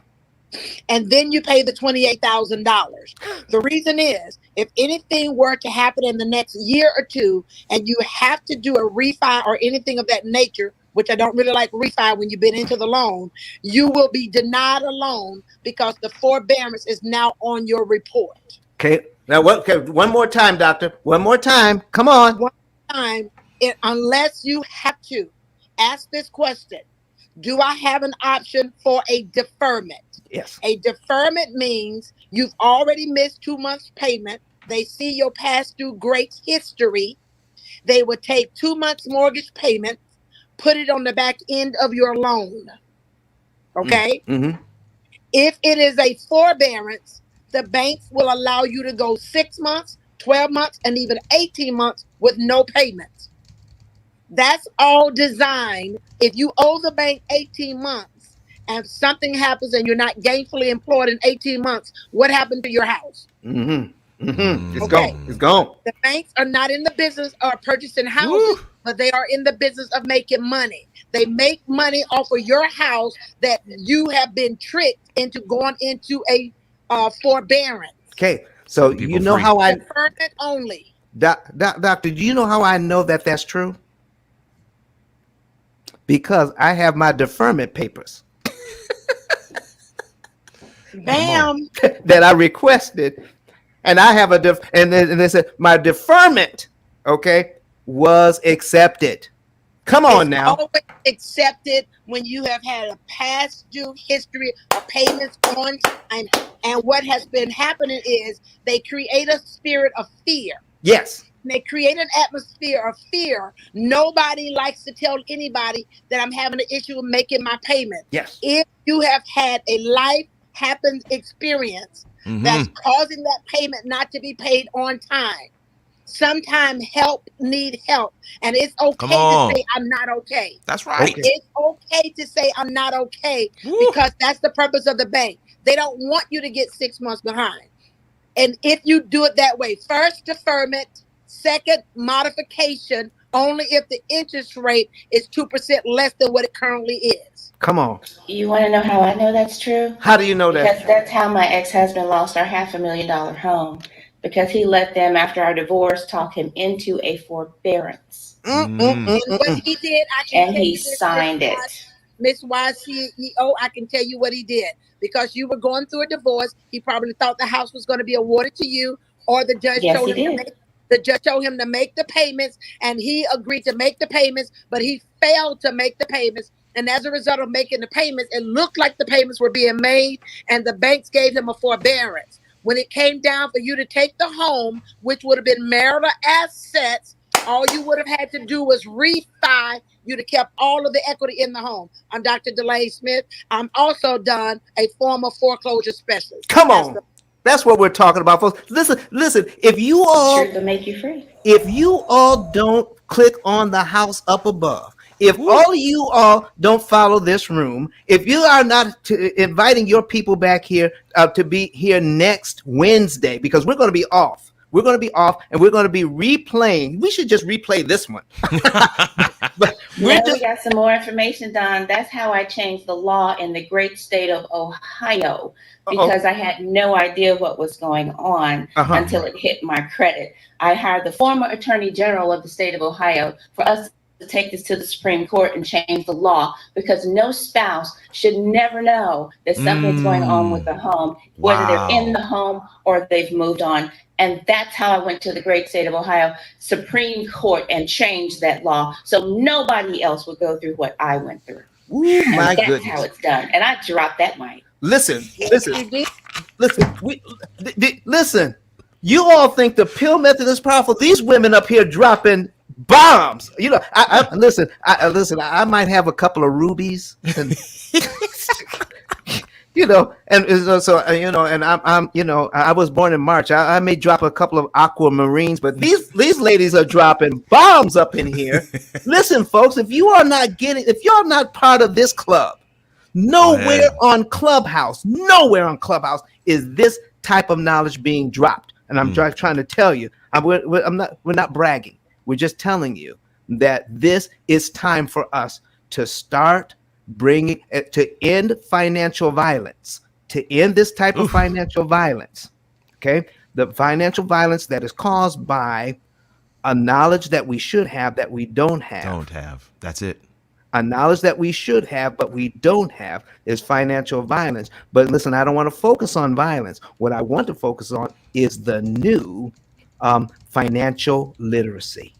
And then you pay the $28,000. The reason is, if anything were to happen in the next year or two, and you have to do a refi or anything of that nature, which I don't really like refi when you've been into the loan, you will be denied a loan because the forbearance is now on your report. Okay. Now, okay, one more time, doctor. One more time. Come on. One time, unless you have to ask this question, do I have an option for a deferment? Yes. A deferment means you've already missed 2 months payment. They see your past due grace history. They would take 2 months mortgage payment, put it on the back end of your loan. Okay? If it is a forbearance, the banks will allow you to go 6 months, 12 months, and even 18 months with no payments. That's all designed. If you owe the bank 18 months and something happens and you're not gainfully employed in 18 months, what happened to your house? It's gone. It's gone. The banks are not in the business of purchasing houses, but they are in the business of making money. They make money off of your house that you have been tricked into going into a forbearance. Okay. So you know how I deferment only. Doctor, do you know how I know that that's true? Because I have my deferment papers. Bam. That I requested, and I have and they said my deferment, okay, was accepted. Come on now. Always accepted when you have had a past due history of payments on time. And what has been happening is they create a spirit of fear. Yes. They create an atmosphere of fear. Nobody likes to tell anybody that I'm having an issue with making my payment. Yes. If you have had a life happens experience that's causing that payment not to be paid on time, sometimes need help. And it's okay to say I'm not okay. That's right. Okay. It's okay to say I'm not okay because that's the purpose of the bank. They don't want you to get 6 months behind. And if you do it that way, first deferment, second modification, only if the interest rate is 2% less than what it currently is. Come on. You want to know how I know that's true? How do you know that? Because that's how my ex-husband lost our $500,000 home, because he let them, after our divorce, talk him into a forbearance. And what he did, I can and tell he you this, signed it. Miss YCEO, I can tell you what he did. Because you were going through a divorce, he probably thought the house was going to be awarded to you, or the judge told him to make the payments, and he agreed to make the payments, but he failed to make the payments. And as a result of making the payments, it looked like the payments were being made, and the banks gave him a forbearance. When it came down for you to take the home, which would have been marital assets, all you would have had to do was refi. You'd have kept all of the equity in the home. I'm Dr. Delane Smith. I'm also done a former foreclosure specialist. Come on. That's what we're talking about, folks. Listen, if you all to make you free. If you all don't click on the house up above, if all of you all don't follow this room, if you are not inviting your people back here to be here next Wednesday, because we're going to be off We're going to be off, and we're going to be replaying. We should just replay this one. But we got some more information, Don. That's how I changed the law in the great state of Ohio, because I had no idea what was going on until it hit my credit. I hired the former Attorney General of the state of Ohio for us to take this to the Supreme Court and change the law, because no spouse should never know that something's going on with the home, whether they're in the home or they've moved on. And that's how I went to the great state of Ohio Supreme Court and changed that law so nobody else would go through what I went through. Ooh, and my that's goodness. how it's done. And I dropped that mic. Listen. Listen. You all think the pill method is powerful. These women up here dropping bombs. You know, listen. I might have a couple of rubies, and you know, and so you know, and I'm you know, I was born in March. I may drop a couple of aquamarines, but these ladies are dropping bombs up in here. Listen, folks, if you're not part of this club, nowhere on Clubhouse is this type of knowledge being dropped. And I'm trying to tell you, we're not bragging. We're just telling you that this is time for us to start bringing, to end financial violence, to end this type of financial violence. Okay. The financial violence that is caused by a knowledge that we should have that we don't have. That's it. A knowledge that we should have, but we don't have, is financial violence. But listen, I don't want to focus on violence. What I want to focus on is the new financial literacy.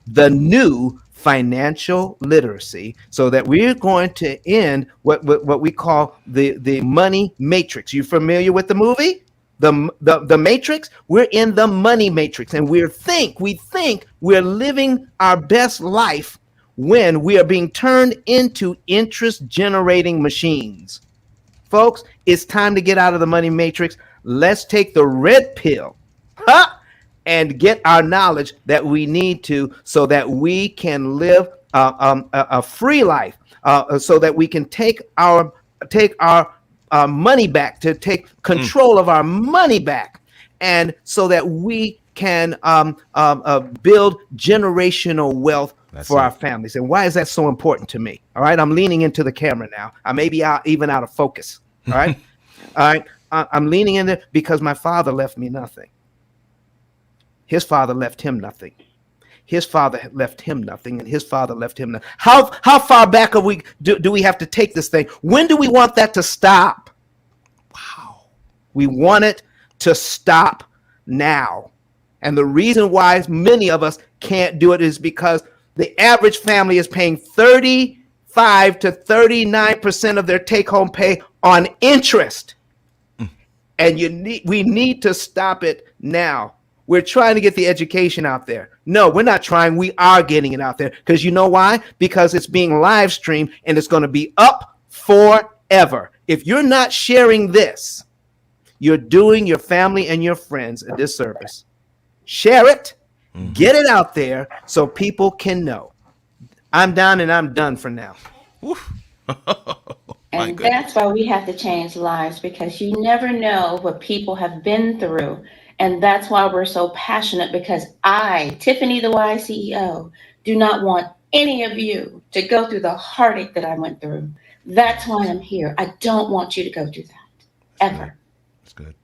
The new financial literacy, so that we're going to end what we call the money matrix. You familiar with the movie? The matrix? We're in the money matrix, and we think we're living our best life when we are being turned into interest generating machines. Folks, it's time to get out of the money matrix. Let's take the red pill and get our knowledge that we need to, so that we can live a free life, so that we can take our money back, to take control of our money back, and so that we can build generational wealth for our families. And why is that so important to me? All right, I'm leaning into the camera now. I may be even out of focus. All right, all right. I'm leaning in there because my father left me nothing. His father left him nothing. His father left him nothing, and his father left him nothing. How far back do we have to take this thing? When do we want that to stop? Wow, we want it to stop now. And the reason why many of us can't do it is because the average family is paying 35 to 39% of their take-home pay on interest. And we need to stop it now. We're trying to get the education out there. No, we're not trying. We are getting it out there. Because you know why? Because it's being live streamed, and it's going to be up forever. If you're not sharing this, you're doing your family and your friends a disservice. Share it, get it out there so people can know. I'm down and I'm done for now. And that's why we have to change lives, because you never know what people have been through. And that's why we're so passionate, because I, Tiffany the Y CEO, do not want any of you to go through the heartache that I went through. That's why I'm here. I don't want you to go through that, ever. That's good.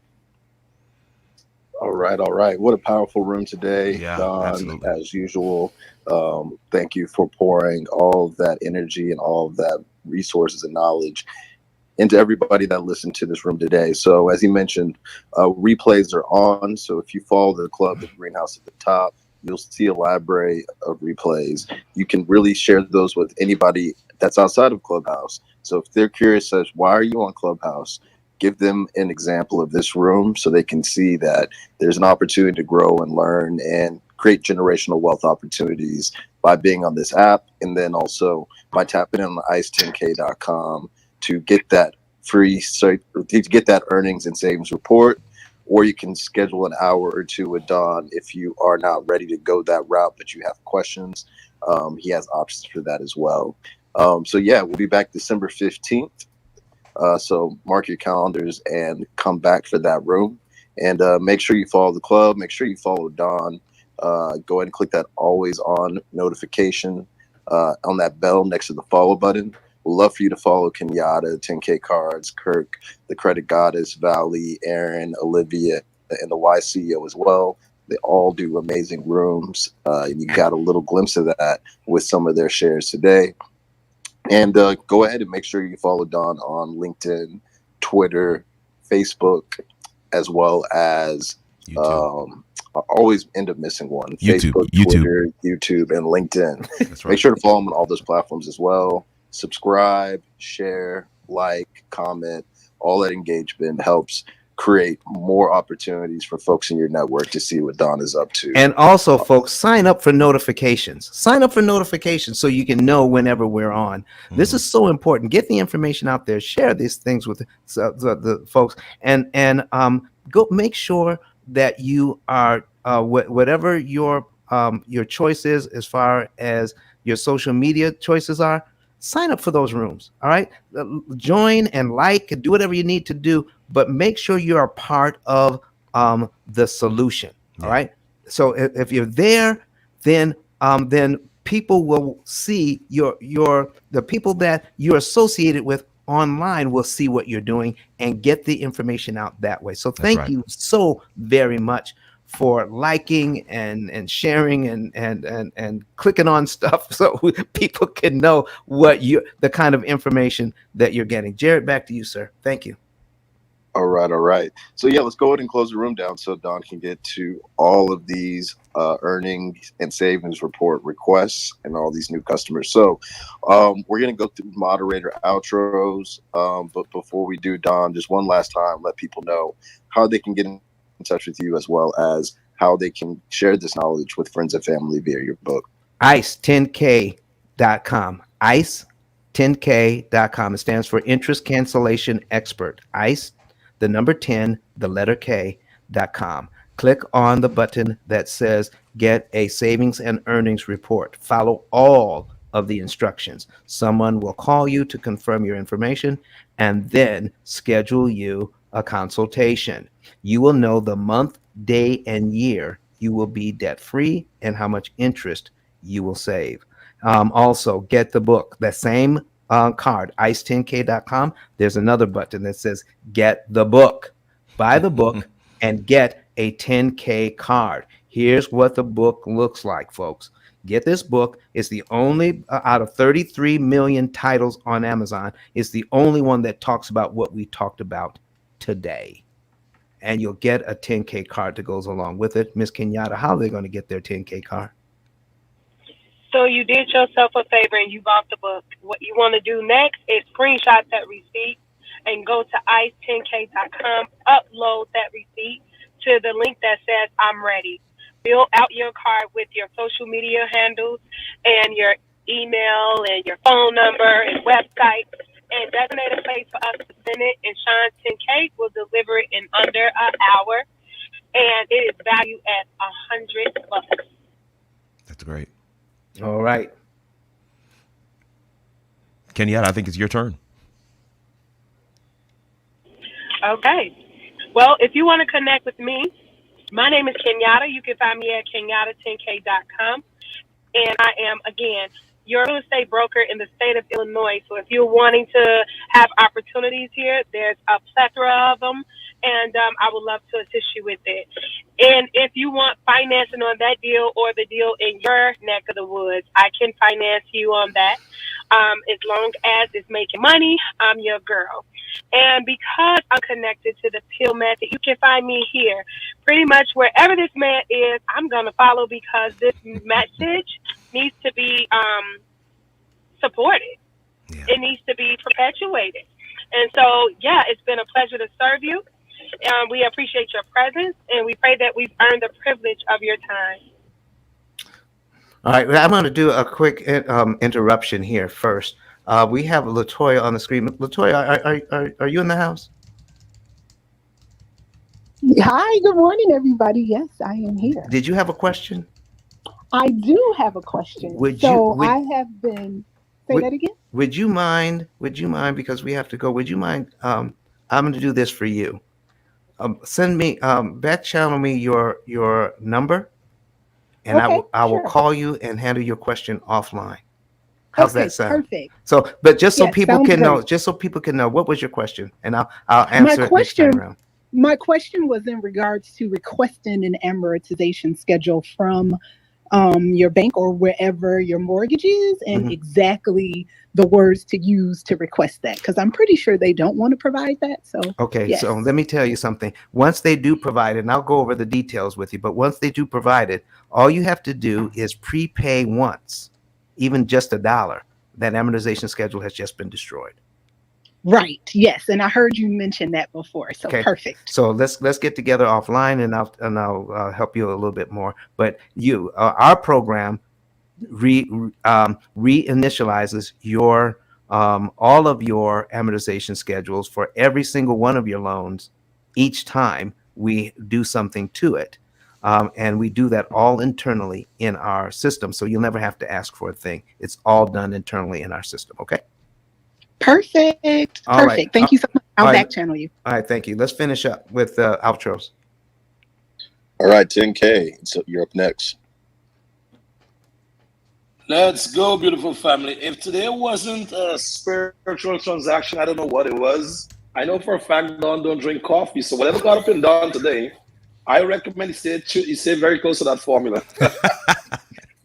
All right. What a powerful room today, Don, absolutely. as usual. Thank you for pouring all of that energy and all of that resources and knowledge into everybody that listened to this room today. So as he mentioned, replays are on. So if you follow the club, the greenhouse at the top, you'll see a library of replays. You can really share those with anybody that's outside of Clubhouse. So if they're curious as why are you on Clubhouse, give them an example of this room so they can see that there's an opportunity to grow and learn and create generational wealth opportunities by being on this app, and then also by tapping in on ice10k.com to get that free, to get that earnings and savings report. Or you can schedule an hour or two with Don if you are not ready to go that route, but you have questions. He has options for that as well. So yeah, we'll be back December 15th. So mark your calendars and come back for that room. And make sure you follow the club. Make sure you follow Don. Go ahead and click that always on notification on that bell next to the follow button. We'd love for you to follow Kenyatta, 10K Cards, Kirk, the Credit Goddess, Valley, Aaron, Olivia, and the Y CEO as well. They all do amazing rooms. You got a little glimpse of that with some of their shares today. And go ahead and make sure you follow Don on LinkedIn, Twitter, Facebook, as well as I always end up missing one. Facebook, Twitter, YouTube, and LinkedIn. That's right. Make sure to follow him on all those platforms as well. Subscribe, share, like, comment. All that engagement helps create more opportunities for folks in your network to see what Don is up to. And also, folks, sign up for notifications. Sign up for notifications so you can know whenever we're on. Mm-hmm. This is so important. Get the information out there. Share these things with the folks, and go make sure that you are whatever your choice is as far as your social media choices are. Sign up for those rooms. All right, join and like and do whatever you need to do, but make sure you are part of the solution. All right. So if you're there, then people will see the people that you're associated with online will see what you're doing and get the information out that way. So thank you so very much for liking and sharing and clicking on stuff so people can know the kind of information that you're getting. Jared, back to you, sir. Thank you. All right. So yeah, let's go ahead and close the room down so Don can get to all of these earnings and savings report requests and all these new customers. So we're going to go through moderator outros. But before we do, Don, just one last time, let people know how they can get in touch with you as well as how they can share this knowledge with friends and family via your book. ICE10K.com. ICE10K.com. It stands for Interest Cancellation Expert. ICE, the number 10, the letter K.com. Click on the button that says Get a Savings and Earnings Report. Follow all of the instructions. Someone will call you to confirm your information and then schedule you a consultation. You will know the month, day, and year you will be debt-free and how much interest you will save. Also, get the book. That same card, ice10k.com, there's another button that says Get the Book. Buy the book and get a 10K card. Here's what the book looks like, folks. Get this book. It's the only out of 33 million titles on Amazon. It's the only one that talks about what we talked about today. And you'll get a 10K card that goes along with it. Miss Kenyatta, how are they going to get their 10K card? So you did yourself a favor and you bought the book. What you want to do next is screenshot that receipt and go to ice10k.com, upload that receipt to the link that says I'm ready. Fill out your card with your social media handles and your email and your phone number and website, and designate a place for us to send it, and Sean 10K will deliver it in under an hour, and it is valued at $100. That's great. All right. Kenyatta, I think it's your turn. Okay. Well, if you want to connect with me, my name is Kenyatta. You can find me at kenyatta10k.com. And I am, again, your real estate broker in the state of Illinois. So if you're wanting to have opportunities here, there's a plethora of them. And I would love to assist you with it. And if you want financing on that deal or the deal in your neck of the woods, I can finance you on that. As long as it's making money, I'm your girl. And because I'm connected to the P.I.L.L method, you can find me here. Pretty much wherever this man is, I'm going to follow because this message needs to be supported. Yeah. It needs to be perpetuated. And so, yeah, it's been a pleasure to serve you. We appreciate your presence, and we pray that we've earned the privilege of your time. All right, I'm going to do a quick interruption here first. We have Latoya on the screen. Latoya, are you in the house? Hi, good morning, everybody. Yes, I am here. Did you have a question? I do have a question. I have been. Say that again. Would you mind? Because we have to go. Would you mind? I'm going to do this for you. Send me back channel me your number, and Okay, I will sure. call you and handle your question offline. How's that Okay, sound? perfect. So, but just so Yes, people sounds can know, great. just so people can know, what was your question, and I'll My answer it next time question around. my question was in regards to requesting an amortization schedule from your bank or wherever your mortgage is, and Mhm. exactly the words to use to request that, because I'm pretty sure they don't want to provide that. So, Okay, so yes. let me tell you something. Once they do provide it, and I'll go over the details with you, but once they do provide it, all you have to do is prepay once, even just $1. That amortization schedule has just been destroyed. Right. Yes. And I heard you mention that before. So Okay, perfect. so let's get together offline, and I'll help you a little bit more. But our program reinitializes your all of your amortization schedules for every single one of your loans each time we do something to it. And we do that all internally in our system. So you'll never have to ask for a thing. It's all done internally in our system. Okay. Perfect. All right. Perfect. Thank you so much. I'll All right. back channel you. All right. Thank you. Let's finish up with outros. All right, 10K. So you're up next. Let's go, beautiful family. If today wasn't a spiritual transaction, I don't know what it was. I know for a fact Don don't drink coffee, so whatever got up and done today, I recommend you stay very close to that formula.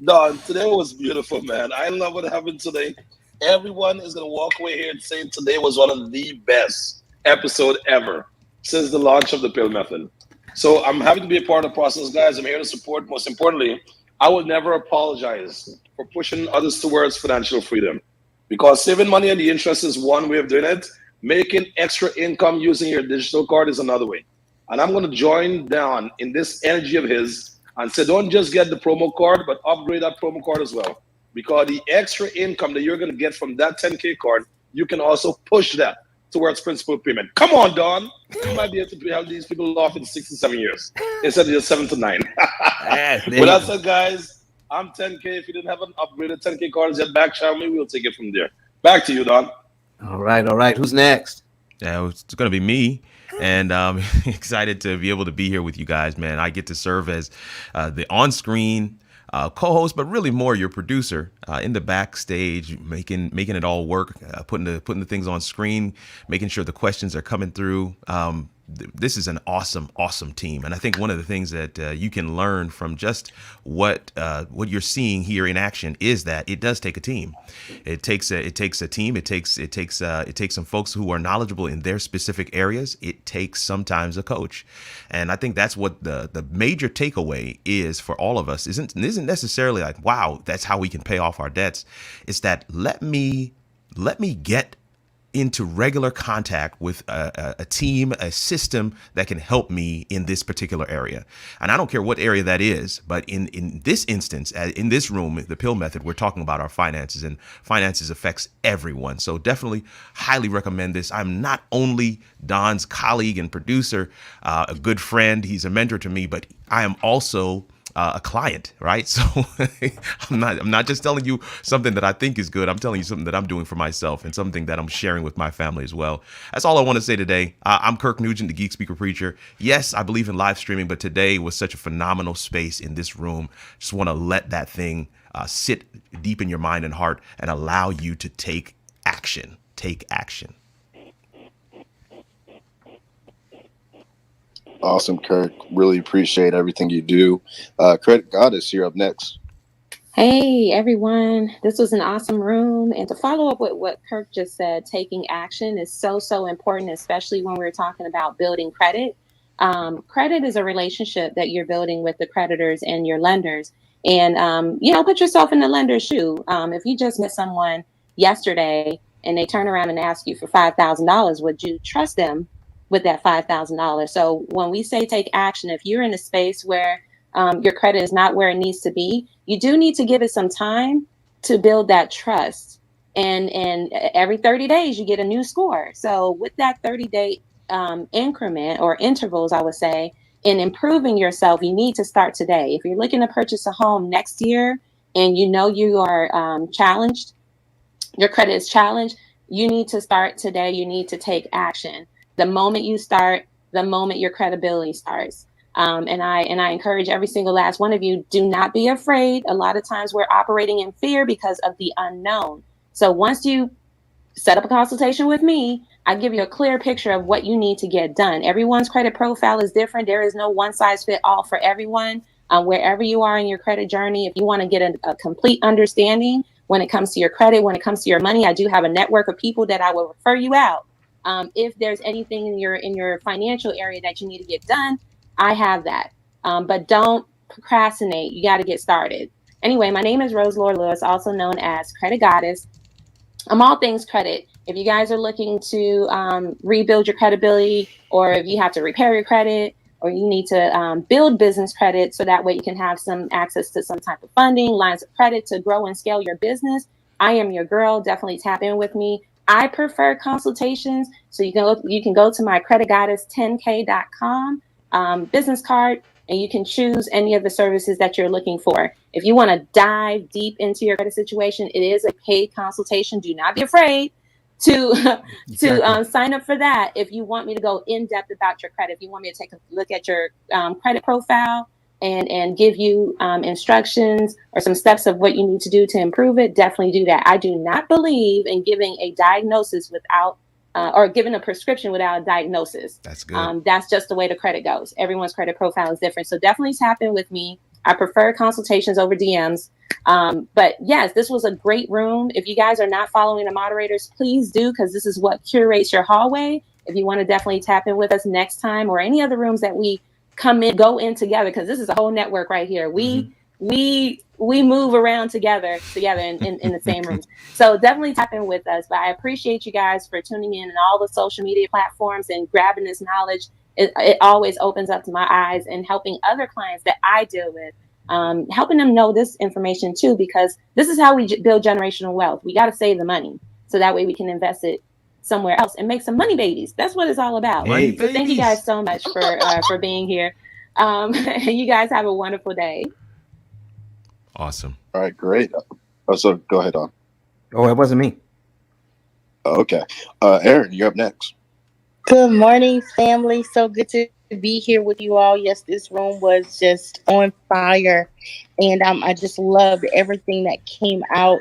Don, today was beautiful, man. I love what happened today. Everyone is gonna walk away here and say today was one of the best episode ever since the launch of the P.I.L.L method. So I'm happy to be a part of the process, guys. I'm here to support. Most importantly, I will never apologize for pushing others towards financial freedom, because saving money and the interest is one way of doing it. Making extra income using your digital card is another way. And I'm going to join Don in this energy of his and say, don't just get the promo card, but upgrade that promo card as well. Because the extra income that you're going to get from that 10K card, you can also push that towards principal payment. Come on, Don. You might be able to help these people off in 6 to 7 years instead of just 7 to 9. With that said, guys, I'm 10K. If you didn't have an upgraded 10K card yet, back channel me. We'll take it from there. Back to you, Don. All right. All right. Who's next? Yeah, it's going to be me. And I'm excited to be able to be here with you guys, man. I get to serve as the on-screen co-host, but really more your producer in the backstage, making it all work, putting the things on screen, making sure the questions are coming through. This is an awesome team, and I think one of the things that you can learn from just what you're seeing here in action is that it does take a team. It takes a team. It takes some folks who are knowledgeable in their specific areas. It takes sometimes a coach, and I think that's what the major takeaway is for all of us. Isn't necessarily like, wow, that's how we can pay off our debts. It's that let me get into regular contact with a team, a system that can help me in this particular area. And I don't care what area that is, but in this instance, in this room, the P.I.L.L method, we're talking about our finances, and finances affects everyone. So definitely highly recommend this. I'm not only Don's colleague and producer, a good friend, he's a mentor to me, but I am also a client, right? So I'm not just telling you something that I think is good. I'm telling you something that I'm doing for myself and something that I'm sharing with my family as well. That's all I want to say today. I'm Kirk Nugent, the Geek Speaker Preacher. Yes, I believe in live streaming, but today was such a phenomenal space in this room. Just want to let that thing sit deep in your mind and heart and allow you to take action. Take action. Awesome, Kirk. Really appreciate everything you do. Credit Goddess, you're up next. Hey everyone, this was an awesome room. And to follow up with what Kirk just said, taking action is so important, especially when we're talking about building credit. Credit is a relationship that you're building with the creditors and your lenders. And, put yourself in the lender's shoe. If you just met someone yesterday and they turn around and ask you for $5,000, would you trust them with that $5,000? So when we say take action, if you're in a space where your credit is not where it needs to be, you do need to give it some time to build that trust. And every 30 days, you get a new score. So with that 30-day increment or intervals, I would say, in improving yourself, you need to start today. If you're looking to purchase a home next year and you know you are challenged, your credit is challenged, you need to start today. You need to take action. The moment you start the moment your credibility starts. And I encourage every single last one of you, do not be afraid. A lot of times we're operating in fear because of the unknown. So once you set up a consultation with me, I give you a clear picture of what you need to get done. Everyone's credit profile is different. There is no one size fit all for everyone. Wherever you are in your credit journey, if you want to get a complete understanding when it comes to your credit, when it comes to your money, I do have a network of people that I will refer you out. If there's anything in your financial area that you need to get done, I have that. But don't procrastinate. You got to get started. Anyway, my name is Rose Laura Lewis, also known as Credit Goddess. I'm all things credit. If you guys are looking to rebuild your credibility, or if you have to repair your credit, or you need to build business credit so that way you can have some access to some type of funding, lines of credit to grow and scale your business, I am your girl. Definitely tap in with me. I prefer consultations, so you can go to my creditgoddess10k.com business card, and you can choose any of the services that you're looking for. If you want to dive deep into your credit situation, it is a paid consultation. Do not be afraid to sign up for that. If you want me to go in depth about your credit, if you want me to take a look at your credit profile and give you instructions or some steps of what you need to do to improve it, definitely do that. I do not believe in giving a diagnosis without or given a prescription without a diagnosis. That's good. That's just the way the credit goes. Everyone's credit profile is different. So definitely tap in with me. I prefer consultations over DMs. But yes, this was a great room. If you guys are not following the moderators, please do, because this is what curates your hallway. If you want to definitely tap in with us next time, or any other rooms that we go in together, because this is a whole network right here. We move around together in the same rooms. So definitely tap in with us. But I appreciate you guys for tuning in on all the social media platforms and grabbing this knowledge. It always opens up to my eyes, and helping other clients that I deal with, helping them know this information too, because this is how we build generational wealth. We got to save the money so that way we can invest it somewhere else and make some money babies. That's what it's all about. Money So thank you babies. guys so much for being here. You guys have a wonderful day. Awesome. All right, great. Oh, so go ahead on. Oh, it wasn't me. Okay. Aaron, you're up next. Good morning, family. So good to be here with you all. Yes, this room was just on fire, and I just loved everything that came out.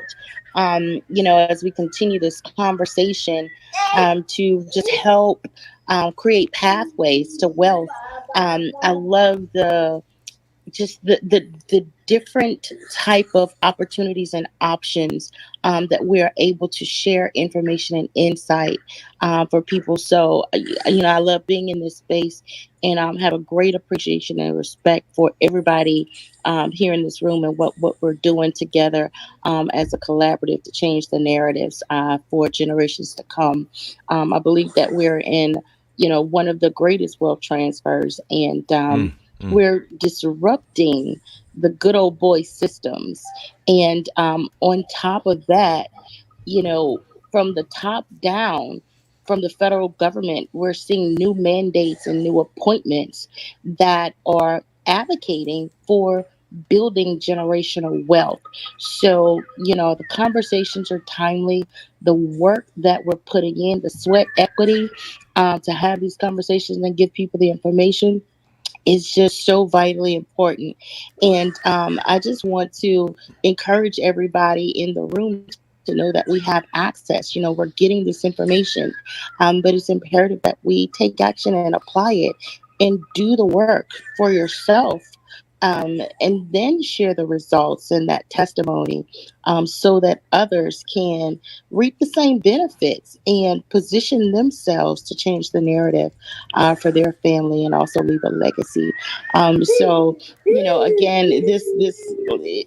As we continue this conversation, to just help create pathways to wealth. I love the different type of opportunities and options that we are able to share information and insight for people. So I love being in this space, and have a great appreciation and respect for everybody here in this room, and what we're doing together as a collaborative to change the narratives for generations to come. I believe that we're in one of the greatest wealth transfers, and we're disrupting the good old boy systems. And on top of that, from the top down, from the federal government, we're seeing new mandates and new appointments that are advocating for building generational wealth. So, the conversations are timely. The work that we're putting in, the sweat equity to have these conversations and give people the information is just so vitally important. And I just want to encourage everybody in the room to know that we have access. We're getting this information, but it's imperative that we take action and apply it and do the work for yourself. And then share the results and that testimony, so that others can reap the same benefits and position themselves to change the narrative for their family, and also leave a legacy. So, again, this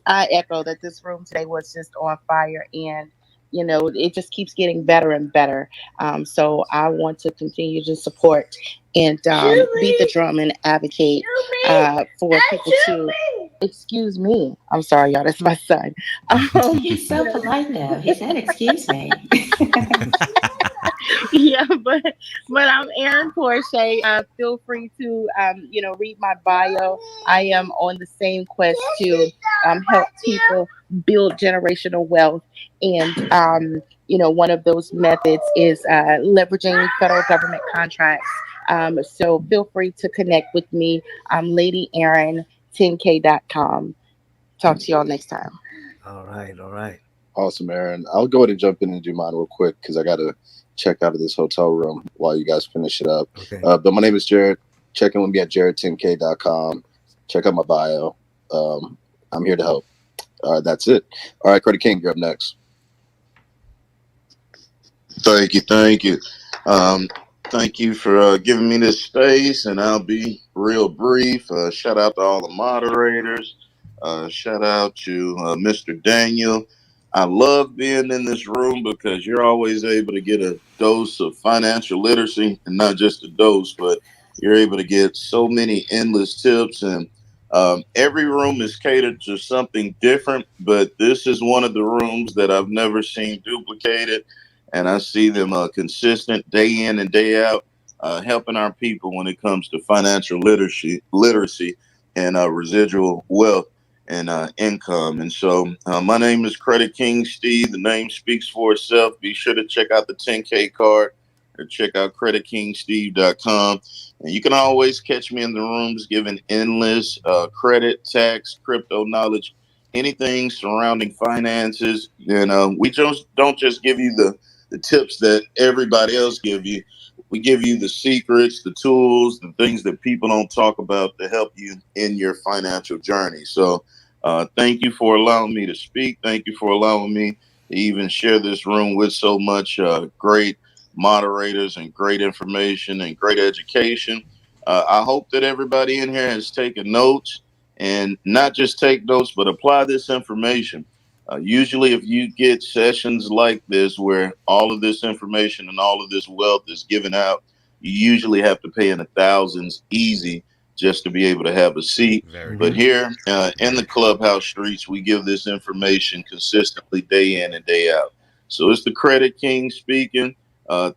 I echo that this room today was just on fire, and it just keeps getting better and better. So I want to continue to support and beat the drum and advocate for people to. Excuse me. I'm sorry, y'all. That's my son. He's so polite now. He said, "Excuse me." Yeah, but I'm Erin Porsche. Feel free to read my bio. I am on the same quest to help people build generational wealth, and one of those methods is leveraging federal government contracts So feel free to connect with me. I'm Lady Aaron, 10k.com. Talk to y'all next time. All right. All right. Awesome, Aaron. I'll go ahead and jump in and do mine real quick because I got to check out of this hotel room while you guys finish it up. Okay. But my name is Jared. Check in with me at jared10k.com. Check out my bio. I'm here to help. That's it. All right, Credit King, you're up next. Thank you, thank you. Um, Thank you for giving me this space, and I'll be real brief. Shout out to all the moderators. Shout out to Mr. Daniel. I love being in this room because you're always able to get a dose of financial literacy, and not just a dose, but you're able to get so many endless tips. And every room is catered to something different, but this is one of the rooms that I've never seen duplicated, and I see them consistent day in and day out, helping our people when it comes to financial literacy, and residual wealth and income. And so, my name is Credit King Steve. The name speaks for itself. Be sure to check out the 10K card or check out creditkingsteve.com. And you can always catch me in the rooms giving endless credit, tax, crypto knowledge, anything surrounding finances. And we just don't just give you the tips that everybody else give you. We give you the secrets, the tools, the things that people don't talk about to help you in your financial journey. So thank you for allowing me to speak. Thank you for allowing me to even share this room with so much great moderators and great information and great education. I hope that everybody in here has taken notes, and not just take notes, but apply this information. Usually, if you get sessions like this where all of this information and all of this wealth is given out, you usually have to pay in the thousands easy just to be able to have a seat. But here in the clubhouse streets, we give this information consistently day in and day out. So it's the Credit King speaking.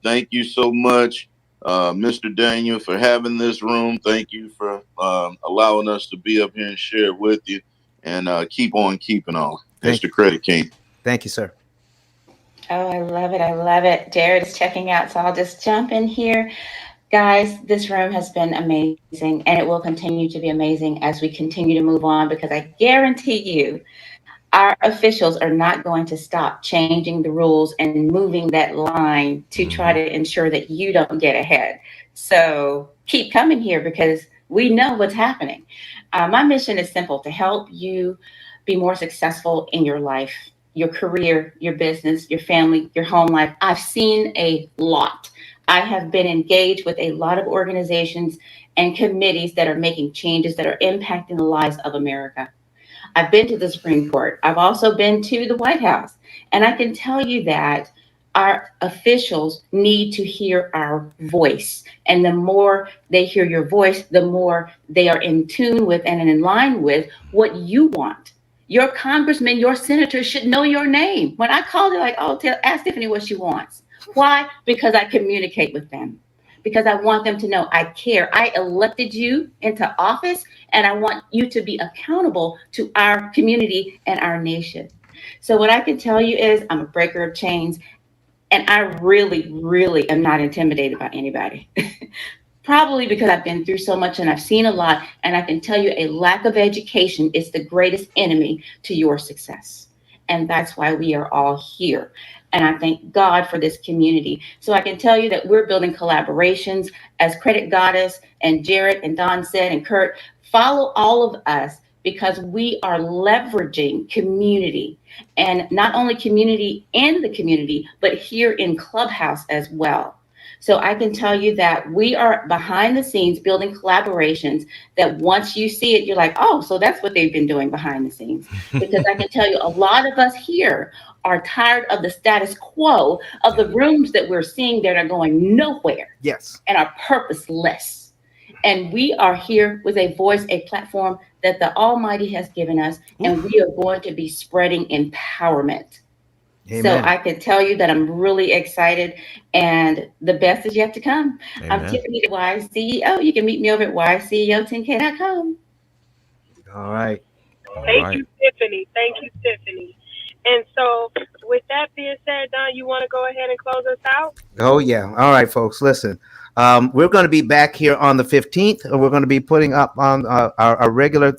Thank you so much, Mr. Daniel, for having this room. Thank you for allowing us to be up here and share it with you. And keep on keeping on. It's the Credit King. Thank you, sir. Oh, I love it. I love it. Jared is checking out, so I'll just jump in here. Guys, this room has been amazing, and it will continue to be amazing as we continue to move on, because I guarantee you our officials are not going to stop changing the rules and moving that line to try to ensure that you don't get ahead. So keep coming here because we know what's happening. My mission is simple: to help you be more successful in your life, your career, your business, your family, your home life. I've seen a lot. I have been engaged with a lot of organizations and committees that are making changes that are impacting the lives of America. I've been to the Supreme Court. I've also been to the White House. And I can tell you that our officials need to hear our voice. And the more they hear your voice, the more they are in tune with and in line with what you want. Your congressman, your senator should know your name. When I call, they're like, oh, ask Tiffany what she wants. Why? Because I communicate with them. Because I want them to know I care. I elected you into office, and I want you to be accountable to our community and our nation. So what I can tell you is I'm a breaker of chains, and I really, really am not intimidated by anybody. Probably because I've been through so much and I've seen a lot, and I can tell you a lack of education is the greatest enemy to your success. And that's why we are all here. And I thank God for this community. So I can tell you that we're building collaborations, as Credit Goddess and Jared and Don said, and Kurt, follow all of us, because we are leveraging community, and not only community in the community, but here in Clubhouse as well. So I can tell you that we are behind the scenes building collaborations that once you see it, you're like, oh, so that's what they've been doing behind the scenes. Because I can tell you a lot of us here are tired of the status quo of the rooms that we're seeing that are going nowhere. Yes. And are purposeless. And we are here with a voice, a platform that the Almighty has given us, and we are going to be spreading empowerment. Amen. So I can tell you that I'm really excited, and the best is yet to come. Amen. I'm Tiffany, the Wise CEO. You can meet me over at wiseceo10k.com. All right. Thank you, Tiffany. Thank you, Tiffany. And so, with that being said, Don, you want to go ahead and close us out? Oh, yeah. All right, folks. Listen, We're going to be back here on the 15th. We're going to be putting up on our regular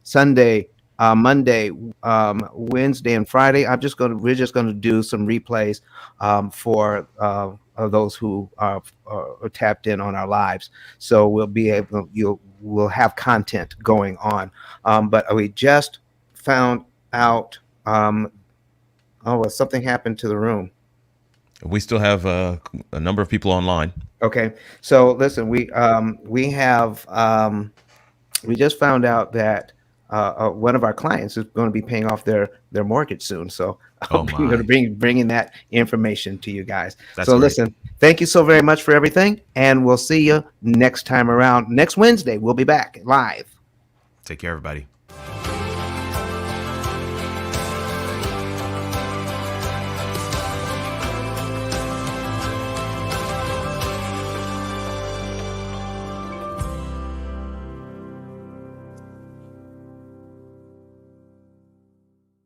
Sunday, Monday, Wednesday, and Friday. We're just going to do some replays for those who are tapped in on our lives. So we'll be able, we'll have content going on. But we just found out. Well, something happened to the room. We still have a number of people online. Okay, so listen, we have we just found out that one of our clients is going to be paying off their mortgage soon. So I'm going to bringing that information to you guys. That's so great. Listen, thank you so very much for everything, and we'll see you next time around. Next Wednesday, we'll be back live. Take care, everybody.